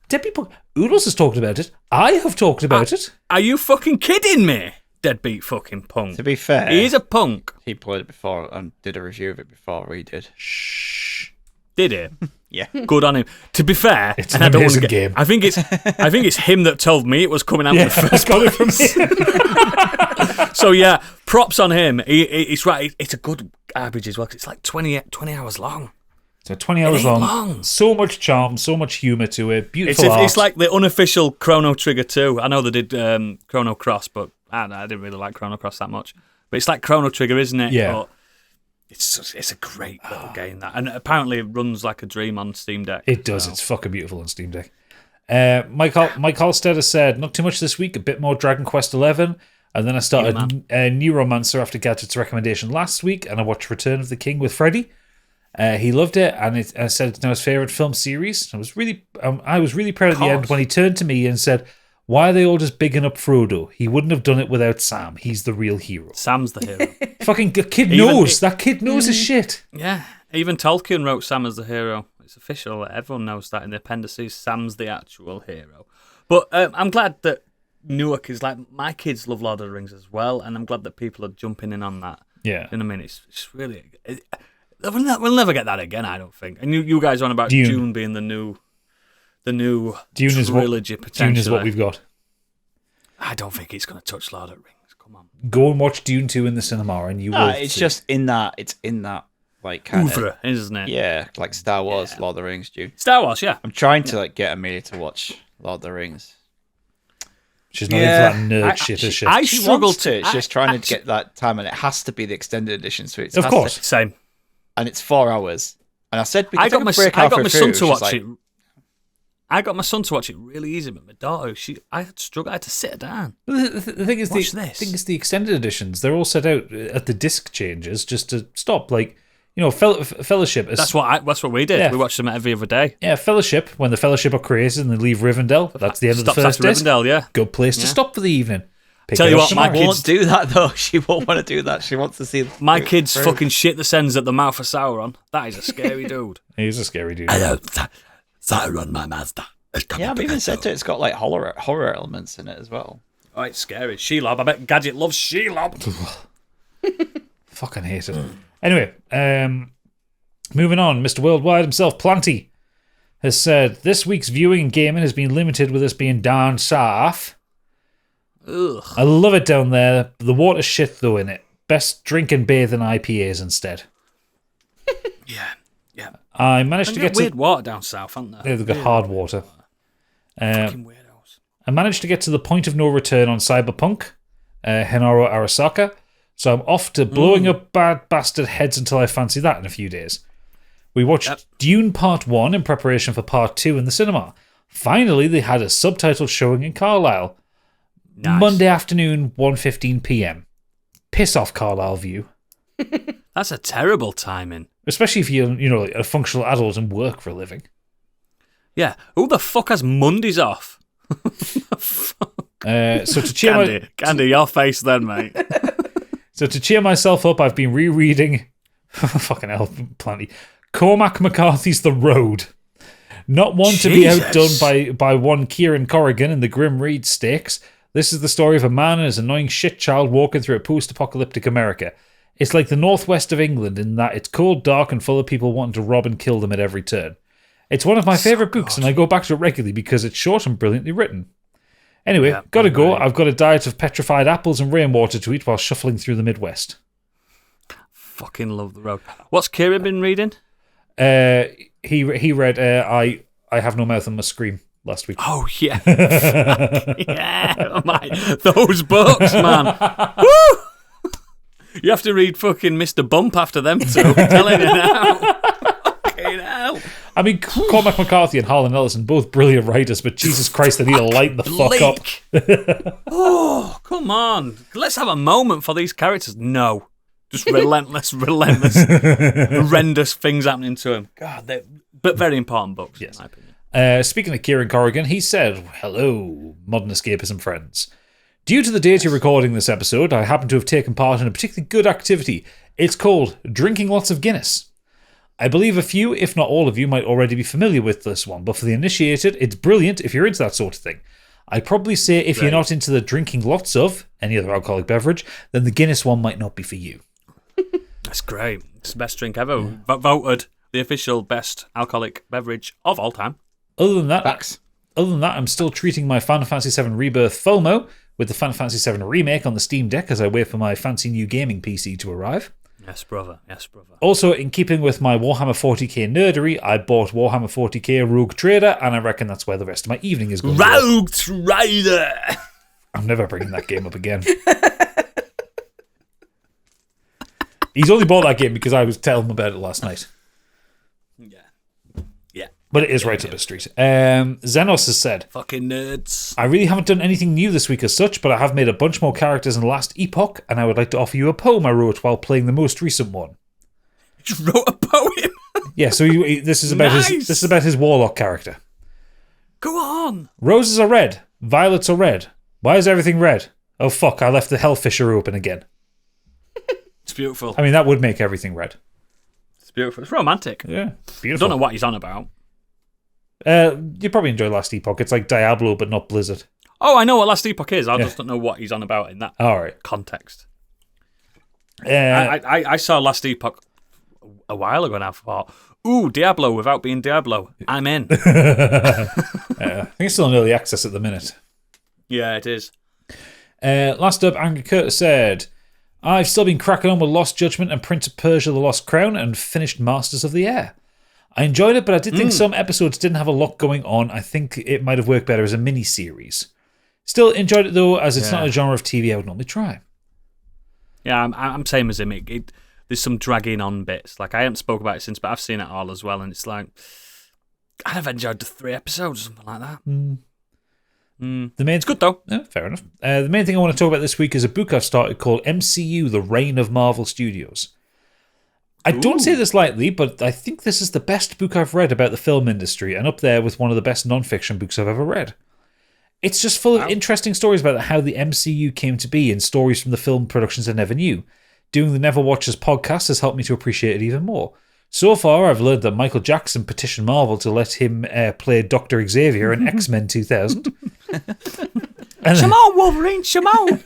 Deadbeat Punk, Oodles has talked about it. I have talked about it. Are you fucking kidding me? Deadbeat fucking punk. To be fair, he is a punk. He played it before and did a review of it before we did. Shh. Did he? Yeah. Good on him. To be fair, It's an amazing game. I think it's him that told me it was coming out in the first got it from him. So yeah, props on him. It's right. It's a good RPG as well. 'Cause it's like 20 hours long. So 20 hours ain't long. long. So much charm, so much humour to it. Beautiful art. It's like the unofficial Chrono Trigger 2. I know they did Chrono Cross, but I didn't really like Chrono Cross that much. But it's like Chrono Trigger, isn't it? Yeah. But it's a great little game, that. And apparently it runs like a dream on Steam Deck. It does. So. It's fucking beautiful on Steam Deck. Mike Halstead has said, not too much this week, a bit more Dragon Quest 11. And then I started Neuromancer after Gadget's recommendation last week, and I watched Return of the King with Freddie. He loved it, and I said it's now his favourite film series. I was really proud at the end when he turned to me and said, why are they all just bigging up Frodo? He wouldn't have done it without Sam. He's the real hero. Sam's the hero. Fucking kid knows. That kid knows his shit. Yeah. Even Tolkien wrote Sam as the hero. It's official. Everyone knows that in the appendices. Sam's the actual hero. But I'm glad that Newark is like, my kids love Lord of the Rings as well, and I'm glad that people are jumping in on that. Yeah. You know what I mean? It's really... We'll never get that again, I don't think. And you guys are on about Dune being the new Dune trilogy, potentially. Dune is what we've got. I don't think it's going to touch Lord of the Rings. Come on. Go and watch Dune 2 in the cinema, and you will. It's see. just in that. It's in that like kind of, Oeuvre, isn't it? yeah, like Star Wars, Lord of the Rings, Dune. Star Wars, yeah. I'm trying to like get Amelia to watch Lord of the Rings. She's not into that nerd shit as shit. I She struggle wants to. It's just trying to get that time, and it has to be the extended edition. So it's Of course. Same. and it's 4 hours. And I said, we I can got take a break my halfway son through. to She's watch like, it. I got my son to watch it really easy, but my daughter, I had to struggle. I had to sit her down. The thing is, Watch this. the extended editions, they're all set out at the disc changes just to stop. Like, you know, Fellowship. That's what we did. Yeah. We watched them every other day. Yeah, Fellowship, when the Fellowship are created and they leave Rivendell, that's the end of the Stops first after disc. Rivendell, yeah. Good place to stop for the evening. Pick Tell it you up what, tomorrow. my She kids- won't do that though. She won't want to do that. She wants to see My kid's fucking shit the sends at the mouth of Sauron. That is a scary dude. He's a scary dude. Sauron, my master. Yeah, I've even said to it, it's got like horror elements in it as well. Oh, it's scary. Shelob. I bet Gadget loves Shelob. Fucking hate it. Anyway, moving on. Mr. Worldwide himself, Planty, has said, this week's viewing and gaming has been limited with us being down south. Ugh. I love it down there. The water's shit, though, in it. Best drink and bathe in IPAs instead. Yeah. I managed to They get got weird water down south, haven't they? They've got hard water. Fucking weirdos. I managed to get to the point of no return on Cyberpunk, Henaro Arasaka, so I'm off to blowing up bad bastard heads until I fancy that in a few days. We watched Dune Part 1 in preparation for Part 2 in the cinema. Finally, they had a subtitled showing in Carlisle. Nice. Monday afternoon, 1:15 p.m. Piss off, Carlisle View. That's a terrible timing. Especially if you're, a functional adult and work for a living. Yeah. Who the fuck has Mondays off? So to cheer Candy, your face then, mate. So to cheer myself up, I've been rereading fucking hell, plenty. Cormac McCarthy's The Road. Not one to be outdone by one Kieran Corrigan in the Grim Reed stakes. This is the story of a man and his annoying shit child walking through a post-apocalyptic America. It's like the northwest of England in that it's cold, dark, and full of people wanting to rob and kill them at every turn. It's one of my favourite books, and I go back to it regularly because it's short and brilliantly written. Anyway, gotta go. I've got a diet of petrified apples and rainwater to eat while shuffling through the Midwest. Fucking love The Road. What's Kieran been reading? He read I Have No Mouth and Must Scream last week. Oh, yeah. Yeah. Oh, my. Those books, man. Woo! You have to read fucking Mr. Bump after them two. I'm telling you now. Fucking hell. I mean, Cormac McCarthy and Harlan Ellison, both brilliant writers, but Jesus Christ, they need to lighten the fuck up. Oh, come on. Let's have a moment for these characters. No. Just relentless, horrendous things happening to them. God, but very important books, yes. In my opinion. Speaking of Kieran Corrigan, he said, hello, modern escapism friends. Due to the date you're recording this episode, I happen to have taken part in a particularly good activity. It's called drinking lots of Guinness. I believe a few, if not all of you, might already be familiar with this one, but for the initiated, it's brilliant if you're into that sort of thing. I'd probably say if you're not into the drinking lots of any other alcoholic beverage, then the Guinness one might not be for you. That's great. It's the best drink ever. Voted the official best alcoholic beverage of all time. Other than that, I'm still treating my Final Fantasy VII Rebirth FOMO with the Final Fantasy VII Remake on the Steam Deck as I wait for my fancy new gaming PC to arrive. Yes, brother. Yes, brother. Also, in keeping with my Warhammer 40k nerdery, I bought Warhammer 40k Rogue Trader, and I reckon that's where the rest of my evening is going. Rogue Trader! I'm never bringing that game up again. He's only bought that game because I was telling him about it last night. Yeah. But it is right up his street. Xenos has said, fucking nerds. I really haven't done anything new this week as such, but I have made a bunch more characters in the last epoch, and I would like to offer you a poem I wrote while playing the most recent one. You wrote a poem? Yeah, so this is about his warlock character. Go on. Roses are red. Violets are red. Why is everything red? Oh fuck, I left the Hellfisher open again. It's beautiful. I mean, that would make everything red. It's beautiful. It's romantic. Yeah, beautiful. I don't know what he's on about. You probably enjoy Last Epoch. It's like Diablo, but not Blizzard. Oh, I know what Last Epoch is. I just don't know what he's on about in that context. I saw Last Epoch a while ago now. I thought, ooh, Diablo without being Diablo. I'm in. I think it's still in early access at the minute. Yeah, it is. Last up, Angry Curtis said, I've still been cracking on with Lost Judgment and Prince of Persia The Lost Crown and finished Masters of the Air. I enjoyed it, but I did think some episodes didn't have a lot going on. I think it might have worked better as a mini-series. Still enjoyed it, though, as it's not a genre of TV I would normally try. Yeah, I'm same as him. There's some dragging on bits. Like, I haven't spoke about it since, but I've seen it all as well, and it's like, I'd have enjoyed the 3 episodes or something like that. It's good, though. Yeah, fair enough. The main thing I want to talk about this week is a book I've started called MCU, The Reign of Marvel Studios. I don't say this lightly, but I think this is the best book I've read about the film industry, and up there with one of the best non-fiction books I've ever read. It's just full of interesting stories about how the MCU came to be and stories from the film productions I never knew. Doing the Never Watchers podcast has helped me to appreciate it even more. So far, I've learned that Michael Jackson petitioned Marvel to let him play Dr. Xavier in X-Men 2000. Shimon, Wolverine, Shimon.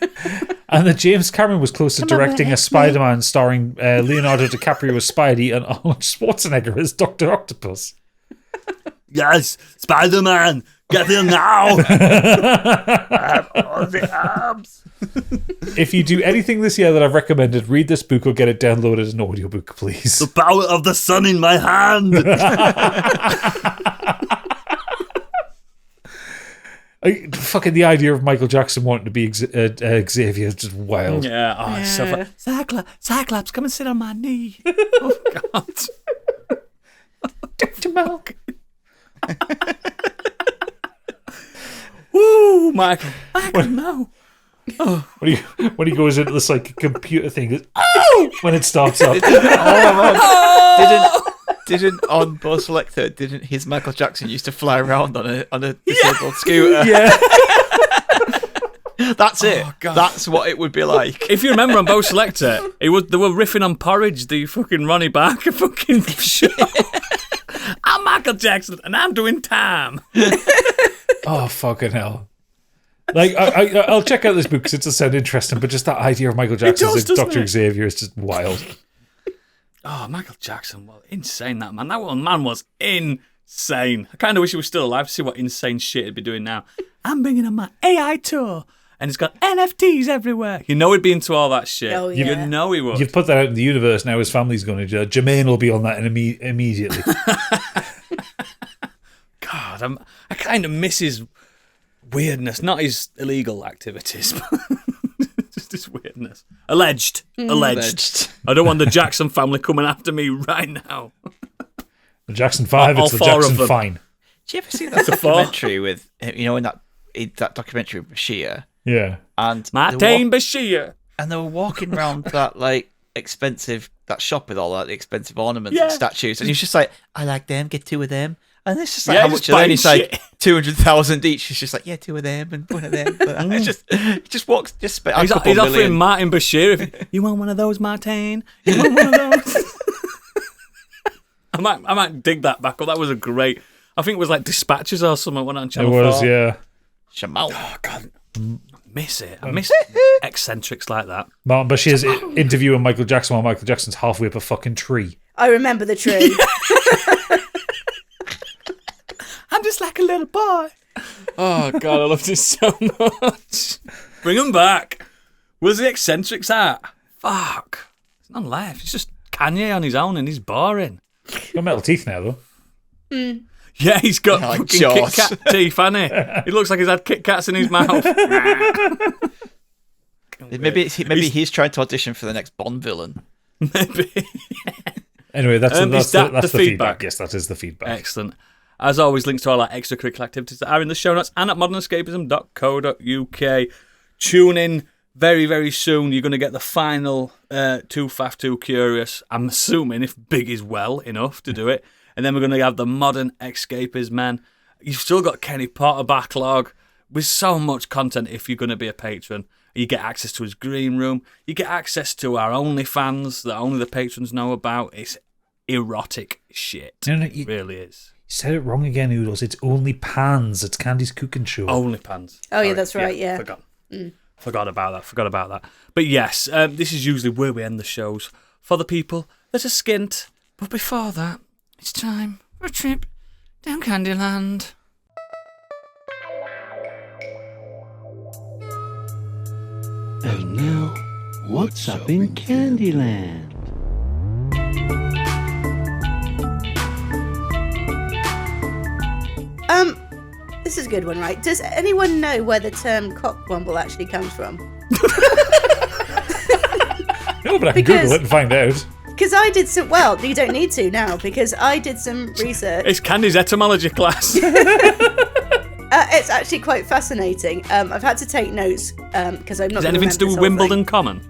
And that James Cameron was close to directing a Spider-Man starring Leonardo DiCaprio as Spidey and Arnold Schwarzenegger as Dr. Octopus. Yes, Spider-Man, get here now. I have all the arms. If you do anything this year that I've recommended, read this book or get it downloaded as an audiobook, please. The power of the sun in my hand. Fucking the idea of Michael Jackson wanting to be Xavier is just wild. Yeah, oh, it's so fun. Cyclops, come and sit on my knee. Oh, God. Dr. Milk. Woo, Michael, no. Oh. When he goes into this like computer thing, goes, oh! When it starts up. Didn't on Buzz Selector, didn't his Michael Jackson used to fly around on a disabled scooter? Yeah. That's it. Oh, God. That's what it would be like. If you remember on Bo Selector, they were riffing on Porridge, the fucking Ronnie Barker fucking show. I'm Michael Jackson and I'm doing time. Oh, fucking hell. Like, I'll check out this book because it does sound interesting, but just that idea of Michael Jackson as Dr. Xavier is just wild. Oh, Michael Jackson, well, insane, that man. That man was insane. I kind of wish he was still alive to see what insane shit he'd be doing now. I'm bringing on my AI tour, and it's got NFTs everywhere. You know he'd be into all that shit. Oh, yeah. You know he would. You've put that out in the universe, now his family's going to... Jermaine will be on that immediately. God, I kind of miss his weirdness, not his illegal activities, but just his weirdness. Alleged. I don't want the Jackson family coming after me right now. The Jackson 5, it's the Jackson Fine. Did you ever see that documentary with, in that documentary with Bashir? Yeah. And Martin Bashir. And they were walking around that that shop with all that expensive ornaments and statues, and he's just like, I like them, get 2 of them. And it's just like, how much are they? And he's like, 200,000 each. He's just like, yeah, 2 of them and 1 of them. But he just walks, just spent He's offering Martin Bashir, if you want one of those, Martin? You want one of those? I might dig that back up. That was a great, I think it was like Dispatches or something, went on Channel 4. It was, yeah. Shamal. Oh, God. I miss it. I miss eccentrics like that. Martin Bashir's interviewing Michael Jackson while Michael Jackson's halfway up a fucking tree. I remember the tree. I'm just like a little boy. Oh, God, I loved it so much. Bring him back. Where's the eccentrics at? Fuck. There's none left. It's just Kanye on his own and he's boring. He's got metal teeth now, though. Mm. Yeah, he's got fucking Kit Kat teeth, hasn't he? He looks like he's had Kit Kats in his mouth. Maybe he's trying to audition for the next Bond villain. Maybe. Anyway, that's the feedback. Yes, that is the feedback. Excellent. As always, links to all our extracurricular activities that are in the show notes and at modernescapism.co.uk. Tune in very, very soon. You're going to get the final Too Faff, Too Curious. I'm assuming if Big is well enough to do it. And then we're going to have the Modern Escapism, man. You've still got Kenny Potter backlog with so much content if you're going to be a patron. You get access to his green room. You get access to our OnlyFans that only the patrons know about. It's erotic shit. It really is. You said it wrong again, Oodles. It's Only Pans. It's Candy's cooking show. OnlyPans. Oh, yeah, that's right, yeah. Forgot about that. But yes, this is usually where we end the shows. For the people that are skint. But before that, it's time for a trip down Candyland. And now, what's up in Candyland? This is a good one, right? Does anyone know where the term cockwomble actually comes from? No, but I can Google it and find out. Because I did some... Well, you don't need to now, because I did some research. It's Candy's etymology class. It's actually quite fascinating. I've had to take notes because I'm not... Is it anything to do with Wimbledon Common?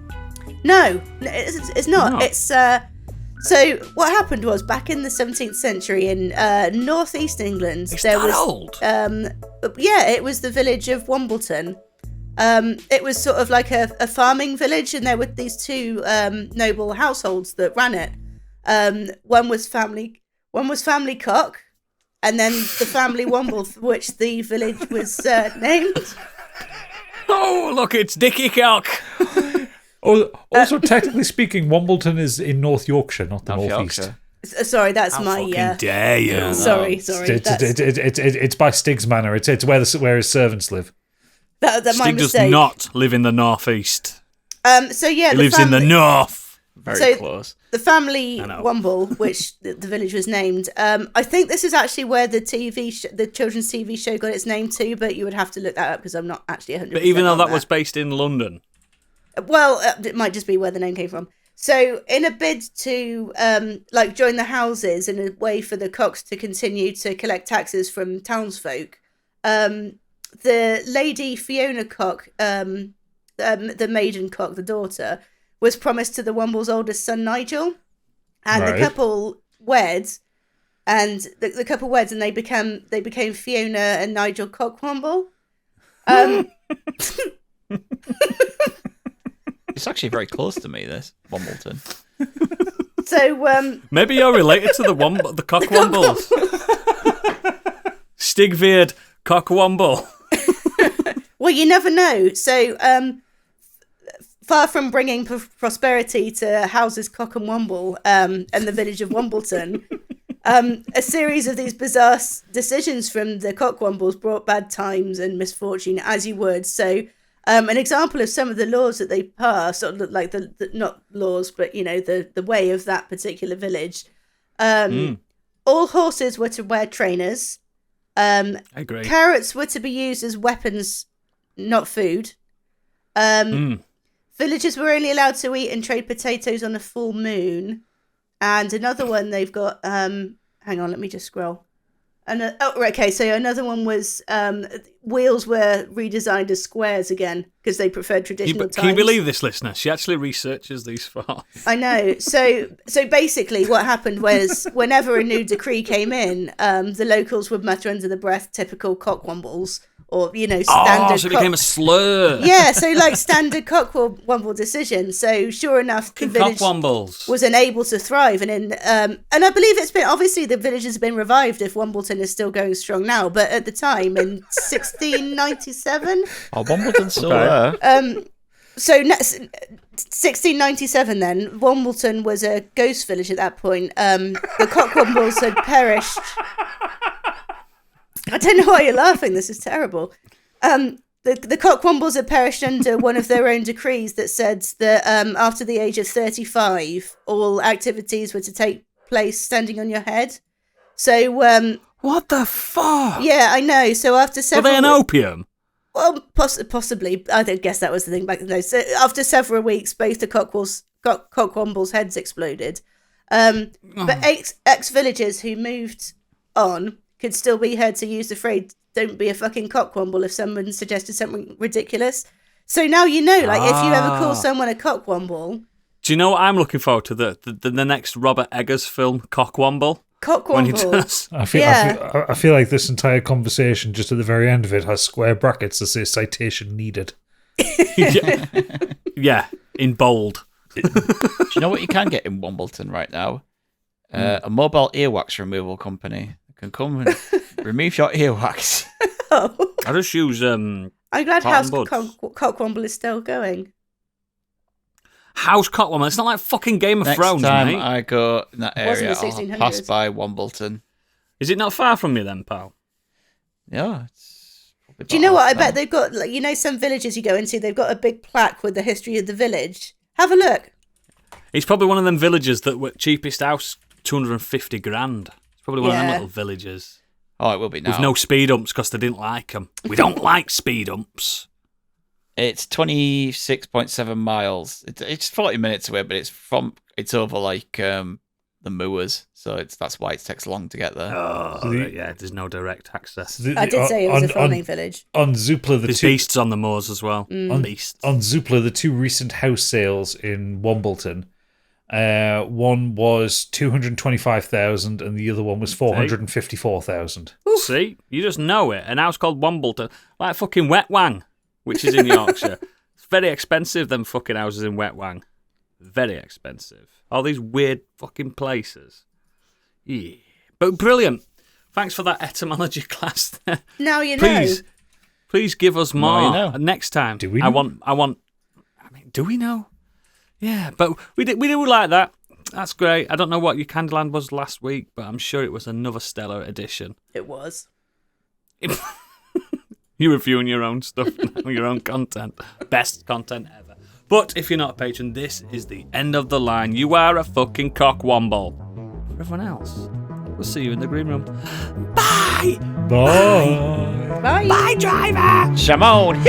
No, it's not. No. It's... So what happened was back in the 17th century in northeast England, Old? Yeah, it was the village of Wombleton. It was sort of like a farming village, and there were these 2 noble households that ran it. One was family Cock, and then the family Womble, for which the village was named. Oh, look, it's Dicky Cock. Also, technically speaking, Wombleton is in North Yorkshire, not the North North East. Yorkshire. Sorry, that's How my. fucking dare you? Sorry. It's by Stig's Manor. It's where his servants live. That my Stig does mistake. not live in the northeast. So yeah, He lives in the north. Very close. The family I know. Womble, which the village was named. I think this is actually where the the children's TV show got its name too, but you would have to look that up because I'm not actually 100%. But even though on that was based in London. Well, it might just be where the name came from. So, in a bid to join the houses in a way for the Cocks to continue to collect taxes from townsfolk, the lady Fiona Cock, the maiden Cock, the daughter, was promised to the Womble's oldest son Nigel, and the couple wed, and the couple wed, and they became Fiona and Nigel Cockwomble. It's actually very close to me, this Wombleton. So Maybe you're related to the Cockwombles. Stigveard Cockwomble. well, you never know. So far from bringing prosperity to houses Cock and Womble and the village of Wombleton, a series of these bizarre decisions from the Cockwombles brought bad times and misfortune, as you would. So an example of some of the laws that they passed, sort of like the not laws, but the way of that particular village. All horses were to wear trainers. I agree. Carrots were to be used as weapons, not food. Villagers were only allowed to eat and trade potatoes on a full moon. And another one they've got, hang on, let me just scroll. So another one was wheels were redesigned as squares again because they preferred traditional times. Can you believe this, listener? She actually researches these far. I know. So basically what happened was whenever a new decree came in, the locals would mutter under the breath typical Cockwombles or, standard. Oh, so it became a slur. Yeah, so like standard Cockwomble decision. So sure enough, the village Cockwombles was unable to thrive. And I believe it's been, obviously the village has been revived if Wombleton is still going strong now. But at the time in 1697. Oh, Wombleton's still there. So 1697 then, Wombleton was a ghost village at that point. The Cockwombles had perished. I don't know why you're laughing, this is terrible. The Cockwombles had perished under one of their own decrees that said that after the age of 35, all activities were to take place standing on your head. So, what the fuck? yeah, I know. So after Were several... they an opium? Well, possibly. I don't guess that was the thing back then. So after several weeks, both the Cockwombles' heads exploded. But ex-villagers who moved on could still be heard to use the phrase, don't be a fucking Cockwomble if someone suggested something ridiculous. So now you know, like, if you ever call someone a Cockwomble... Do you know what I'm looking forward to? The next Robert Eggers film, Cockwomble? When he Cockwomble. does. I feel like this entire conversation, just at the very end of it, has square brackets that say citation needed. Yeah, in bold. Do you know what you can get in Wombleton right now? A mobile earwax removal company can come and remove your earwax. Oh. I just use I'm glad cotton House buds. Cockwomble is still going. House Cockwomble. It's not like fucking Game of Next Thrones, time mate. I go in that Wasn't area, the I'll 1600s. pass by Wombleton. Is it not far from you then, pal? Yeah. It's probably Do you know about what? I half an bet hour. they've got, like, some villages you go into, they've got a big plaque with the history of the village. Have a look. It's probably one of them villages that were cheapest house, 250 grand. It's probably one of them Yeah. little villages. Oh, it will be now. With no speed humps because they didn't like them. We don't like speed humps. It's 26.7 miles. It's 40 minutes away, but it's over like the moors, so that's why it takes long to get there. Oh, yeah, there's no direct access. I did say it was a farming village. On Zoopla, There's beasts on the moors as well. Beasts. On Zoopla, the two recent house sales in Wombleton, one was 225,000 and the other one was 454,000. See? You just know it. An house called Wombleton, like fucking Wetwang, which is in Yorkshire. It's very expensive, them fucking houses in Wetwang. Very expensive. All these weird fucking places. Yeah. But brilliant. Thanks for that etymology class there. Now you know. Please Please give us more you know. next time. Do we I know? want. I mean, do we know? Yeah, but we do like that. That's great. I don't know what your Candyland was last week, but I'm sure it was another stellar edition. It was. You're reviewing your own stuff now, your own content. Best content ever. But if you're not a patron, this is the end of the line. You are a fucking cockwomble. For everyone else, we'll see you in the green room. Bye! Bye. Bye. Bye, driver! Shamon!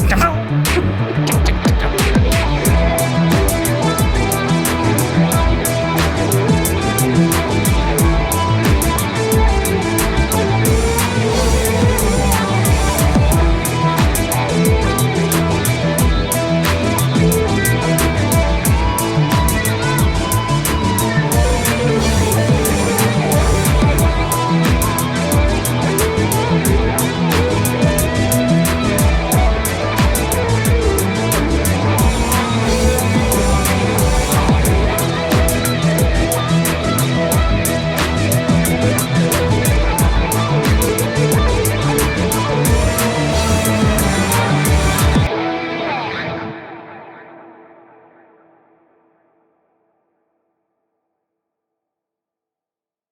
Come on!